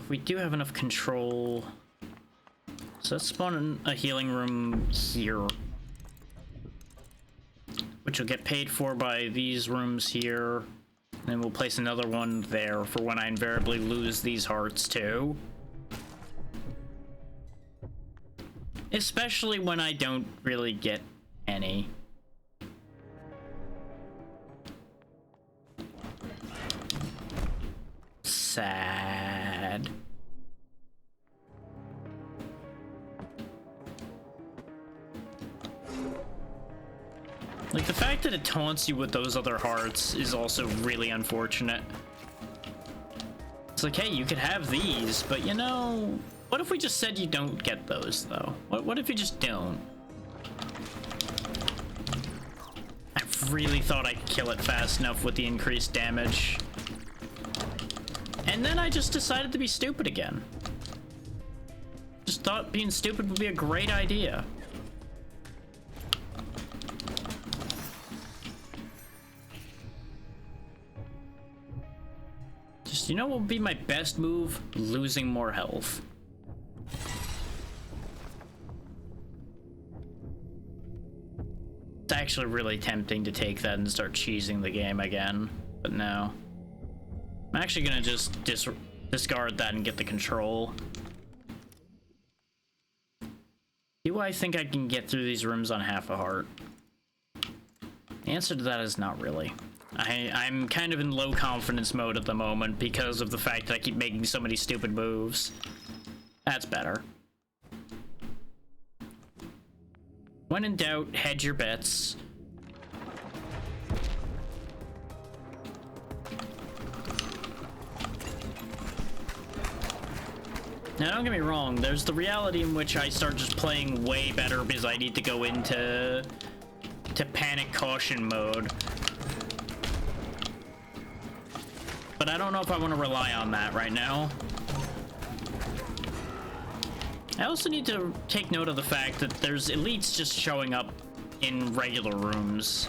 Speaker 1: We do have enough control. So let's spawn a healing room here, which will get paid for by these rooms here. And then we'll place another one there for when I invariably lose these hearts too. Especially when I don't really get any. Sad. Like, the fact that it taunts you with those other hearts is also really unfortunate. It's like, hey, you could have these, but you know, what if we just said you don't get those, though? What if you just don't? I really thought I could kill it fast enough with the increased damage. And then I just decided to be stupid again. Just thought being stupid would be a great idea. Just, you know what would be my best move? Losing more health. It's actually really tempting to take that and start cheesing the game again, but no. I'm actually gonna just discard that and get the control. Do I think I can get through these rooms on half a heart? The answer to that is not really. I'm kind of in low confidence mode at the moment because of the fact that I keep making so many stupid moves. That's better. When in doubt, hedge your bets. Now, don't get me wrong, there's the reality in which I start just playing way better because I need to go into panic caution mode. But I don't know if I want to rely on that right now. I also need to take note of the fact that there's elites just showing up in regular rooms.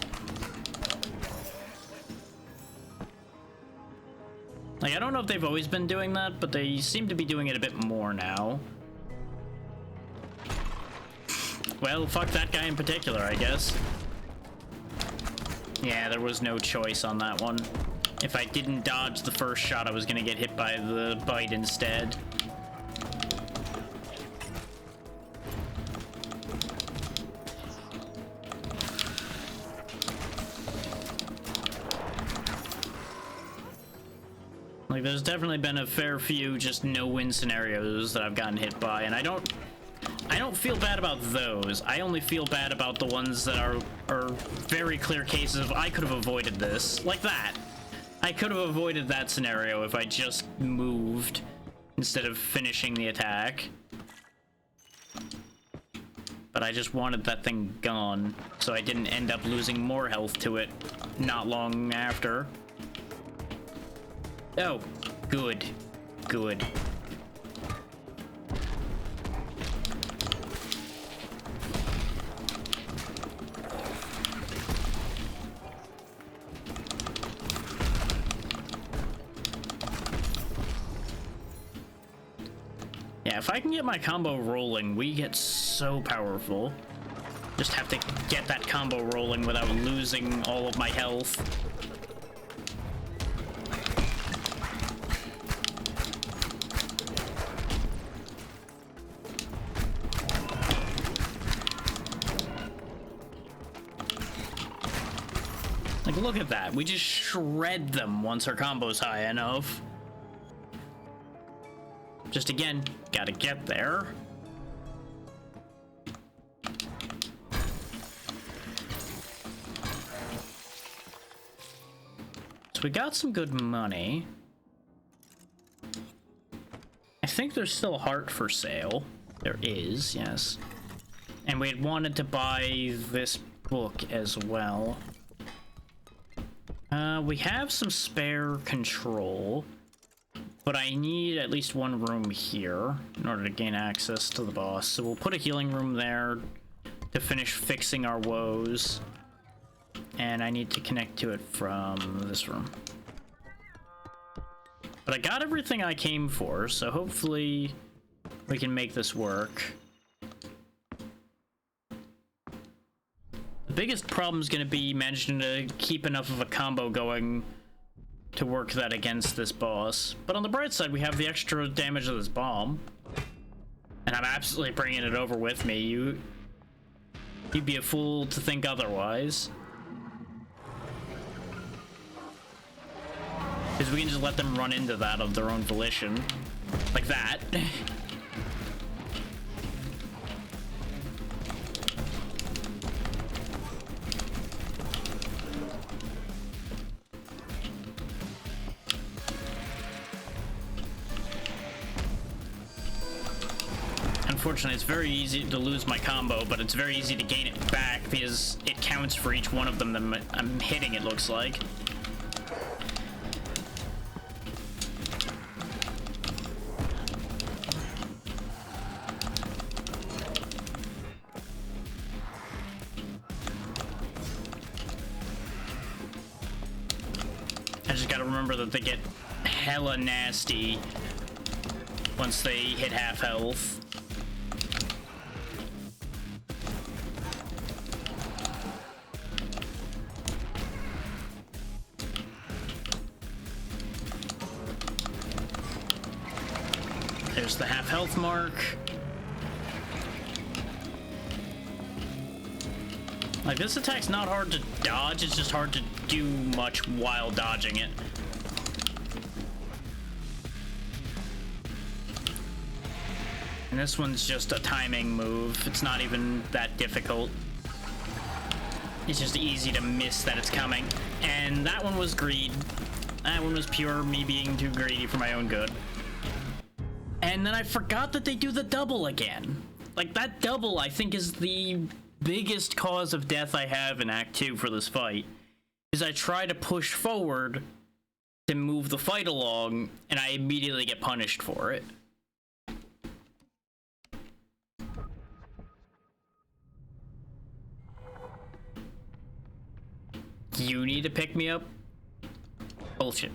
Speaker 1: Like, I don't know if they've always been doing that, but they seem to be doing it a bit more now. Well, fuck that guy in particular, I guess. Yeah, there was no choice on that one. If I didn't dodge the first shot, I was gonna get hit by the bite instead. Like, there's definitely been a fair few just no-win scenarios that I've gotten hit by, and I don't feel bad about those. I only feel bad about the ones that are very clear cases of I could have avoided this. Like that. I could have avoided that scenario if I just moved instead of finishing the attack. But I just wanted that thing gone, so I didn't end up losing more health to it not long after. Oh, good. Good. Yeah, if I can get my combo rolling, we get so powerful. Just have to get that combo rolling without losing all of my health. Like, look at that. We just shred them once our combo's high enough. Just again, gotta get there. So we got some good money. I think there's still a heart for sale. There is, yes. And we had wanted to buy this book as well. We have some spare control, but I need at least one room here in order to gain access to the boss. So we'll put a healing room there to finish fixing our woes. And I need to connect to it from this room. But I got everything I came for, so hopefully we can make this work. The biggest problem is going to be managing to keep enough of a combo going to work that against this boss. But on the bright side, we have the extra damage of this bomb. And I'm absolutely bringing it over with me. You'd be a fool to think otherwise. Because we can just let them run into that of their own volition. Like that. Unfortunately, it's very easy to lose my combo, but it's very easy to gain it back because it counts for each one of them that I'm hitting, it looks like. I just gotta remember that they get hella nasty once they hit half health. There's the half health mark. Like, this attack's not hard to dodge, it's just hard to do much while dodging it. And this one's just a timing move. It's not even that difficult. It's just easy to miss that it's coming. And that one was greed. That one was pure me being too greedy for my own good. And then I forgot that they do the double again. Like, that double, I think, is the biggest cause of death I have in Act 2 for this fight. Is I try to push forward to move the fight along, and I immediately get punished for it. You need to pick me up? Bullshit.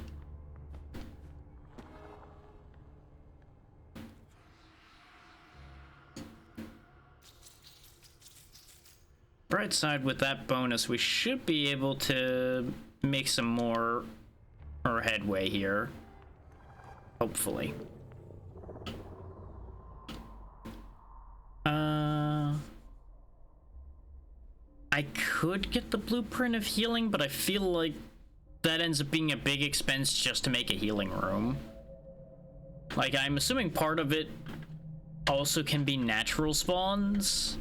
Speaker 1: Bright side, with that bonus, we should be able to make some more headway here. Hopefully. I could get the blueprint of healing, but I feel like that ends up being a big expense just to make a healing room. Like, I'm assuming part of it also can be natural spawns.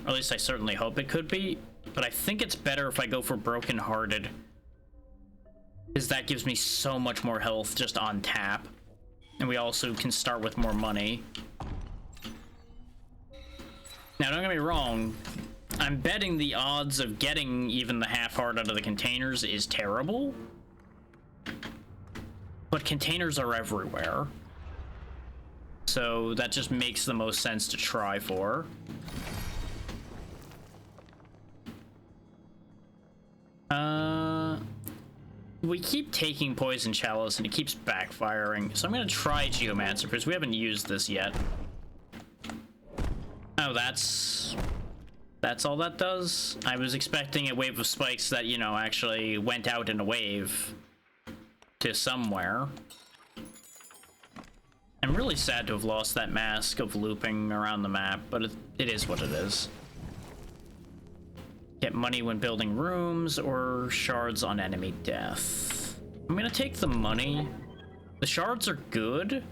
Speaker 1: Or at least I certainly hope it could be. But I think it's better if I go for brokenhearted, because that gives me so much more health just on tap. And we also can start with more money. Now, don't get me wrong. I'm betting the odds of getting even the half heart out of the containers is terrible. But containers are everywhere. So that just makes the most sense to try for. We keep taking Poison Chalice and it keeps backfiring. So I'm gonna try Geomancer because we haven't used this yet. Oh, that's all that does? I was expecting a wave of spikes that, you know, actually went out in a wave to somewhere. I'm really sad to have lost that mask of looping around the map, but it is what it is. Get money when building rooms, or shards on enemy death. I'm gonna take the money. The shards are good,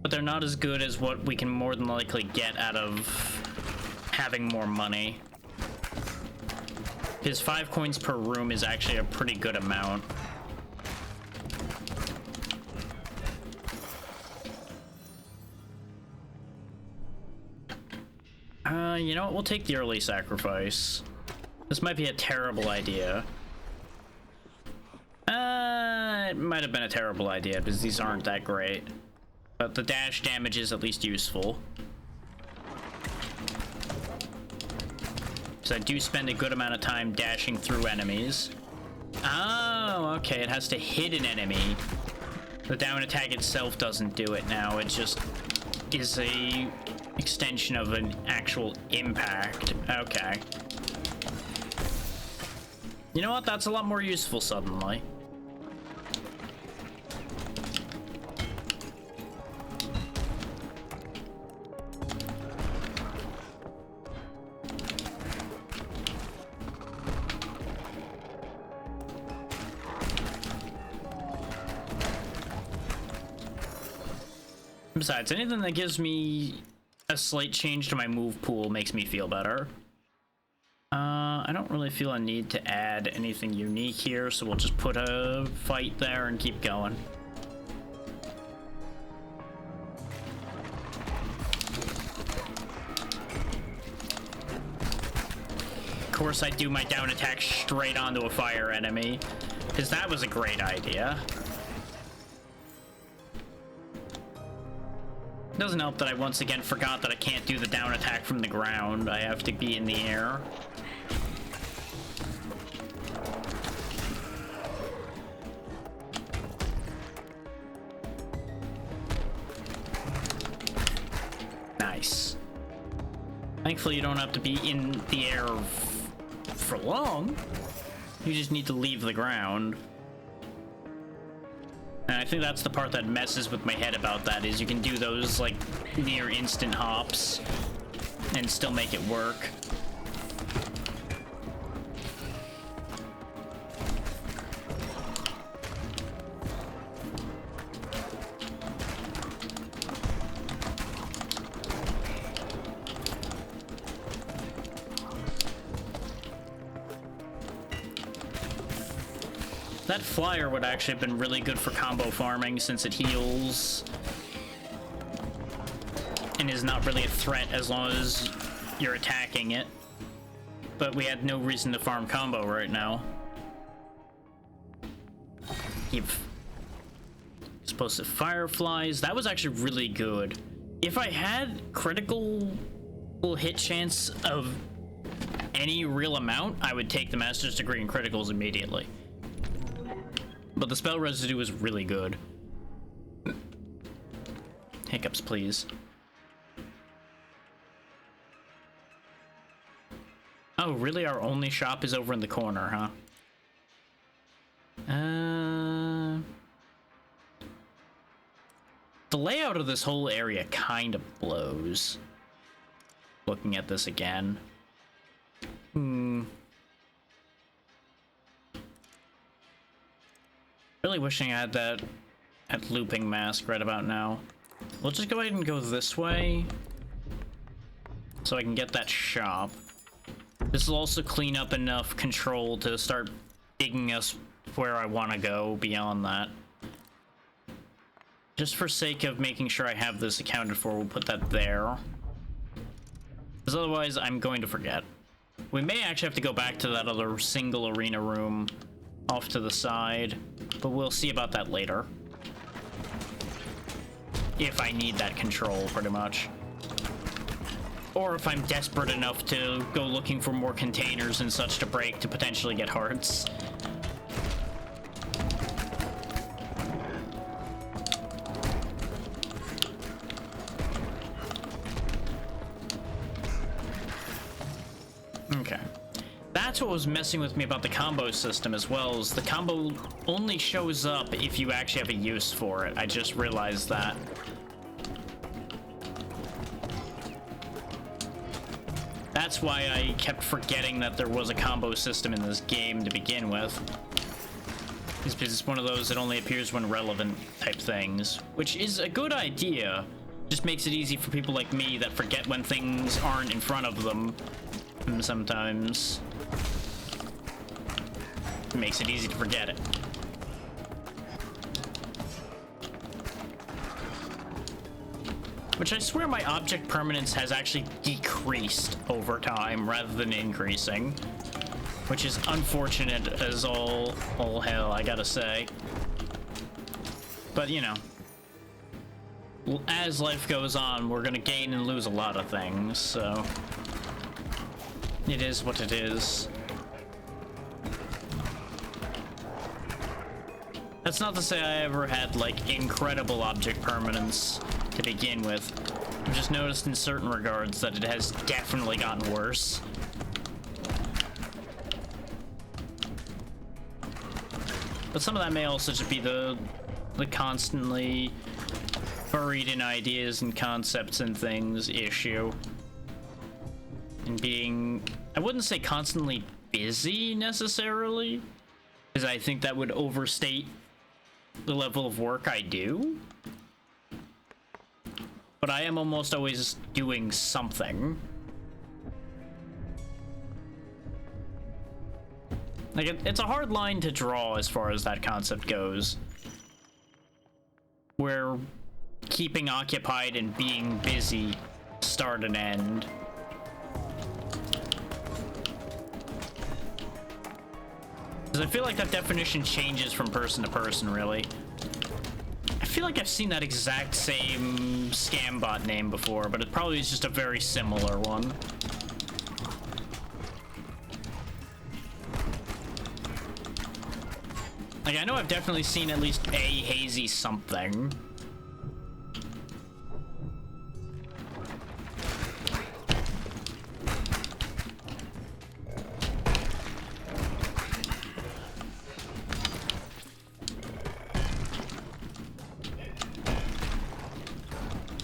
Speaker 1: but they're not as good as what we can more than likely get out of having more money. His 5 coins per room is actually a pretty good amount. You know what? We'll take the early sacrifice. This might be a terrible idea. It might have been a terrible idea because these aren't that great. But the dash damage is at least useful. So I do spend a good amount of time dashing through enemies. Oh, okay. It has to hit an enemy. The down attack itself doesn't do it now. It just is a extension of an actual impact. Okay. You know what? That's a lot more useful suddenly. Besides, anything that gives me a slight change to my move pool makes me feel better. I don't really feel a need to add anything unique here, so we'll just put a fight there and keep going. Of course, I do my down attack straight onto a fire enemy, because that was a great idea. Doesn't help that I once again forgot that I can't do the down attack from the ground. I have to be in the air. Nice. Thankfully, you don't have to be in the air for long. You just need to leave the ground. And I think that's the part that messes with my head about that, is you can do those, like, near instant hops and still make it work. That flyer would actually have been really good for combo farming, since it heals and is not really a threat as long as you're attacking it. But we had no reason to farm combo right now. Explosive fireflies. That was actually really good. If I had critical hit chance of any real amount, I would take the Master's Degree in criticals immediately. But the spell residue was really good. Hiccups, please. Oh, really? Our only shop is over in the corner, huh? The layout of this whole area kind of blows. Looking at this again. Really wishing I had that looping mask right about now. We'll just go ahead and go this way so I can get that shop. This will also clean up enough control to start digging us where I want to go beyond that. Just for sake of making sure I have this accounted for, we'll put that there. Because otherwise, I'm going to forget. We may actually have to go back to that other single arena room off to the side, but we'll see about that later. If I need that control, pretty much. Or if I'm desperate enough to go looking for more containers and such to break to potentially get hearts. Okay. That's what was messing with me about the combo system as well, is the combo only shows up if you actually have a use for it. I just realized that. that's why I kept forgetting that there was a combo system in this game to begin with. It's because it's one of those that only appears when relevant type things, which is a good idea. Just makes it easy for people like me that forget when things aren't in front of them sometimes. It makes it easy to forget it. Which I swear my object permanence has actually decreased over time rather than increasing. Which is unfortunate as all hell, I gotta say. But, you know. As life goes on, we're gonna gain and lose a lot of things, so... It is what it is. That's not to say I ever had, like, incredible object permanence to begin with. I've just noticed in certain regards that it has definitely gotten worse. But some of that may also just be the constantly buried in ideas and concepts and things issue. And being, I wouldn't say constantly busy necessarily, because I think that would overstate the level of work I do. But I am almost always doing something. Like, it's a hard line to draw as far as that concept goes. Where keeping occupied and being busy start and end. Because I feel like that definition changes from person to person, really. I feel like I've seen that exact same scam bot name before, but it probably is just a very similar one. Like, I know I've definitely seen at least a hazy something.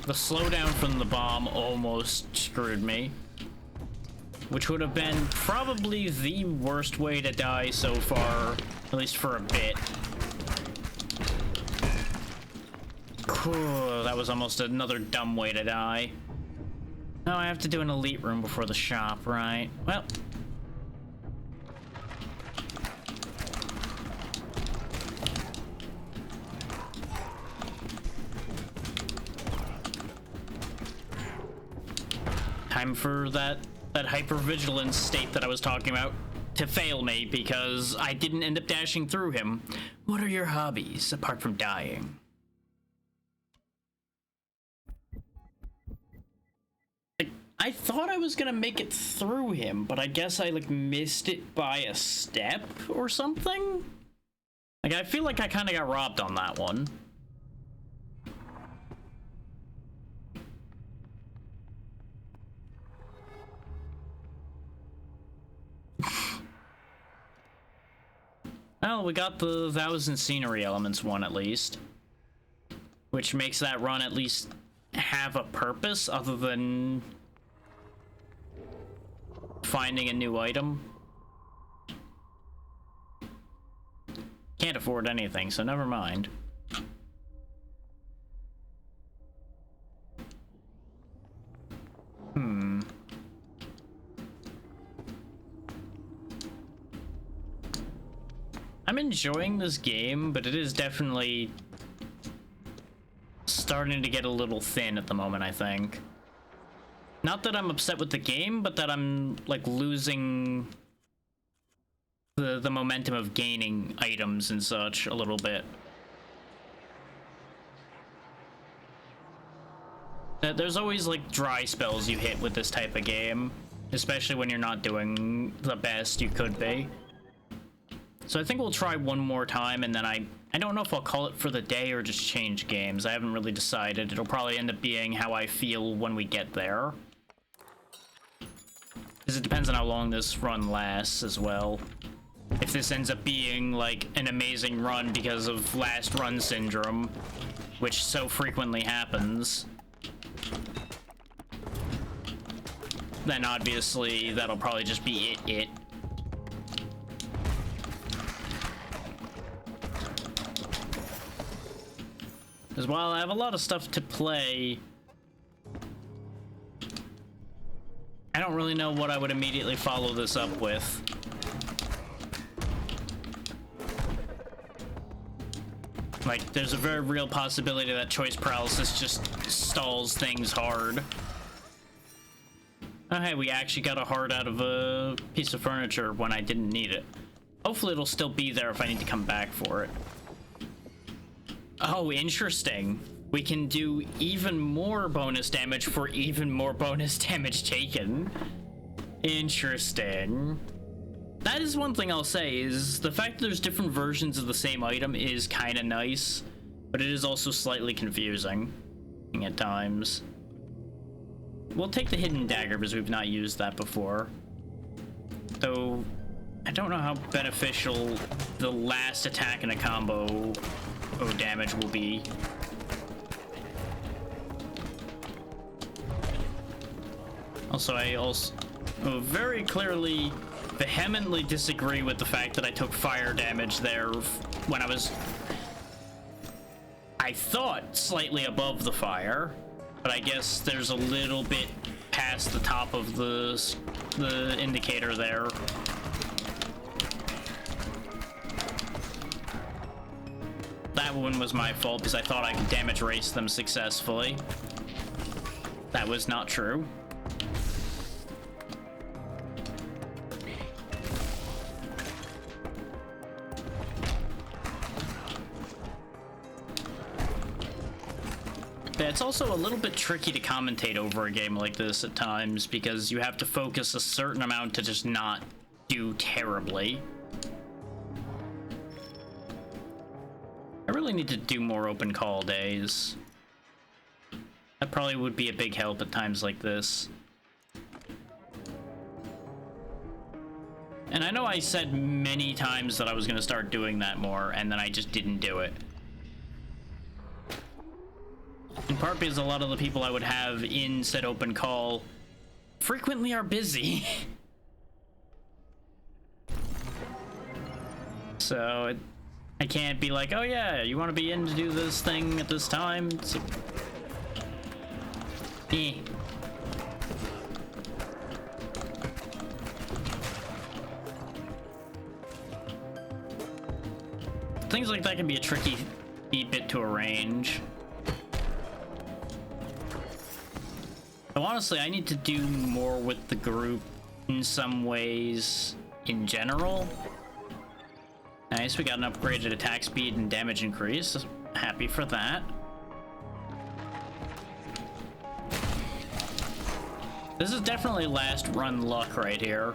Speaker 1: The slowdown from the bomb almost screwed me. Which would have been probably the worst way to die so far, at least for a bit. Cool, that was almost another dumb way to die. Now I have to do an elite room before the shop, right? Well. Time for that hypervigilance state that I was talking about to fail me because I didn't end up dashing through him. What are your hobbies apart from dying? I thought I was gonna make it through him, but I guess I like missed it by a step or something? Like, I feel like I kind of got robbed on that one. Well, we got the 1,000 scenery elements one at least, which makes that run at least have a purpose other than finding a new item. Can't afford anything, so never mind. I'm enjoying this game, but it is definitely starting to get a little thin at the moment, I think. Not that I'm upset with the game, but that I'm, like, losing the momentum of gaining items and such a little bit. There's always, like, dry spells you hit with this type of game, especially when you're not doing the best you could be. So I think we'll try one more time, and then I don't know if I'll call it for the day or just change games. I haven't really decided. It'll probably end up being how I feel when we get there. Because it depends on how long this run lasts as well. If this ends up being, like, an amazing run because of last run syndrome, which so frequently happens. then obviously that'll probably just be it. Because while I have a lot of stuff to play, I don't really know what I would immediately follow this up with. Like, there's a very real possibility that choice paralysis just stalls things hard. Oh, hey, we actually got a heart out of a piece of furniture when I didn't need it. Hopefully it'll still be there if I need to come back for it. Oh, interesting. We can do even more bonus damage for even more bonus damage taken. Interesting. That is one thing I'll say, is the fact that there's different versions of the same item is kind of nice, but it is also slightly confusing at times. We'll take the hidden dagger because we've not used that before. Though, I don't know how beneficial the last attack in a combo damage will be. Also, I very clearly, vehemently disagree with the fact that I took fire damage there when I thought slightly above the fire, but I guess there's a little bit past the top of the indicator there. That one was my fault because I thought I could damage race them successfully. That was not true. Yeah, it's also a little bit tricky to commentate over a game like this at times because you have to focus a certain amount to just not do terribly. I really need to do more open call days. That probably would be a big help at times like this. And I know I said many times that I was going to start doing that more, and then I just didn't do it. In part because a lot of the people I would have in said open call frequently are busy. So I can't be like, oh yeah, you want to be in to do this thing at this time? It's like, eh. Things like that can be a tricky bit to arrange. So honestly, I need to do more with the group in some ways in general. Nice, we got an upgraded attack speed and damage increase. Happy for that. This is definitely last run luck right here.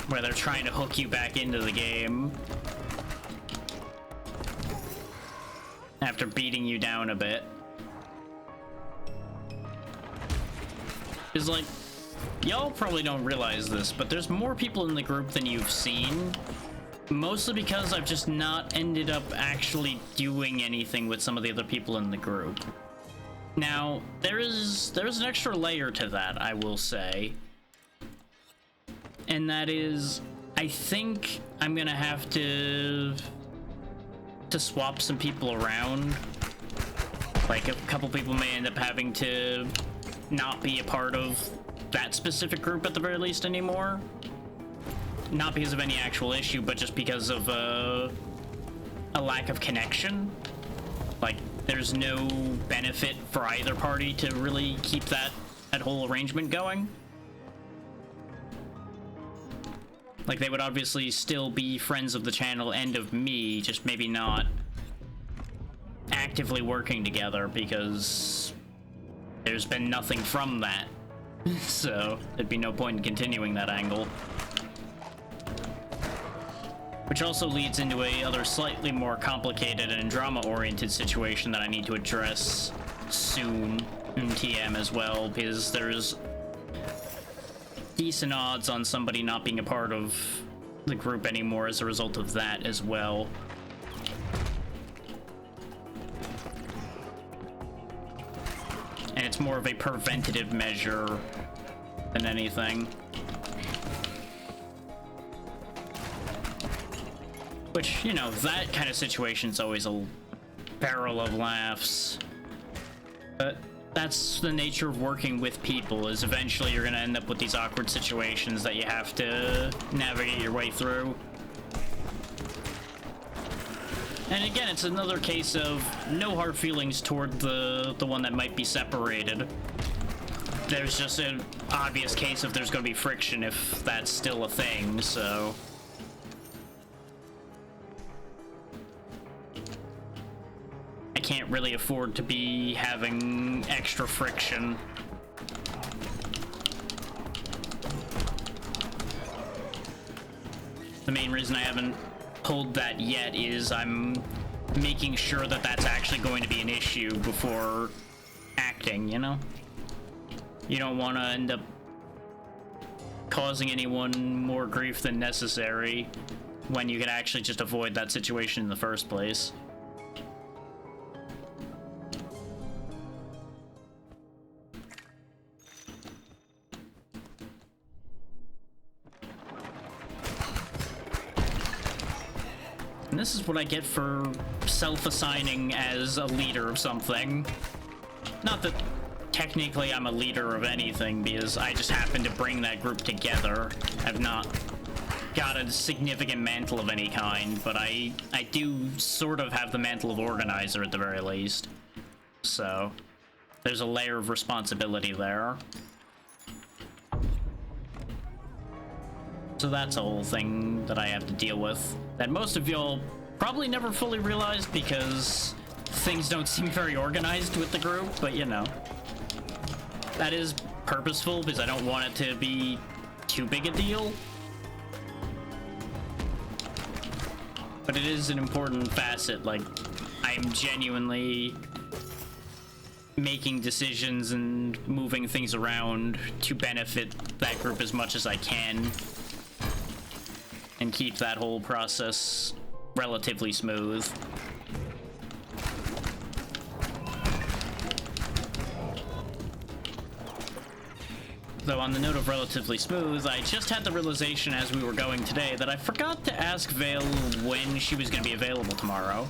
Speaker 1: Where they're trying to hook you back into the game after beating you down a bit. Is like, y'all probably don't realize this, but there's more people in the group than you've seen. Mostly because I've just not ended up actually doing anything with some of the other people in the group. Now, there's an extra layer to that, I will say. And that is, I think I'm gonna have to swap some people around. Like, a couple people may end up having to not be a part of that specific group at the very least anymore. Not because of any actual issue, but just because of a lack of connection. Like, there's no benefit for either party to really keep that whole arrangement going. Like, they would obviously still be friends of the channel and of me, just maybe not actively working together because there's been nothing from that. So there'd be no point in continuing that angle. Which also leads into a other slightly more complicated and drama-oriented situation that I need to address soon in TM as well, because there's decent odds on somebody not being a part of the group anymore as a result of that as well. And it's it's more of a preventative measure than anything. Which, you know, that kind of situation's always a barrel of laughs. But that's the nature of working with people, is eventually you're gonna end up with these awkward situations that you have to navigate your way through. And again, it's another case of no hard feelings toward the one that might be separated. There's just an obvious case of there's gonna be friction if that's still a thing, so... I can't really afford to be having extra friction. The main reason I haven't pulled that yet is I'm making sure that that's actually going to be an issue before acting, you know? You don't want to end up causing anyone more grief than necessary when you could actually just avoid that situation in the first place. And this is what I get for self-assigning as a leader of something. Not that technically I'm a leader of anything, because I just happen to bring that group together. I've not got a significant mantle of any kind, but I do sort of have the mantle of organizer at the very least. So, there's a layer of responsibility there. So that's a whole thing that I have to deal with, that most of y'all probably never fully realized because things don't seem very organized with the group, but you know. That is purposeful because I don't want it to be too big a deal. But it is an important facet, like, I'm genuinely making decisions and moving things around to benefit that group as much as I can. And keep that whole process relatively smooth. Though on the note of relatively smooth, I just had the realization as we were going today that I forgot to ask Vale when she was going to be available tomorrow.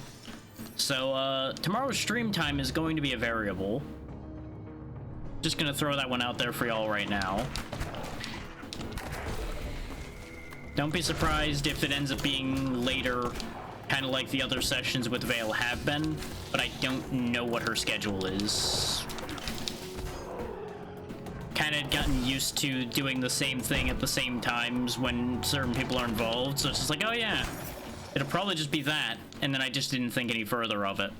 Speaker 1: So, tomorrow's stream time is going to be a variable. Just gonna throw that one out there for y'all right now. Don't be surprised if it ends up being later, kind of like the other sessions with Vale have been, but I don't know what her schedule is. Kind of gotten used to doing the same thing at the same times when certain people are involved, so it's just like, oh yeah, it'll probably just be that, and then I just didn't think any further of it.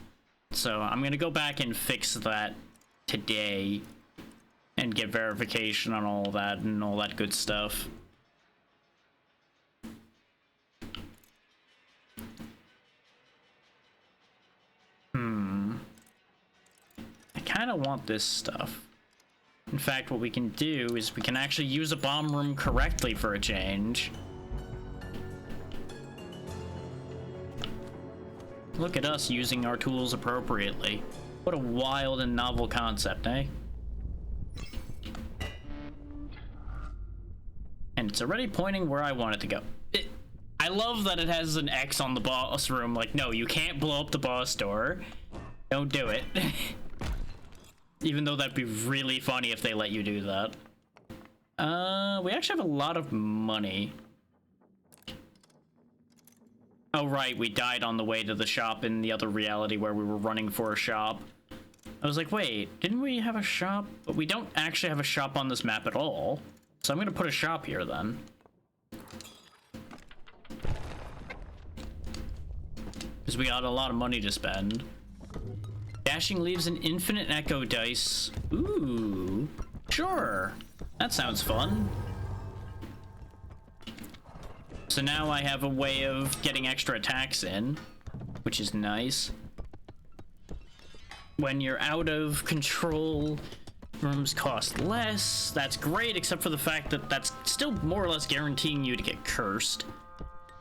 Speaker 1: So I'm gonna go back and fix that today and get verification on all that and all that good stuff. I kind of want this stuff. In fact, what we can do is we can actually use a bomb room correctly for a change. Look at us using our tools appropriately. What a wild and novel concept, eh? And it's already pointing where I want it to go. I love that it has an X on the boss room. Like, no, you can't blow up the boss door. Don't do it. Even though that'd be really funny if they let you do that. We actually have a lot of money. Oh, right, we died on the way to the shop in the other reality where we were running for a shop. I was like, wait, didn't we have a shop? But we don't actually have a shop on this map at all. So I'm gonna put a shop here then. Because we got a lot of money to spend. Dashing leaves an infinite echo dice. Ooh, sure. That sounds fun. So now I have a way of getting extra attacks in, which is nice. When you're out of control, rooms cost less. That's great, except for the fact that that's still more or less guaranteeing you to get cursed.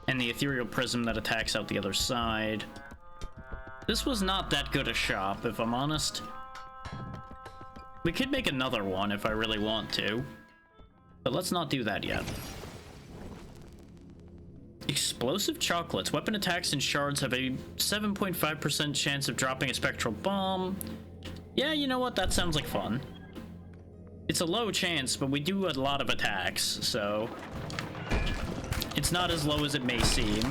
Speaker 1: And the ethereal prism that attacks out the other side. This was not that good a shop, if I'm honest. We could make another one if I really want to, but let's not do that yet. Explosive chocolates. Weapon attacks and shards have a 7.5% chance of dropping a spectral bomb. Yeah, you know what? That sounds like fun. It's a low chance, but we do a lot of attacks, so it's not as low as it may seem.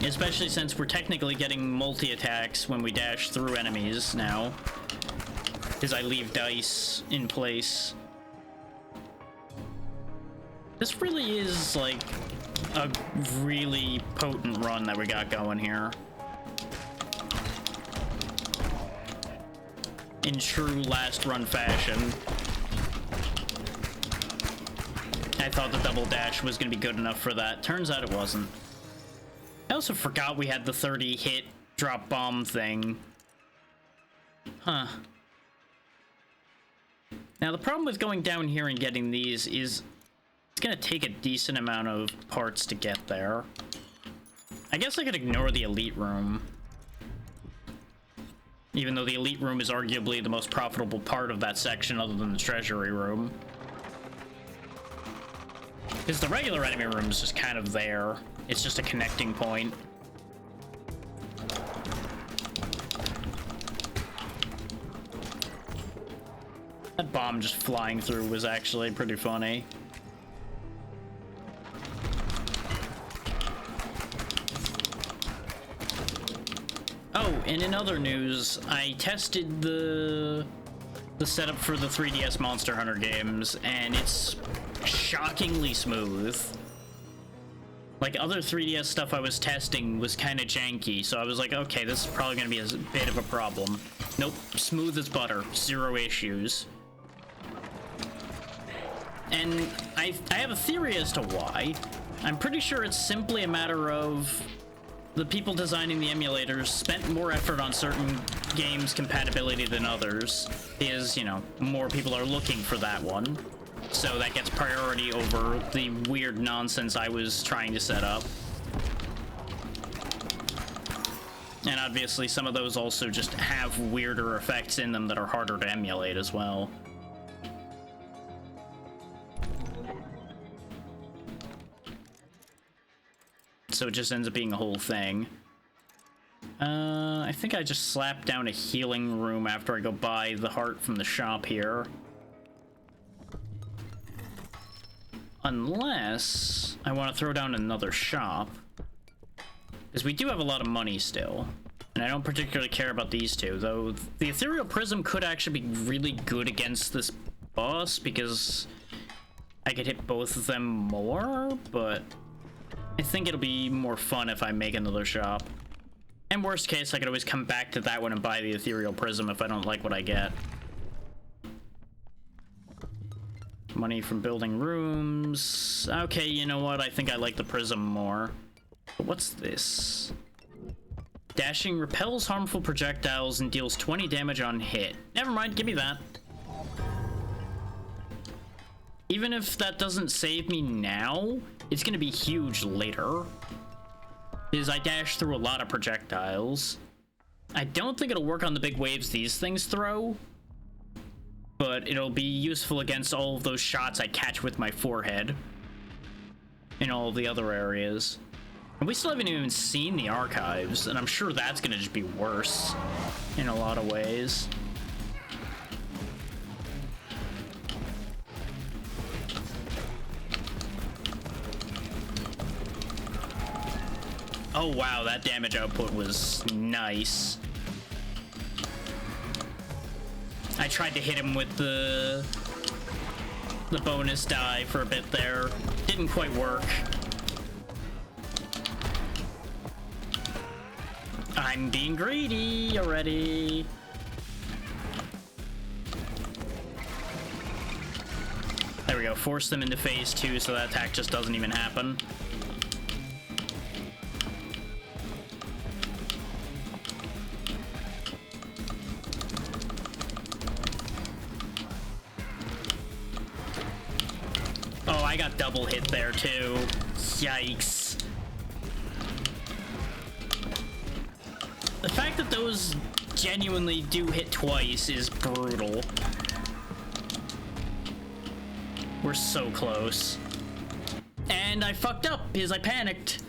Speaker 1: Especially since we're technically getting multi-attacks when we dash through enemies now, because I leave dice in place. This really is, like, a really potent run that we got going here. In true last run fashion. I thought the double dash was going to be good enough for that. Turns out it wasn't. I also forgot we had the 30 hit drop bomb thing. Huh. Now the problem with going down here and getting these is it's gonna take a decent amount of parts to get there. I guess I could ignore the elite room. Even though the elite room is arguably the most profitable part of that section other than the treasury room. Because the regular enemy room is just kind of there. It's just a connecting point. That bomb just flying through was actually pretty funny. Oh, and in other news, I tested the setup for the 3DS Monster Hunter games, and it's shockingly smooth. Like, other 3DS stuff I was testing was kind of janky, so I was like, okay, this is probably going to be a bit of a problem. Nope, smooth as butter, zero issues. And I have a theory as to why. I'm pretty sure it's simply a matter of the people designing the emulators spent more effort on certain games' compatibility than others, because, you know, more people are looking for that one. So that gets priority over the weird nonsense I was trying to set up. And obviously some of those also just have weirder effects in them that are harder to emulate as well. So it just ends up being a whole thing. I think I just slapped down a healing room after I go buy the heart from the shop here. Unless I want to throw down another shop. Because we do have a lot of money still. And I don't particularly care about these two, though the Ethereal Prism could actually be really good against this boss, because I could hit both of them more, but I think it'll be more fun if I make another shop. And worst case, I could always come back to that one and buy the Ethereal Prism if I don't like what I get. Money from building rooms. Okay, you know what? I think I like the Prism more. But what's this? Dashing repels harmful projectiles and deals 20 damage on hit. Never mind, give me that. Even if that doesn't save me now, it's gonna be huge later. Because I dash through a lot of projectiles. I don't think it'll work on the big waves these things throw, but it'll be useful against all of those shots I catch with my forehead in all of the other areas. And we still haven't even seen the archives, and I'm sure that's gonna just be worse in a lot of ways. Oh wow, that damage output was nice. I tried to hit him with the bonus die for a bit there. Didn't quite work. I'm being greedy already. There we go, force them into phase 2 so that attack just doesn't even happen. Oh, I got double hit there too. Yikes. The fact that those genuinely do hit twice is brutal. We're so close. And I fucked up because I panicked.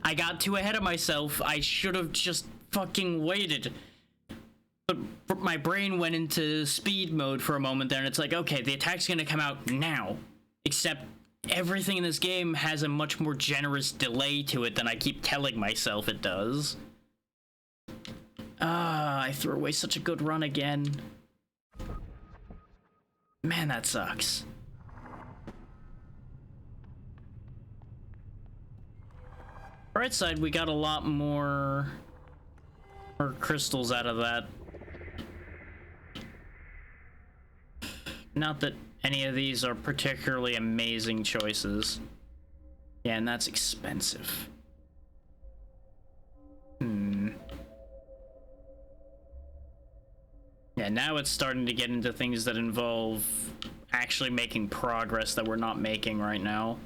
Speaker 1: I got too ahead of myself. I should have just fucking waited. But my brain went into speed mode for a moment there, and it's like, okay, the attack's gonna come out now. Except everything in this game has a much more generous delay to it than I keep telling myself it does. I threw away such a good run again. Man, that sucks. Right side, we got a lot more crystals out of that. Not that any of these are particularly amazing choices. Yeah, and that's expensive. Yeah, now it's starting to get into things that involve actually making progress that we're not making right now.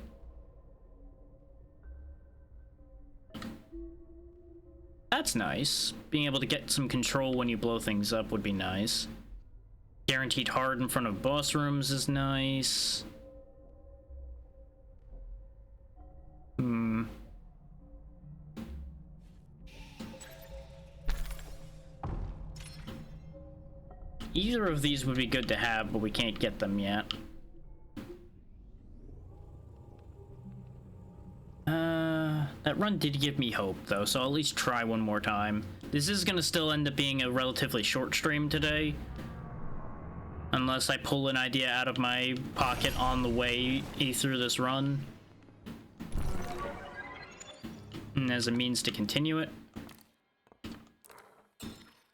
Speaker 1: That's nice. Being able to get some control when you blow things up would be nice. Guaranteed hard in front of boss rooms is nice. Either of these would be good to have, but we can't get them yet. That run did give me hope, though, so I'll at least try one more time. This is gonna still end up being a relatively short stream today. Unless I pull an idea out of my pocket on the way through this run. And as a means to continue it.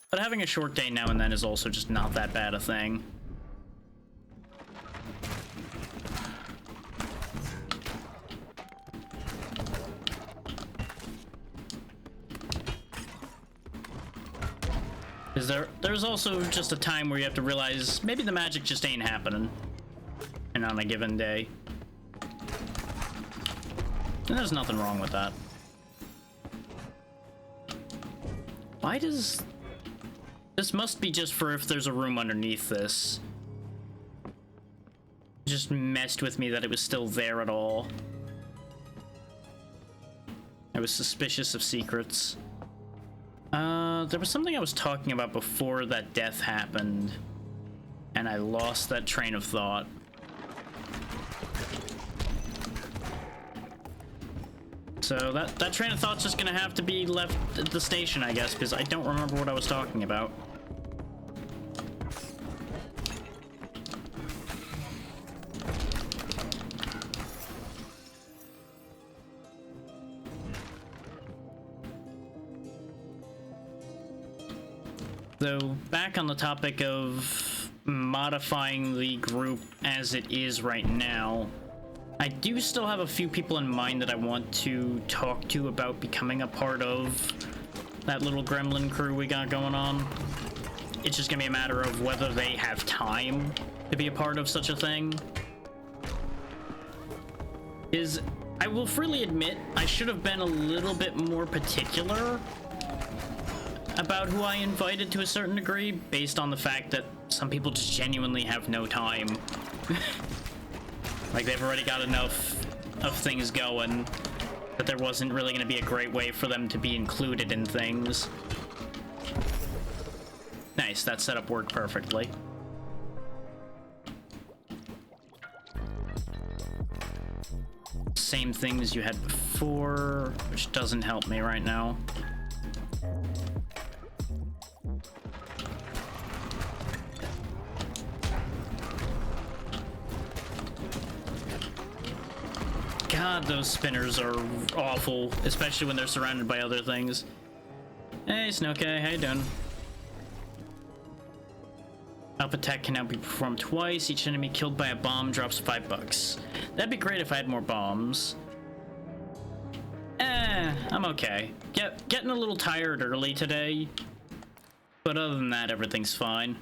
Speaker 1: But having a short day now and then is also just not that bad a thing. There's also just a time where you have to realize maybe the magic just ain't happening. And on a given day. And there's nothing wrong with that. Why does... This must be just for if there's a room underneath this. Just messed with me that it was still there at all. I was suspicious of secrets. There was something I was talking about before that death happened, and I lost that train of thought. So that train of thought's just gonna have to be left at the station, I guess, because I don't remember what I was talking about. So, back on the topic of modifying the group as it is right now, I do still have a few people in mind that I want to talk to about becoming a part of that little gremlin crew we got going on. It's just gonna be a matter of whether they have time to be a part of such a thing. I will freely admit, I should have been a little bit more particular about who I invited to a certain degree, based on the fact that some people just genuinely have no time. Like, they've already got enough of things going that there wasn't really going to be a great way for them to be included in things. Nice, that setup worked perfectly. Same things you had before, which doesn't help me right now. God, those spinners are awful, especially when they're surrounded by other things. Hey, Snowkay, how you doing? Up attack can now be performed twice. Each enemy killed by a bomb drops $5. That'd be great if I had more bombs. I'm okay. Getting a little tired early today, but other than that, everything's fine.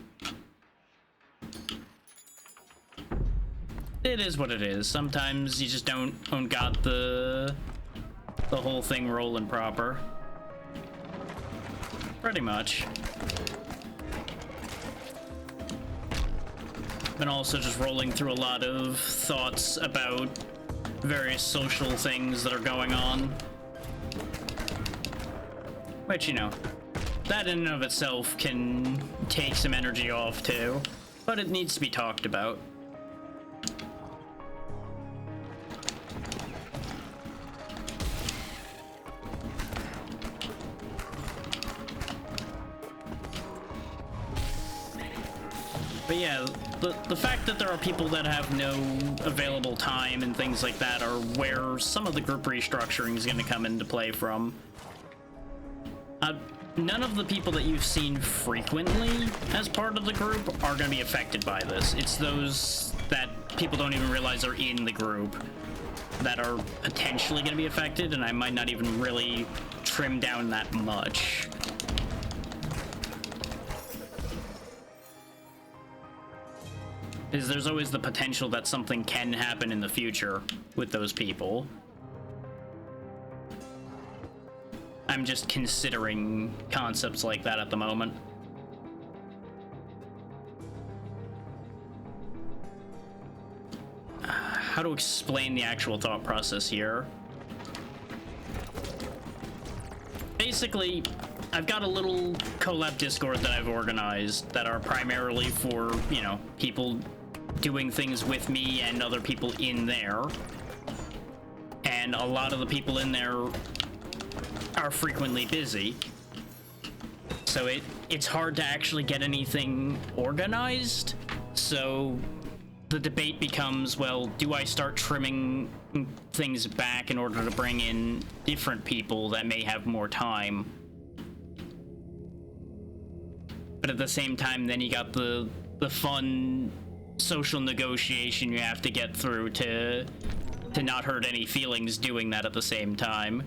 Speaker 1: It is what it is. Sometimes you just don't got the whole thing rolling proper. Pretty much. Been also just rolling through a lot of thoughts about various social things that are going on. Which, you know, that in and of itself can take some energy off too, but it needs to be talked about. But yeah, the fact that there are people that have no available time and things like that are where some of the group restructuring is going to come into play from. None of the people that you've seen frequently as part of the group are going to be affected by this. It's those that people don't even realize are in the group that are potentially going to be affected, and I might not even really trim down that much. Is there's always the potential that something can happen in the future with those people. I'm just considering concepts like that at the moment. How to explain the actual thought process here? Basically, I've got a little collab Discord that I've organized that are primarily for, you know, people doing things with me and other people in there. And a lot of the people in there are frequently busy. So it's hard to actually get anything organized. So the debate becomes, well, do I start trimming things back in order to bring in different people that may have more time? But at the same time, then you got the fun social negotiation you have to get through to not hurt any feelings doing that at the same time.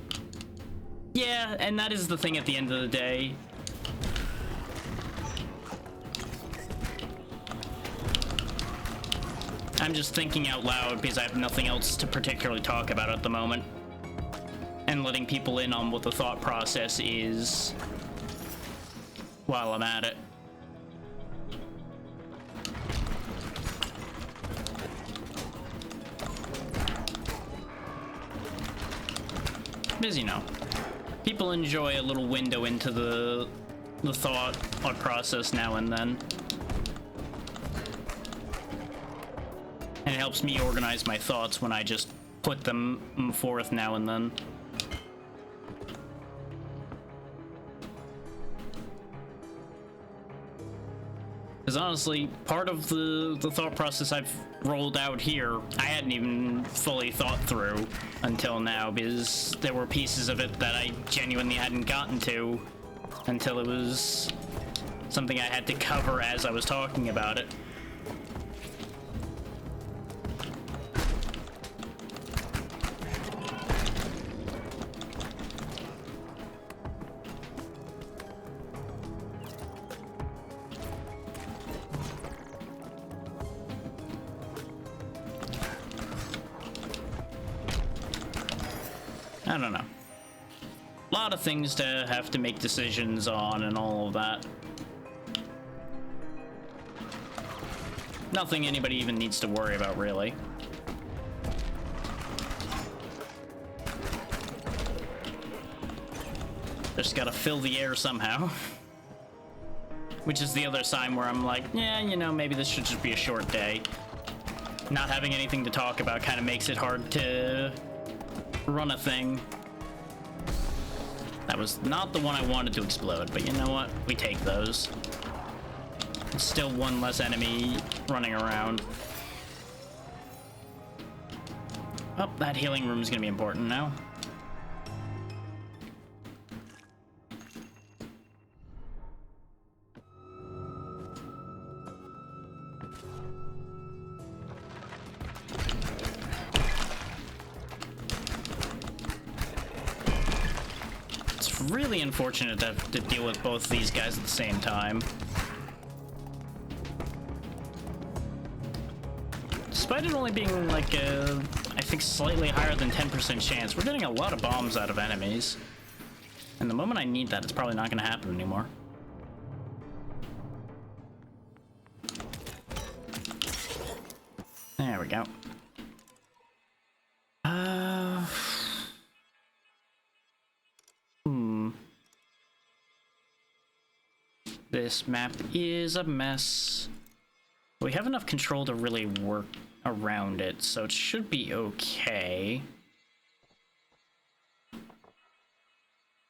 Speaker 1: Yeah, and that is the thing at the end of the day. I'm just thinking out loud because I have nothing else to particularly talk about at the moment. And letting people in on what the thought process is while I'm at it. Because, you know, people enjoy a little window into the thought process now and then. And it helps me organize my thoughts when I just put them forth now and then. Because honestly, part of the thought process I've rolled out here, I hadn't even fully thought through until now, because there were pieces of it that I genuinely hadn't gotten to until it was something I had to cover as I was talking about it. I don't know. A lot of things to have to make decisions on and all of that. Nothing anybody even needs to worry about, really. Just gotta fill the air somehow. Which is the other sign where I'm like, yeah, you know, maybe this should just be a short day. Not having anything to talk about kind of makes it hard to run a thing. That was not the one I wanted to explode, but you know what? We take those. It's still one less enemy running around. Oh, that healing room is gonna be important now. Really unfortunate to have to deal with both these guys at the same time. Despite it only being like a, I think, slightly higher than 10% chance, we're getting a lot of bombs out of enemies. And the moment I need that, it's probably not going to happen anymore. There we go. This map is a mess. We have enough control to really work around it, so it should be okay.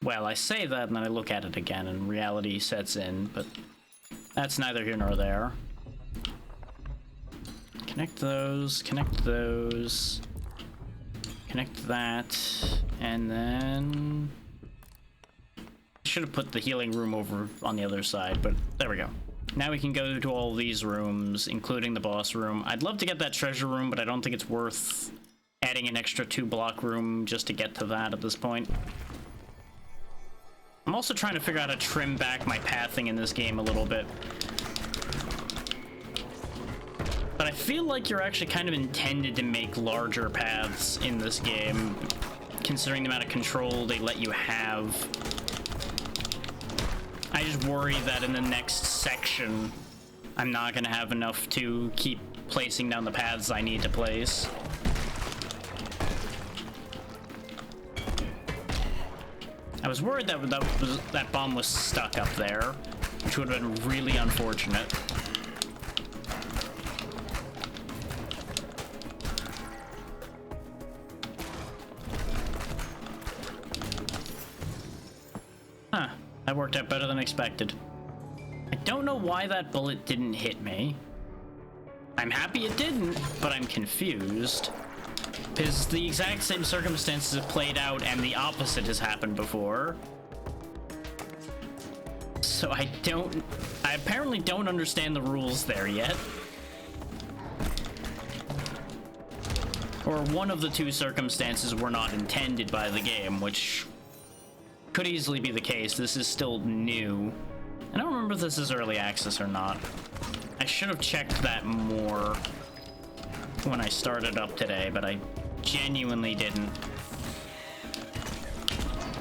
Speaker 1: Well, I say that and then I look at it again and reality sets in, but that's neither here nor there. Connect those, connect that, and then... I should have put the healing room over on the other side, but there we go. Now we can go to all these rooms, including the boss room. I'd love to get that treasure room, but I don't think it's worth adding an extra 2-block room just to get to that at this point. I'm also trying to figure out how to trim back my pathing in this game a little bit. But I feel like you're actually kind of intended to make larger paths in this game, considering the amount of control they let you have. I just worry that in the next section, I'm not going to have enough to keep placing down the paths I need to place. I was worried that that bomb was stuck up there, which would have been really unfortunate. Huh, that worked out better than expected. I don't know why that bullet didn't hit me. I'm happy it didn't, but I'm confused. Because the exact same circumstances have played out and the opposite has happened before. So I apparently don't understand the rules there yet. Or one of the two circumstances were not intended by the game, which could easily be the case. This is still new. I don't remember if this is early access or not. I should have checked that more when I started up today, but I genuinely didn't.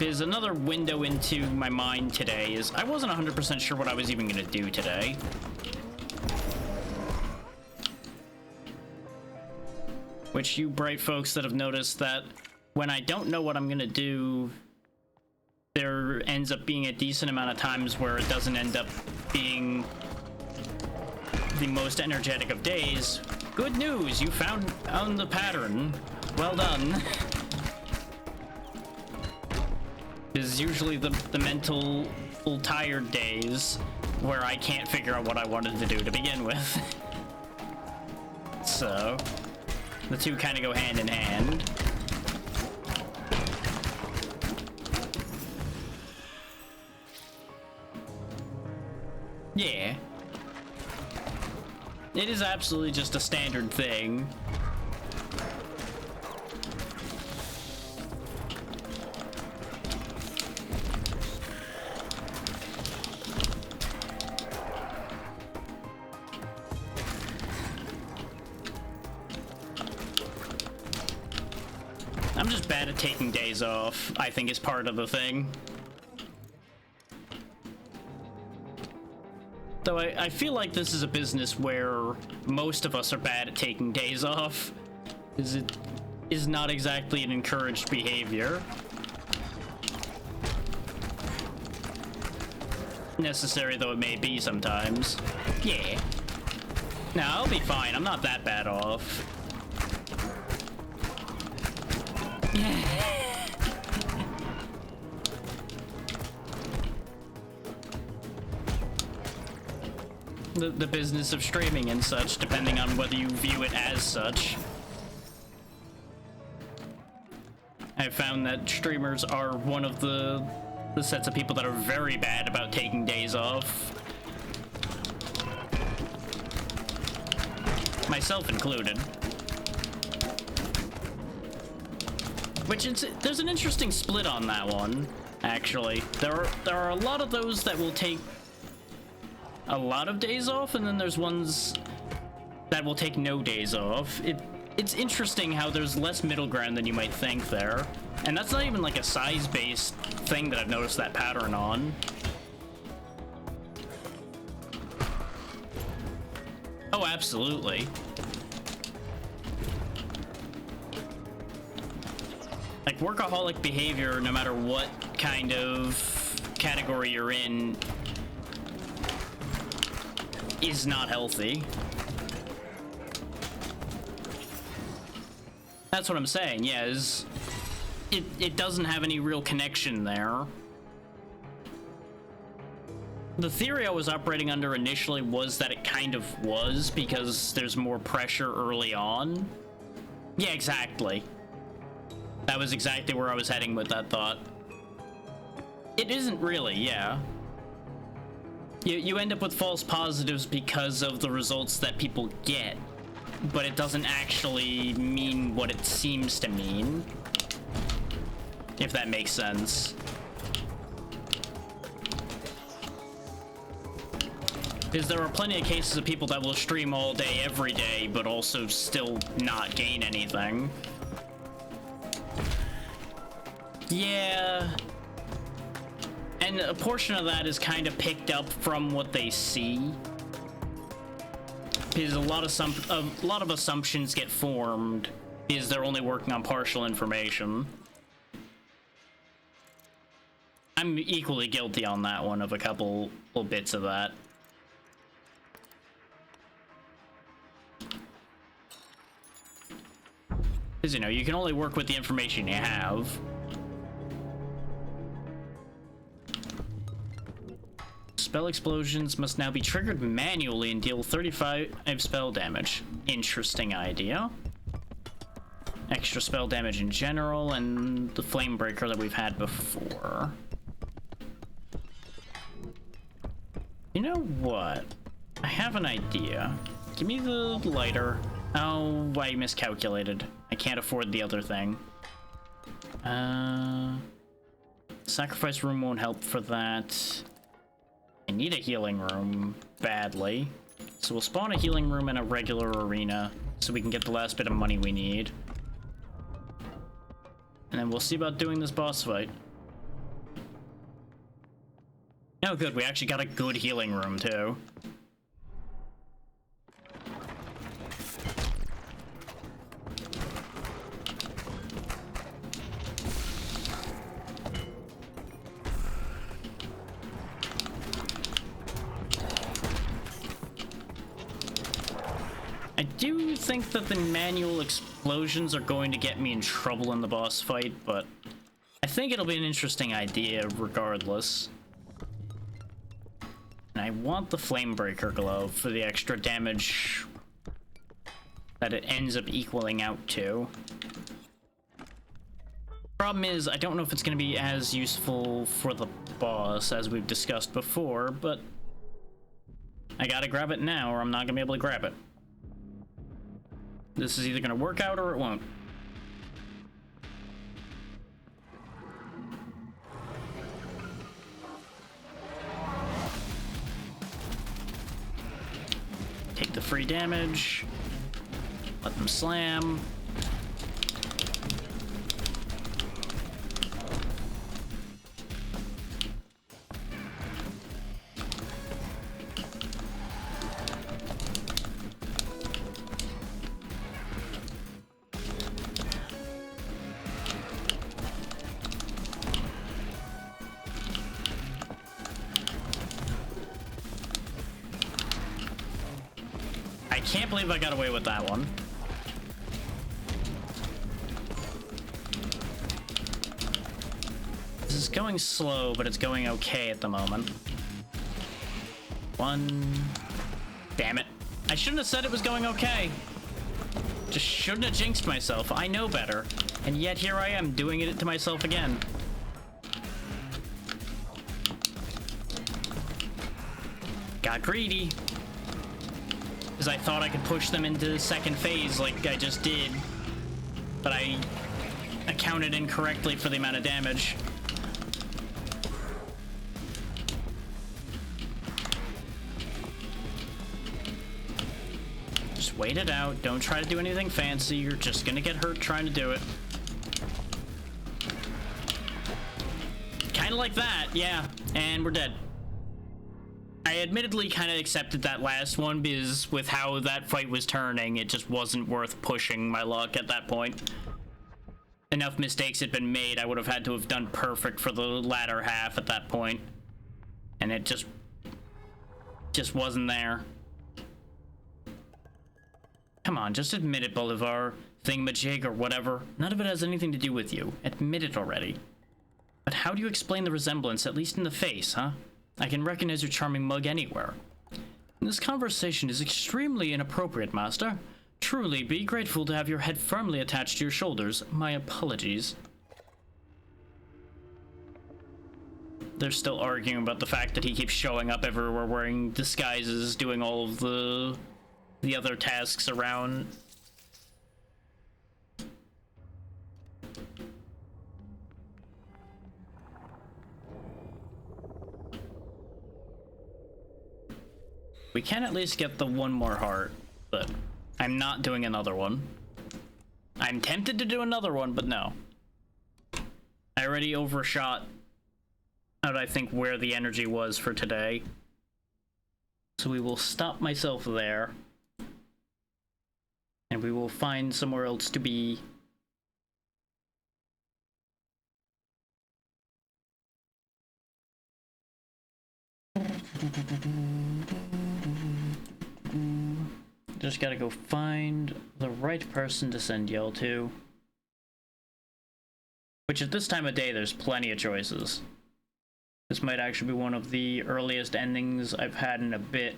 Speaker 1: There's another window into my mind today is I wasn't 100% sure what I was even going to do today. Which you bright folks that have noticed that when I don't know what I'm going to do, there ends up being a decent amount of times where it doesn't end up being the most energetic of days. Good news, you found the pattern. Well done. Is usually the mental tired days where I can't figure out what I wanted to do to begin with. So, the two kind of go hand in hand. Yeah. It is absolutely just a standard thing. I'm just bad at taking days off, I think is part of the thing. Though I feel like this is a business where most of us are bad at taking days off, because it is not exactly an encouraged behavior. Necessary though it may be sometimes. Yeah. No, I'll be fine. I'm not that bad off. The business of streaming and such, depending on whether you view it as such. I've found that streamers are one of the sets of people that are very bad about taking days off. Myself included. Which there's an interesting split on that one, actually. There are a lot of those that will take a lot of days off, and then there's ones that will take no days off. It's interesting how there's less middle ground than you might think there. And that's not even like a size-based thing that I've noticed that pattern on. Oh, absolutely. Like, workaholic behavior, no matter what kind of category you're in, is not healthy. That's what I'm saying, yeah, it doesn't have any real connection there. The theory I was operating under initially was that it kind of was, because there's more pressure early on. Yeah, exactly. That was exactly where I was heading with that thought. It isn't really, yeah. You end up with false positives because of the results that people get, but it doesn't actually mean what it seems to mean, if that makes sense. Because there are plenty of cases of people that will stream all day, every day, but also still not gain anything. Yeah. And a portion of that is kind of picked up from what they see. Because a lot of assumptions get formed because they're only working on partial information. I'm equally guilty on that one of a couple little bits of that. Because, you know, you can only work with the information you have. Spell explosions must now be triggered manually and deal 35 spell damage. Interesting idea. Extra spell damage in general, and the flame breaker that we've had before. You know what? I have an idea. Give me the lighter. Oh, I miscalculated. I can't afford the other thing. Sacrifice room won't help for that. I need a healing room badly. So we'll spawn a healing room in a regular arena so we can get the last bit of money we need. And then we'll see about doing this boss fight. Oh, good. We actually got a good healing room, too. I do think that the manual explosions are going to get me in trouble in the boss fight, but I think it'll be an interesting idea regardless. And I want the Flamebreaker Glove for the extra damage that it ends up equaling out to. Problem is, I don't know if it's going to be as useful for the boss as we've discussed before, but I gotta grab it now or I'm not going to be able to grab it. This is either going to work out or it won't. Take the free damage. Let them slam. I can't believe I got away with that one. This is going slow, but it's going okay at the moment. One. Damn it. I shouldn't have said it was going okay. Just shouldn't have jinxed myself. I know better. And yet here I am doing it to myself again. Got greedy. Because I thought I could push them into the second phase like I just did. But I accounted incorrectly for the amount of damage. Just wait it out. Don't try to do anything fancy. You're just gonna get hurt trying to do it. Kind of like that, yeah. And we're dead. I admittedly kind of accepted that last one because with how that fight was turning, it just wasn't worth pushing my luck at that point. Enough mistakes had been made, I would have had to have done perfect for the latter half at that point. And it just wasn't there. Come on, just admit it, Bolivar. Thingamajig or whatever. None of it has anything to do with you. Admit it already. But how do you explain the resemblance, at least in the face, huh? I can recognize your charming mug anywhere. This conversation is extremely inappropriate, Master. Truly, be grateful to have your head firmly attached to your shoulders. My apologies. They're still arguing about the fact that he keeps showing up everywhere wearing disguises, doing all of the other tasks around. We can at least get the one more heart, but I'm not doing another one. I'm tempted to do another one, but no. I already overshot out, I think, where the energy was for today. So we will stop myself there. And we will find somewhere else to be. Just gotta go find the right person to send Yell to. Which at this time of day, there's plenty of choices. This might actually be one of the earliest endings I've had in a bit.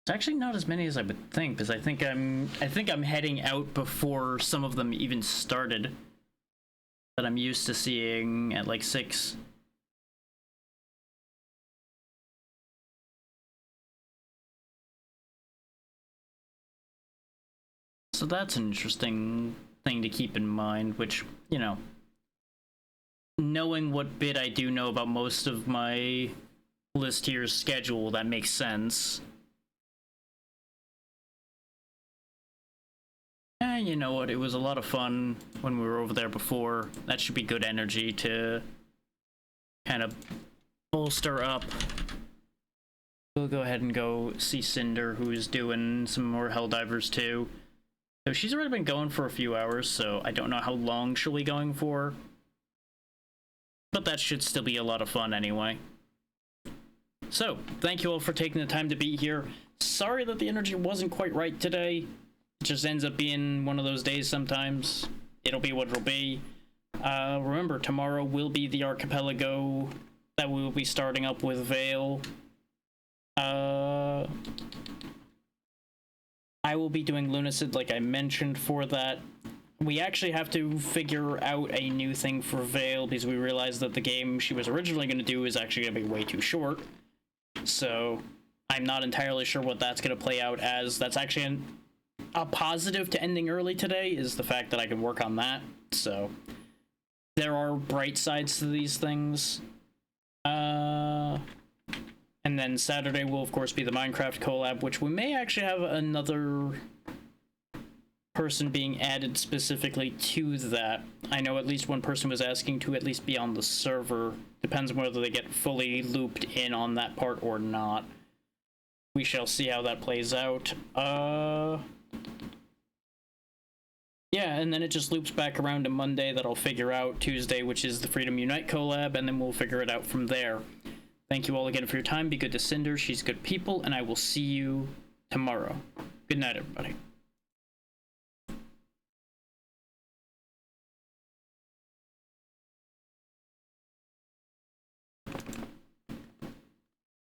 Speaker 1: It's actually not as many as I would think, because I think I'm heading out before some of them even started. That I'm used to seeing at like 6. So that's an interesting thing to keep in mind, which, you know, knowing what bit I do know about most of my list here's schedule, that makes sense. You know what, it was a lot of fun when we were over there before. That should be good energy to kind of bolster up. We'll go ahead and go see Cinder, who's doing some more Helldivers too. So she's already been going for a few hours, so I don't know how long she'll be going for. But that should still be a lot of fun anyway. So, thank you all for taking the time to be here. Sorry that the energy wasn't quite right today. It just ends up being one of those days sometimes. It'll be what it'll be. Remember, tomorrow will be the archipelago that we will be starting up with Vale. I will be doing Lunacid like I mentioned for that. We actually have to figure out a new thing for Vale because we realized that the game she was originally going to do is actually going to be way too short. So I'm not entirely sure what that's going to play out as. That's actually a positive to ending early today is the fact that I can work on that. So there are bright sides to these things. And then Saturday will, of course, be the Minecraft collab, which we may actually have another person being added specifically to that. I know at least one person was asking to at least be on the server. Depends on whether they get fully looped in on that part or not. We shall see how that plays out. Yeah, and then it just loops back around to Monday that I'll figure out. Tuesday, which is the Freedom Unite collab, and then we'll figure it out from there. Thank you all again for your time. Be good to Cinder. She's good people, and I will see you tomorrow. Good night, everybody.